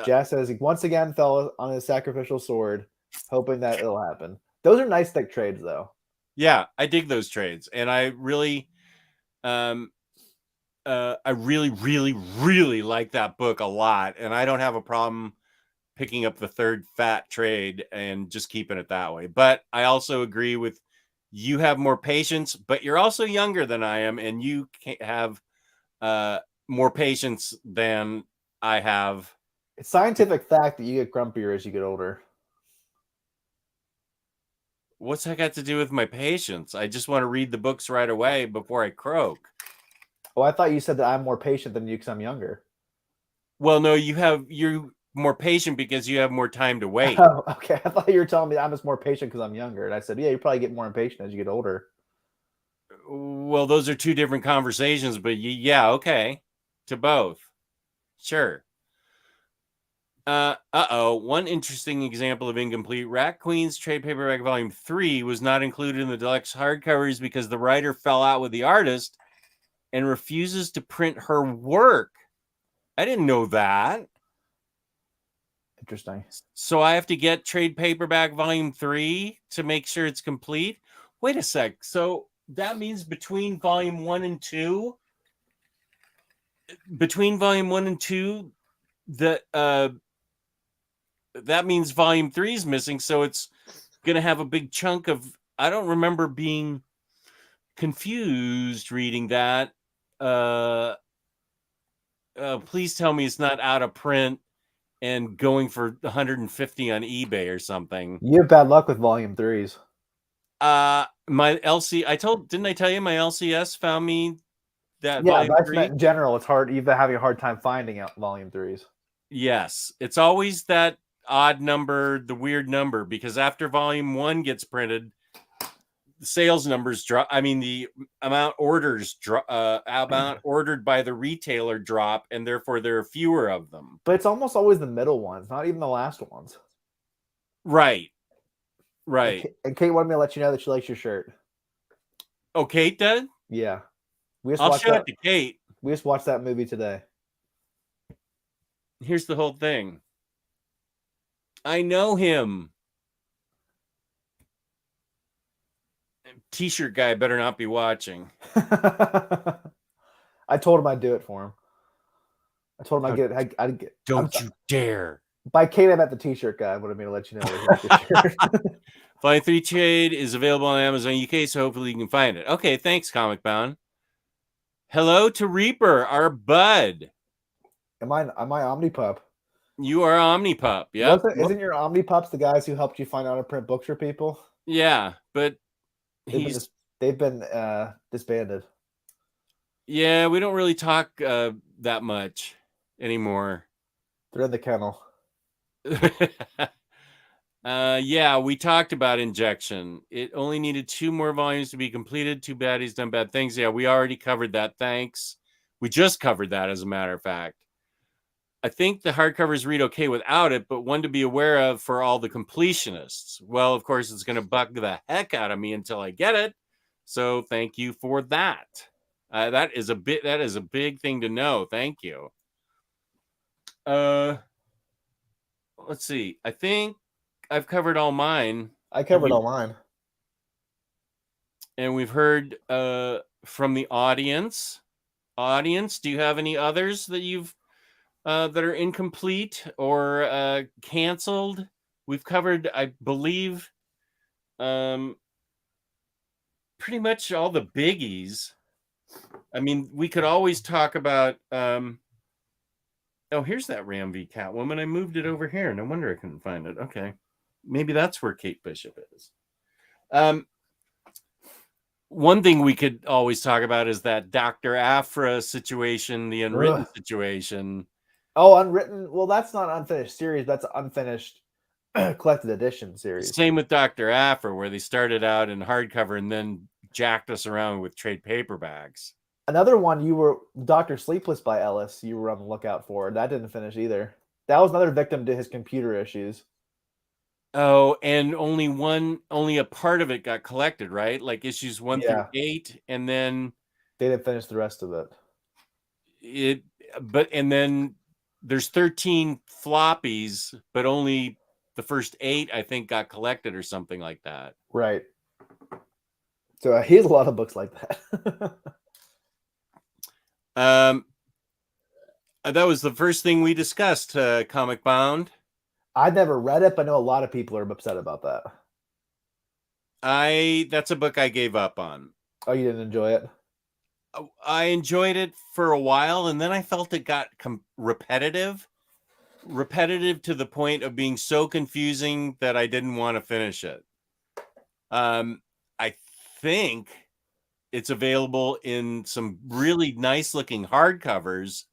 C: Jess says he once again fell on his sacrificial sword, hoping that it'll happen. Those are nice thick trades, though.
B: Yeah, I dig those trades, and I really, really like that book a lot, and I don't have a problem picking up the 3rd fat trade and just keeping it that way. But I also agree with you have more patience, but you're also younger than I am, and you have more patience than I have.
C: It's scientific fact that you get grumpier as you get older.
B: What's that got to do with my patience? I just want to read the books right away before I croak.
C: Oh, I thought you said that I'm more patient than you because I'm younger.
B: Well, no, you're more patient because you have more time to wait.
C: Oh, okay. I thought you were telling me I'm just more patient because I'm younger. And I said, yeah, you probably get more impatient as you get older.
B: Well, those are 2 different conversations, but yeah, okay. To both. Sure. One interesting example of incomplete. Rat Queen's trade paperback volume 3 was not included in the deluxe hardcovers because the writer fell out with the artist and refuses to print her work. I didn't know that.
C: Interesting.
B: So I have to get trade paperback volume 3 to make sure it's complete. Wait a sec. So that means between volume 1 and 2, that means volume 3 is missing. So it's going to have a big chunk of, I don't remember being confused reading that. Please tell me it's not out of print and going for 150 on eBay or something.
C: You have bad luck with volume 3s.
B: My didn't I tell you my LCS found me that?
C: Yeah, but I meant in general, it's hard. You've been having a hard time finding out volume 3s.
B: Yes, it's always that odd number, the weird number, because after volume 1 gets printed, the sales numbers drop. I mean, the amount orders drop, amount ordered by the retailer drop, and therefore there are fewer of them.
C: But it's almost always the middle ones, not even the last ones.
B: Right.
C: And Kate wanted me to let you know that she likes your shirt.
B: Oh, Kate did?
C: Yeah.
B: I'll show it to Kate.
C: We just watched that movie today.
B: Here's the whole thing. I know him. T-shirt guy better not be watching.
C: I told him I'd do it for him. I told him I'd get.
B: Don't you dare.
C: By Kate, I meant the T-shirt guy. I wanted me to let you know. That
B: Volume 3 trade is available on Amazon UK, so hopefully you can find it. Okay, thanks, Comic Bound. Hello to Reaper, our bud.
C: Am I Omnipup?
B: You are Omnipup. Yeah.
C: Isn't your Omnipups the guys who helped you find out to print books for people?
B: Yeah, but
C: they've been disbanded.
B: Yeah, we don't really talk that much anymore.
C: They're in the kennel.
B: Yeah, we talked about Injection. It only needed 2 more volumes to be completed. Too bad he's done bad things. Yeah, we already covered that. Thanks. We just covered that, as a matter of fact. I think the hardcovers read okay without it, but one to be aware of for all the completionists. Well, of course, it's going to bug the heck out of me until I get it. So thank you for that. That is a big thing to know. Thank you. Let's see. I think I've covered all mine.
C: I covered all mine.
B: And we've heard from the audience. Audience, do you have any others that you've that are incomplete or canceled? We've covered, I believe, pretty much all the biggies. I mean, we could always talk about. Oh, here's that Ram v. Catwoman. I moved it over here. No wonder I couldn't find it. Okay, maybe that's where Kate Bishop is. One thing we could always talk about is that Dr. Aphra situation, the unwritten situation.
C: Oh, unwritten. Well, that's not an unfinished series. That's an unfinished collected edition series.
B: Same with Dr. Aphra, where they started out in hardcover and then jacked us around with trade paperbacks.
C: Another one, you were Dr. Sleepless by Ellis. You were on the lookout for. That didn't finish either. That was another victim to his computer issues.
B: Oh, and only a part of it got collected, right? Like issues 1 through 8, and then
C: they didn't finish the rest of it.
B: And then there's 13 floppies, but only the first 8, I think, got collected or something like that.
C: Right. So he has a lot of books like that.
B: That was the first thing we discussed, Comic Bound.
C: I never read it, but I know a lot of people are upset about that.
B: That's a book I gave up on.
C: Oh, you didn't enjoy it?
B: I enjoyed it for a while, and then I felt it got repetitive to the point of being so confusing that I didn't want to finish it. I think it's available in some really nice looking hardcovers,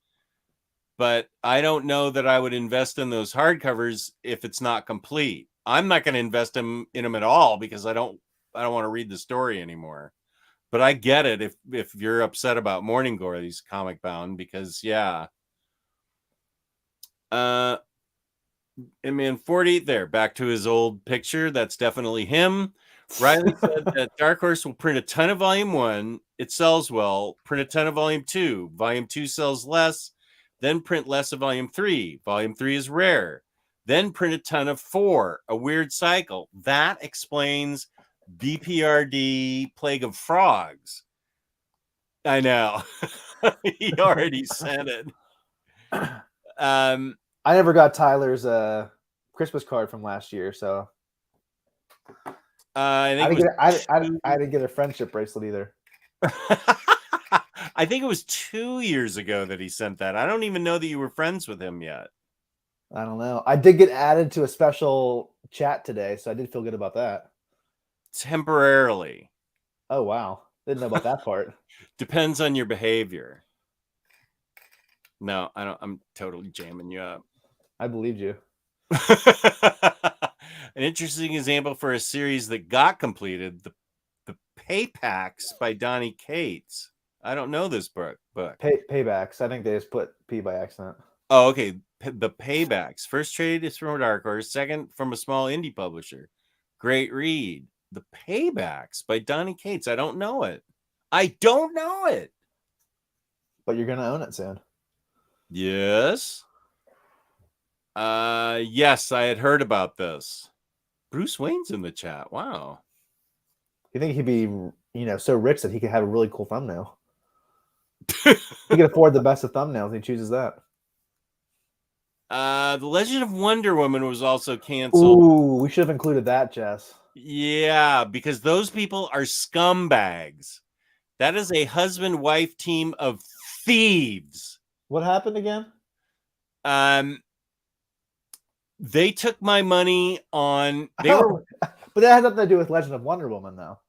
B: but I don't know that I would invest in those hardcovers if it's not complete. I'm not going to invest in them at all because I don't want to read the story anymore. But I get it if you're upset about Morning Glory's Comic Bound, because and man 40 there, back to his old picture. That's definitely him. Riley said that Dark Horse will print a ton of volume 1. It sells well. Print a ton of volume 2. Volume 2 sells less. Then print less of volume 3. Volume 3 is rare. Then print a ton of 4. A weird cycle. That explains BPRD Plague of Frogs. I know. He already said it.
C: I never got Tyler's Christmas card from last year, so I didn't get a friendship bracelet either.
B: I think it was 2 years ago that he sent that. I don't even know that you were friends with him yet.
C: I don't know. I did get added to a special chat today, so I did feel good about that.
B: Temporarily.
C: Oh, wow. Didn't know about that part.
B: Depends on your behavior. No, I don't. I'm totally jamming you up.
C: I believed you.
B: An interesting example for a series that got completed, the Paybacks by Donny Cates. I don't know this book.
C: Paybacks. I think they just put P by accident.
B: Oh, okay. The Paybacks. First trade is from Dark Horse. Second from a small indie publisher. Great read. The Paybacks by Donny Cates. I don't know it. But
C: you're going to own it soon.
B: Yes. Yes, I had heard about this. Bruce Wayne's in the chat. Wow.
C: You think he'd be, so rich that he could have a really cool thumbnail? He can afford the best of thumbnails, and he chooses that.
B: The Legend of Wonder Woman was also canceled.
C: Ooh, we should have included that, Jess.
B: Yeah, because those people are scumbags. That is a husband-wife team of thieves.
C: What happened again?
B: They took my money on.
C: But that has nothing to do with Legend of Wonder Woman, though.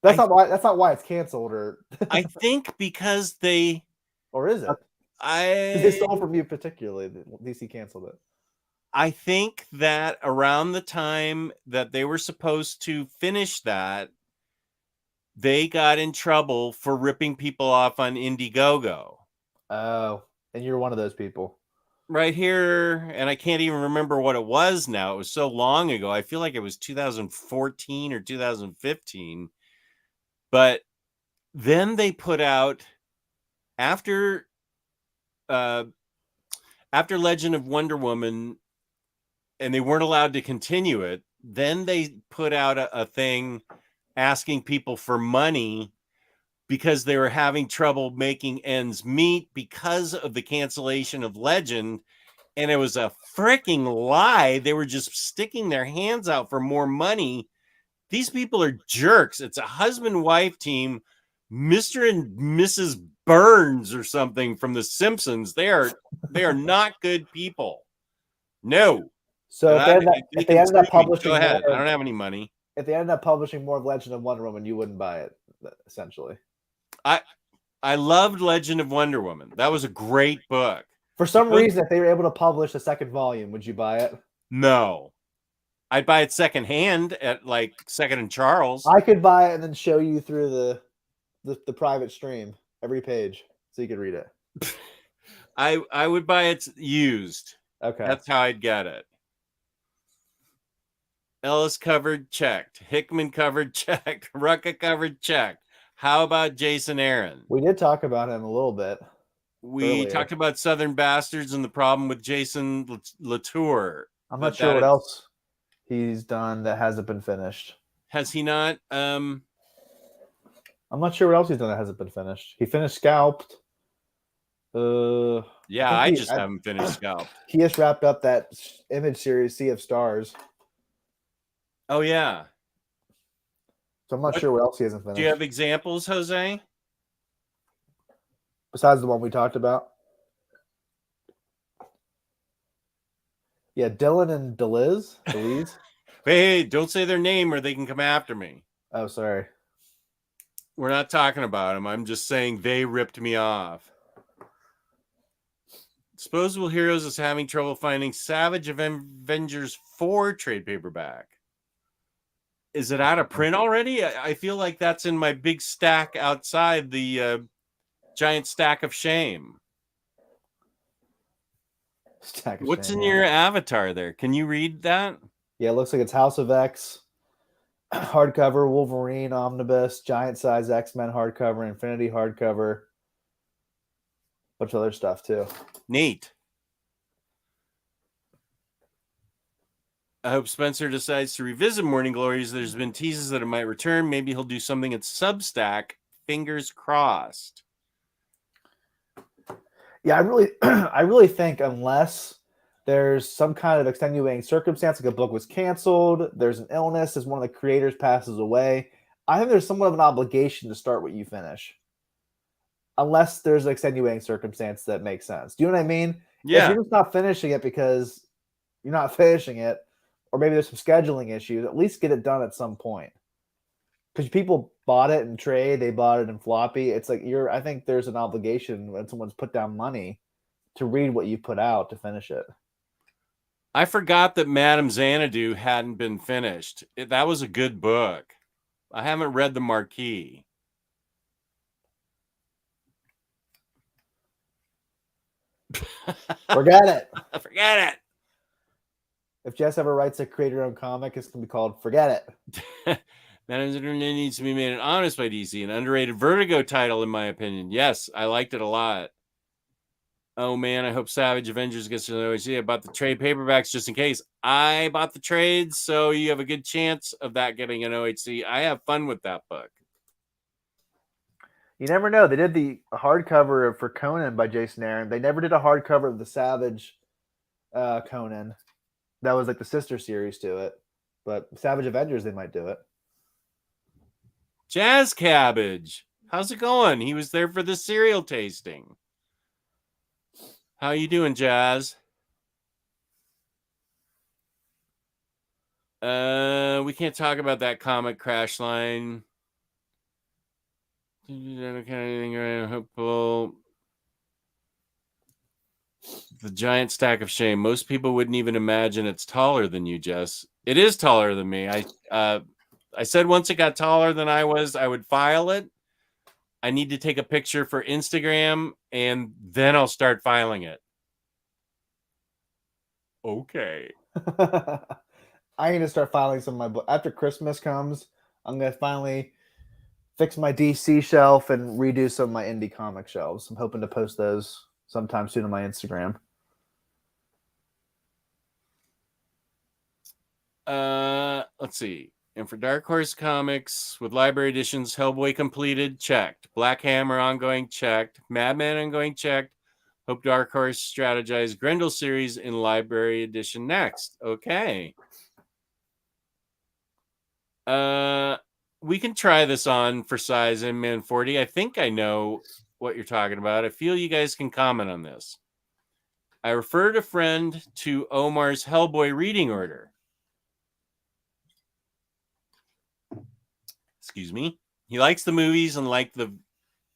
C: That's not why it's canceled, or
B: I think because they,
C: or is it? They stole from you particularly. DC canceled it.
B: I think that around the time that they were supposed to finish that, they got in trouble for ripping people off on Indiegogo.
C: Oh, and you're one of those people.
B: Right here, and I can't even remember what it was now. It was so long ago. I feel like it was 2014 or 2015. But then they put out, after Legend of Wonder Woman, and they weren't allowed to continue it, then they put out a thing asking people for money because they were having trouble making ends meet because of the cancellation of Legend. And it was a freaking lie. They were just sticking their hands out for more money. These people are jerks. It's a husband-wife team, Mr. and Mrs. Burns or something from The Simpsons. They are not good people. No.
C: So if they ended up publishing,
B: go ahead. I don't have any money.
C: If they ended up publishing more of Legend of Wonder Woman, you wouldn't buy it, essentially.
B: I loved Legend of Wonder Woman. That was a great book.
C: For some reason, if they were able to publish a second volume, would you buy it?
B: No. I'd buy it secondhand at like Second and Charles.
C: I could buy it and then show you through the private stream every page so you could read it.
B: I would buy it used.
C: Okay.
B: That's how I'd get it. Ellis covered, checked. Hickman covered, checked. Rucka covered, checked. How about Jason Aaron?
C: We did talk about him a little bit.
B: We talked about Southern Bastards and the problem with Jason Latour.
C: I'm not sure what else he's done that hasn't been finished.
B: Has he not?
C: I'm not sure what else he's done that hasn't been finished. He finished Scalped.
B: Yeah, I just haven't finished Scalped.
C: He just wrapped up that Image series, Sea of Stars.
B: Oh, yeah.
C: So I'm not sure what else he hasn't finished.
B: Do you have examples, Jose?
C: Besides the one we talked about? Yeah, Dylan and Deliz.
B: Hey, don't say their name or they can come after me.
C: Oh, sorry.
B: We're not talking about them. I'm just saying they ripped me off. Disposable Heroes is having trouble finding Savage Avengers 4 trade paperback. Is it out of print already? I feel like that's in my big stack outside the giant stack of shame. What's in your avatar there? Can you read that?
C: Yeah, it looks like it's House of X, hardcover, Wolverine, Omnibus, giant size X-Men hardcover, Infinity hardcover, bunch of other stuff too.
B: Neat. I hope Spencer decides to revisit Morning Glories. There's been teases that it might return. Maybe he'll do something at Substack. Fingers crossed.
C: Yeah, I really think unless there's some kind of extenuating circumstance, like a book was canceled, there's an illness, as one of the creators passes away, I think there's somewhat of an obligation to start what you finish. Unless there's an extenuating circumstance that makes sense. Do you know what I mean?
B: Yeah.
C: If you're just not finishing it because you're not finishing it, or maybe there's some scheduling issues, at least get it done at some point. Because people bought it in trade, they bought it in floppy. It's like I think there's an obligation when someone's put down money to read what you put out to finish it.
B: I forgot that Madame Xanadu hadn't been finished. That was a good book. I haven't read The Marquis.
C: Forget it.
B: Forget it.
C: If Jess ever writes a creator-owned comic, it's going to be called Forget It.
B: Madame Xanadu needs to be made an honest by DC, an underrated Vertigo title, in my opinion. Yes, I liked it a lot. Oh, man, I hope Savage Avengers gets to know. I bought the trade paperbacks just in case. I bought the trades, so you have a good chance of that getting an OHC. I have fun with that book.
C: You never know. They did the hardcover for Conan by Jason Aaron. They never did a hardcover of the Savage Conan. That was like the sister series to it. But Savage Avengers, they might do it.
B: Jazz Cabbage. How's it going? He was there for the cereal tasting. How you doing, Jazz? We can't talk about that comic crash line. Hopeful. The giant stack of shame. Most people wouldn't even imagine it's taller than you, Jess. It is taller than me. I said once it got taller than I was, I would file it. I need to take a picture for Instagram, and then I'll start filing it. Okay.
C: I need to start filing some of my books. After Christmas comes, I'm going to finally fix my DC shelf and redo some of my indie comic shelves. I'm hoping to post those sometime soon on my Instagram.
B: Let's see. And for Dark Horse Comics, with library editions, Hellboy completed, checked. Black Hammer ongoing, checked. Madman ongoing, checked. Hope Dark Horse strategize Grendel series in library edition next. Okay. We can try this on for size in Man 40. I think I know what you're talking about. I feel you guys can comment on this. I referred a friend to Omar's Hellboy reading order. Excuse me. He likes the movies and liked the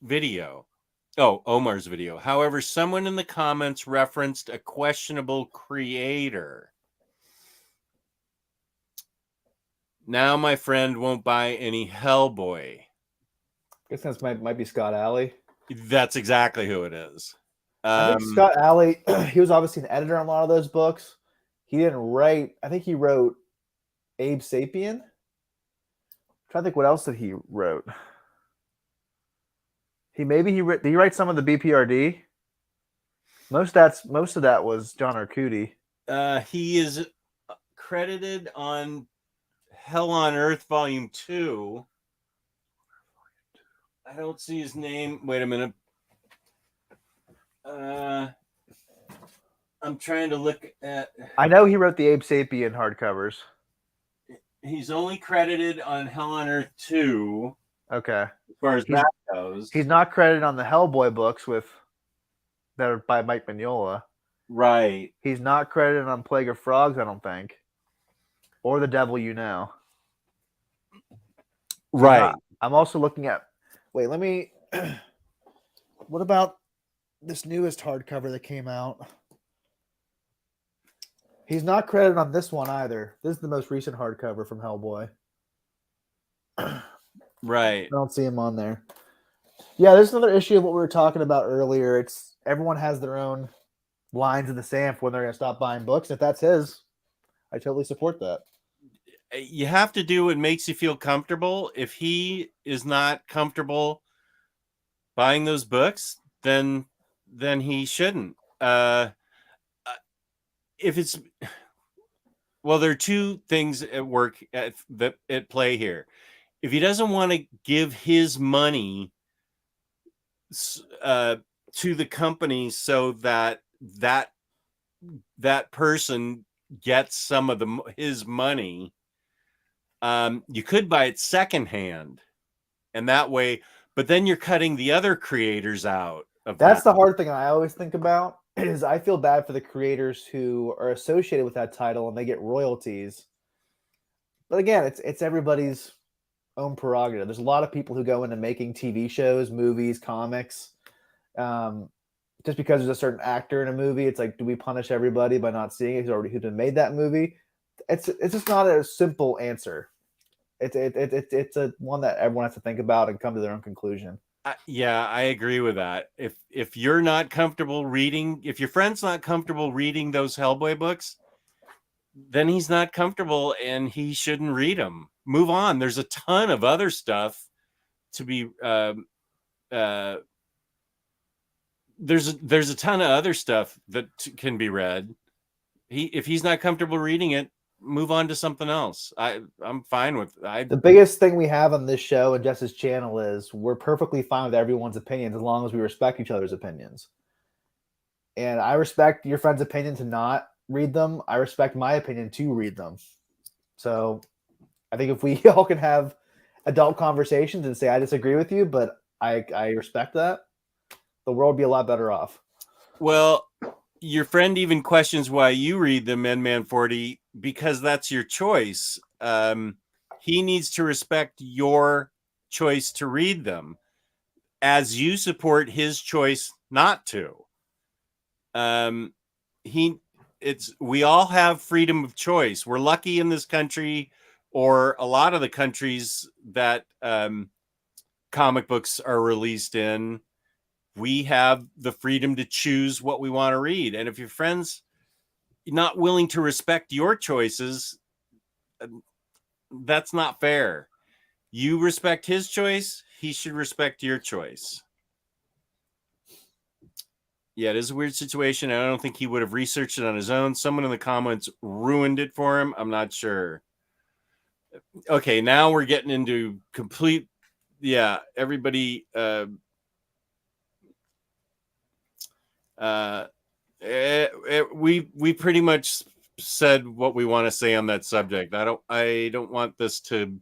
B: video. Oh, Omar's video. However, someone in the comments referenced a questionable creator. Now my friend won't buy any Hellboy.
C: I guess that might be Scott Alley.
B: That's exactly who it is.
C: I think Scott Alley, he was obviously an editor on a lot of those books. He didn't write, I think he wrote Abe Sapien. I'm trying to think what else that he wrote. Did he write some of the BPRD? Most of that was John Arcudi.
B: He is credited on Hell on Earth Volume 2. I don't see his name. Wait a minute. I'm trying to look at...
C: I know he wrote the Abe Sapien hardcovers.
B: He's only credited on Hell on Earth 2.
C: Okay.
B: As far as that goes.
C: He's not credited on the Hellboy books that are by Mike Mignola.
B: Right.
C: He's not credited on Plague of Frogs, I don't think. Or The Devil You Know.
B: Right.
C: I'm also looking at... Wait, let me... What about this newest hardcover that came out? He's not credited on this one either. This is the most recent hardcover from Hellboy.
B: Right.
C: I don't see him on there. Yeah, there's another issue of what we were talking about earlier. It's everyone has their own lines in the sand for when they're going to stop buying books. If that's his, I totally support that.
B: You have to do what makes you feel comfortable. If he is not comfortable buying those books, then he shouldn't. If it's... Well, there are two things at work at play here. If he doesn't want to give his money to the company so that person gets some of his money, you could buy it secondhand, and that way. But then you're cutting the other creators out of that.
C: That's the hard thing I always think about. Is I feel bad for the creators who are associated with that title and they get royalties. But again, it's everybody's own prerogative. There's a lot of people who go into making TV shows, movies, comics. Just because there's a certain actor in a movie, it's like, do we punish everybody by not seeing it who's made that movie? It's just not a simple answer. It's a one that everyone has to think about and come to their own conclusion.
B: Yeah, I agree with that. If you're not comfortable reading, if your friend's not comfortable reading those Hellboy books, then he's not comfortable and he shouldn't read them. Move on. There's a ton of other stuff to be there's a ton of other stuff that can be read. If he's not comfortable reading it, move on to something else. I'm fine with
C: the biggest thing we have on this show and Jess's channel is we're perfectly fine with everyone's opinions as long as we respect each other's opinions. And I respect your friend's opinion to not read them. I respect my opinion to read them. So I think if we all can have adult conversations and say, I disagree with you, but I respect that, the world would be a lot better off.
B: Well, your friend even questions why you read them, Man 40, because that's your choice. He needs to respect your choice to read them, as you support his choice not to. We all have freedom of choice. We're lucky in this country, or a lot of the countries that comic books are released in, we have the freedom to choose what we want to read. And if your friend's not willing to respect your choices, that's not fair. You respect his choice, he should respect your choice. Yeah, it is a weird situation. I don't think he would have researched it on his own. Someone in the comments ruined it for him. I'm not sure. Okay, now we're getting into complete. Yeah, everybody. We pretty much said what we want to say on that subject. I don't want this to.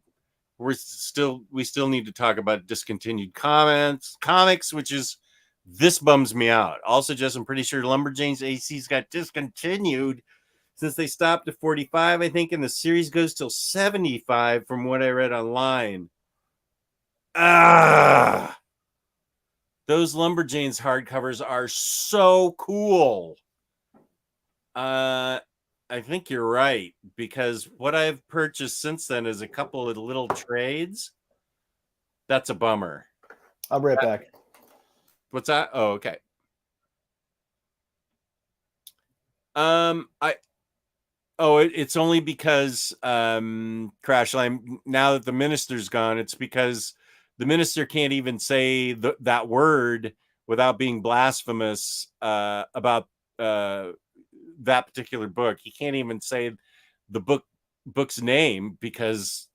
B: We still need to talk about discontinued comics, which is. This bums me out. Also, Jess, I'm pretty sure Lumberjanes AC's got discontinued since they stopped at 45, I think, and the series goes till 75 from what I read online. Those Lumberjanes hardcovers are so cool. I think you're right, because what I've purchased since then is a couple of little trades. That's a bummer.
C: I'll be right back.
B: What's that? Oh, okay. It's only because Crashline, now that the minister's gone, it's because the minister can't even say that word without being blasphemous about that particular book. He can't even say the book's name because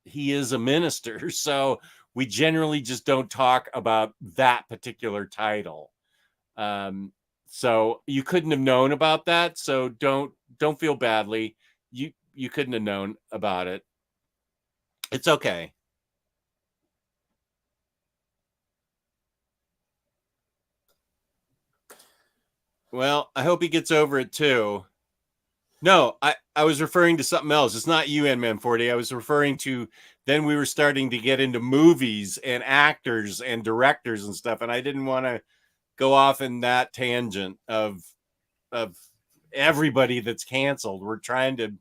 B: he is a minister. So we generally just don't talk about that particular title. So you couldn't have known about that. So don't feel badly. You couldn't have known about it. It's okay. Well, I hope he gets over it too. No, I was referring to something else. It's not you, Man 40. I was referring to then we were starting to get into movies and actors and directors and stuff, and I didn't want to go off in that tangent of everybody that's canceled. We're trying to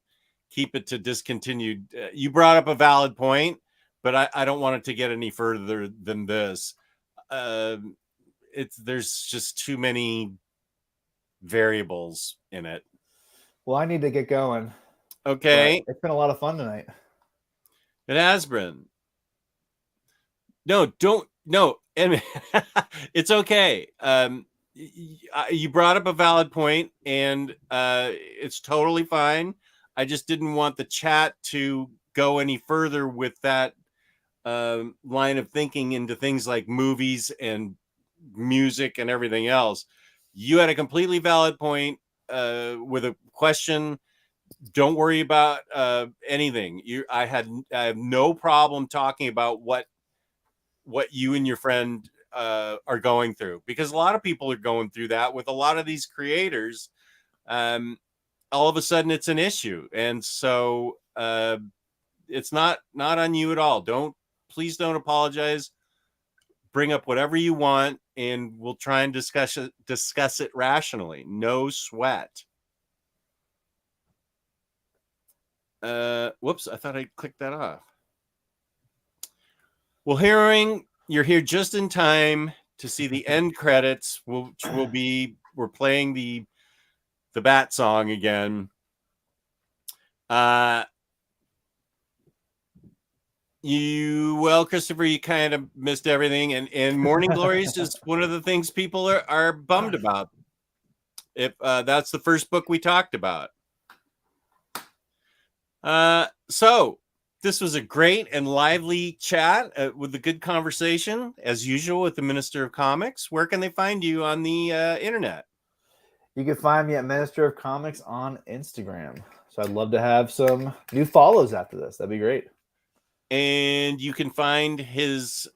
B: keep it to discontinued. You brought up a valid point, but I don't want it to get any further than this. There's just too many variables in it.
C: Well, I need to get going.
B: Okay.
C: But it's been a lot of fun tonight.
B: It has been. No, don't. No, and it's okay. You brought up a valid point, and it's totally fine. I just didn't want the chat to go any further with that line of thinking into things like movies and music and everything else. You had a completely valid point with a question. Don't worry about anything. I have no problem talking about what you and your friend are going through, because a lot of people are going through that with a lot of these creators. All of a sudden it's an issue, and so it's not on you at all. Please don't apologize. Bring up whatever you want, and we'll try and discuss it rationally. No sweat. Whoops, I thought I clicked that off. Well, you're here just in time to see the end credits, which will be, we're playing the Bat song again. Christopher, you kind of missed everything, and Morning Glory is just one of the things people are bummed about. If that's the first book we talked about. So this was a great and lively chat with a good conversation, as usual, with the Minister of Comics. Where can they find you on the internet?
C: You can find me at Minister of Comics on Instagram. So I'd love to have some new follows after this. That'd be great.
B: And you can find his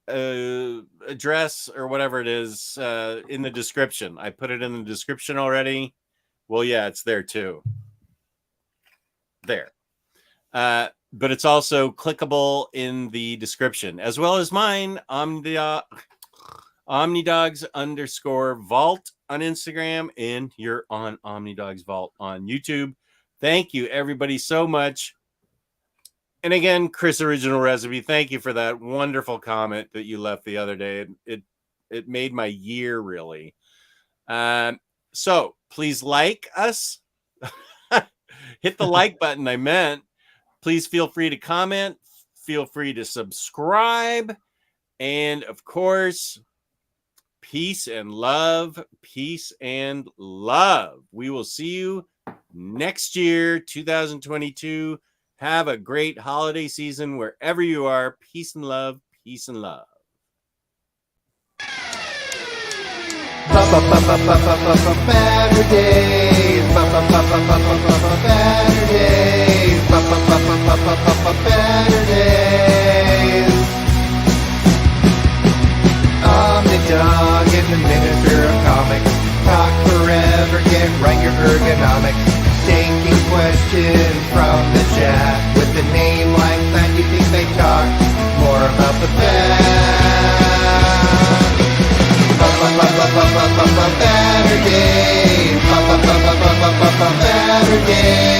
B: address or whatever it is in the description. I put it in the description already. Well, yeah, it's there too. There. But it's also clickable in the description, as well as mine, Omnidogs_vault on Instagram, and you're on Omnidogs Vault on YouTube. Thank you, everybody, so much. And again, Chris Original Recipe, thank you for that wonderful comment that you left the other day. It made my year, really. So please like us. Hit the like button, I meant. Please feel free to comment. Feel free to subscribe. And of course, peace and love. Peace and love. We will see you next year, 2022. Have a great holiday season wherever you are. Peace and love. Peace and love.
A: Baturdays. Baturdays. Omnidog in the miniature of comics. Talk forever, get right your ergonomics. Taking questions from the chat. With a name like that, you think they talk more about the bad. Baturdays. Baturdays.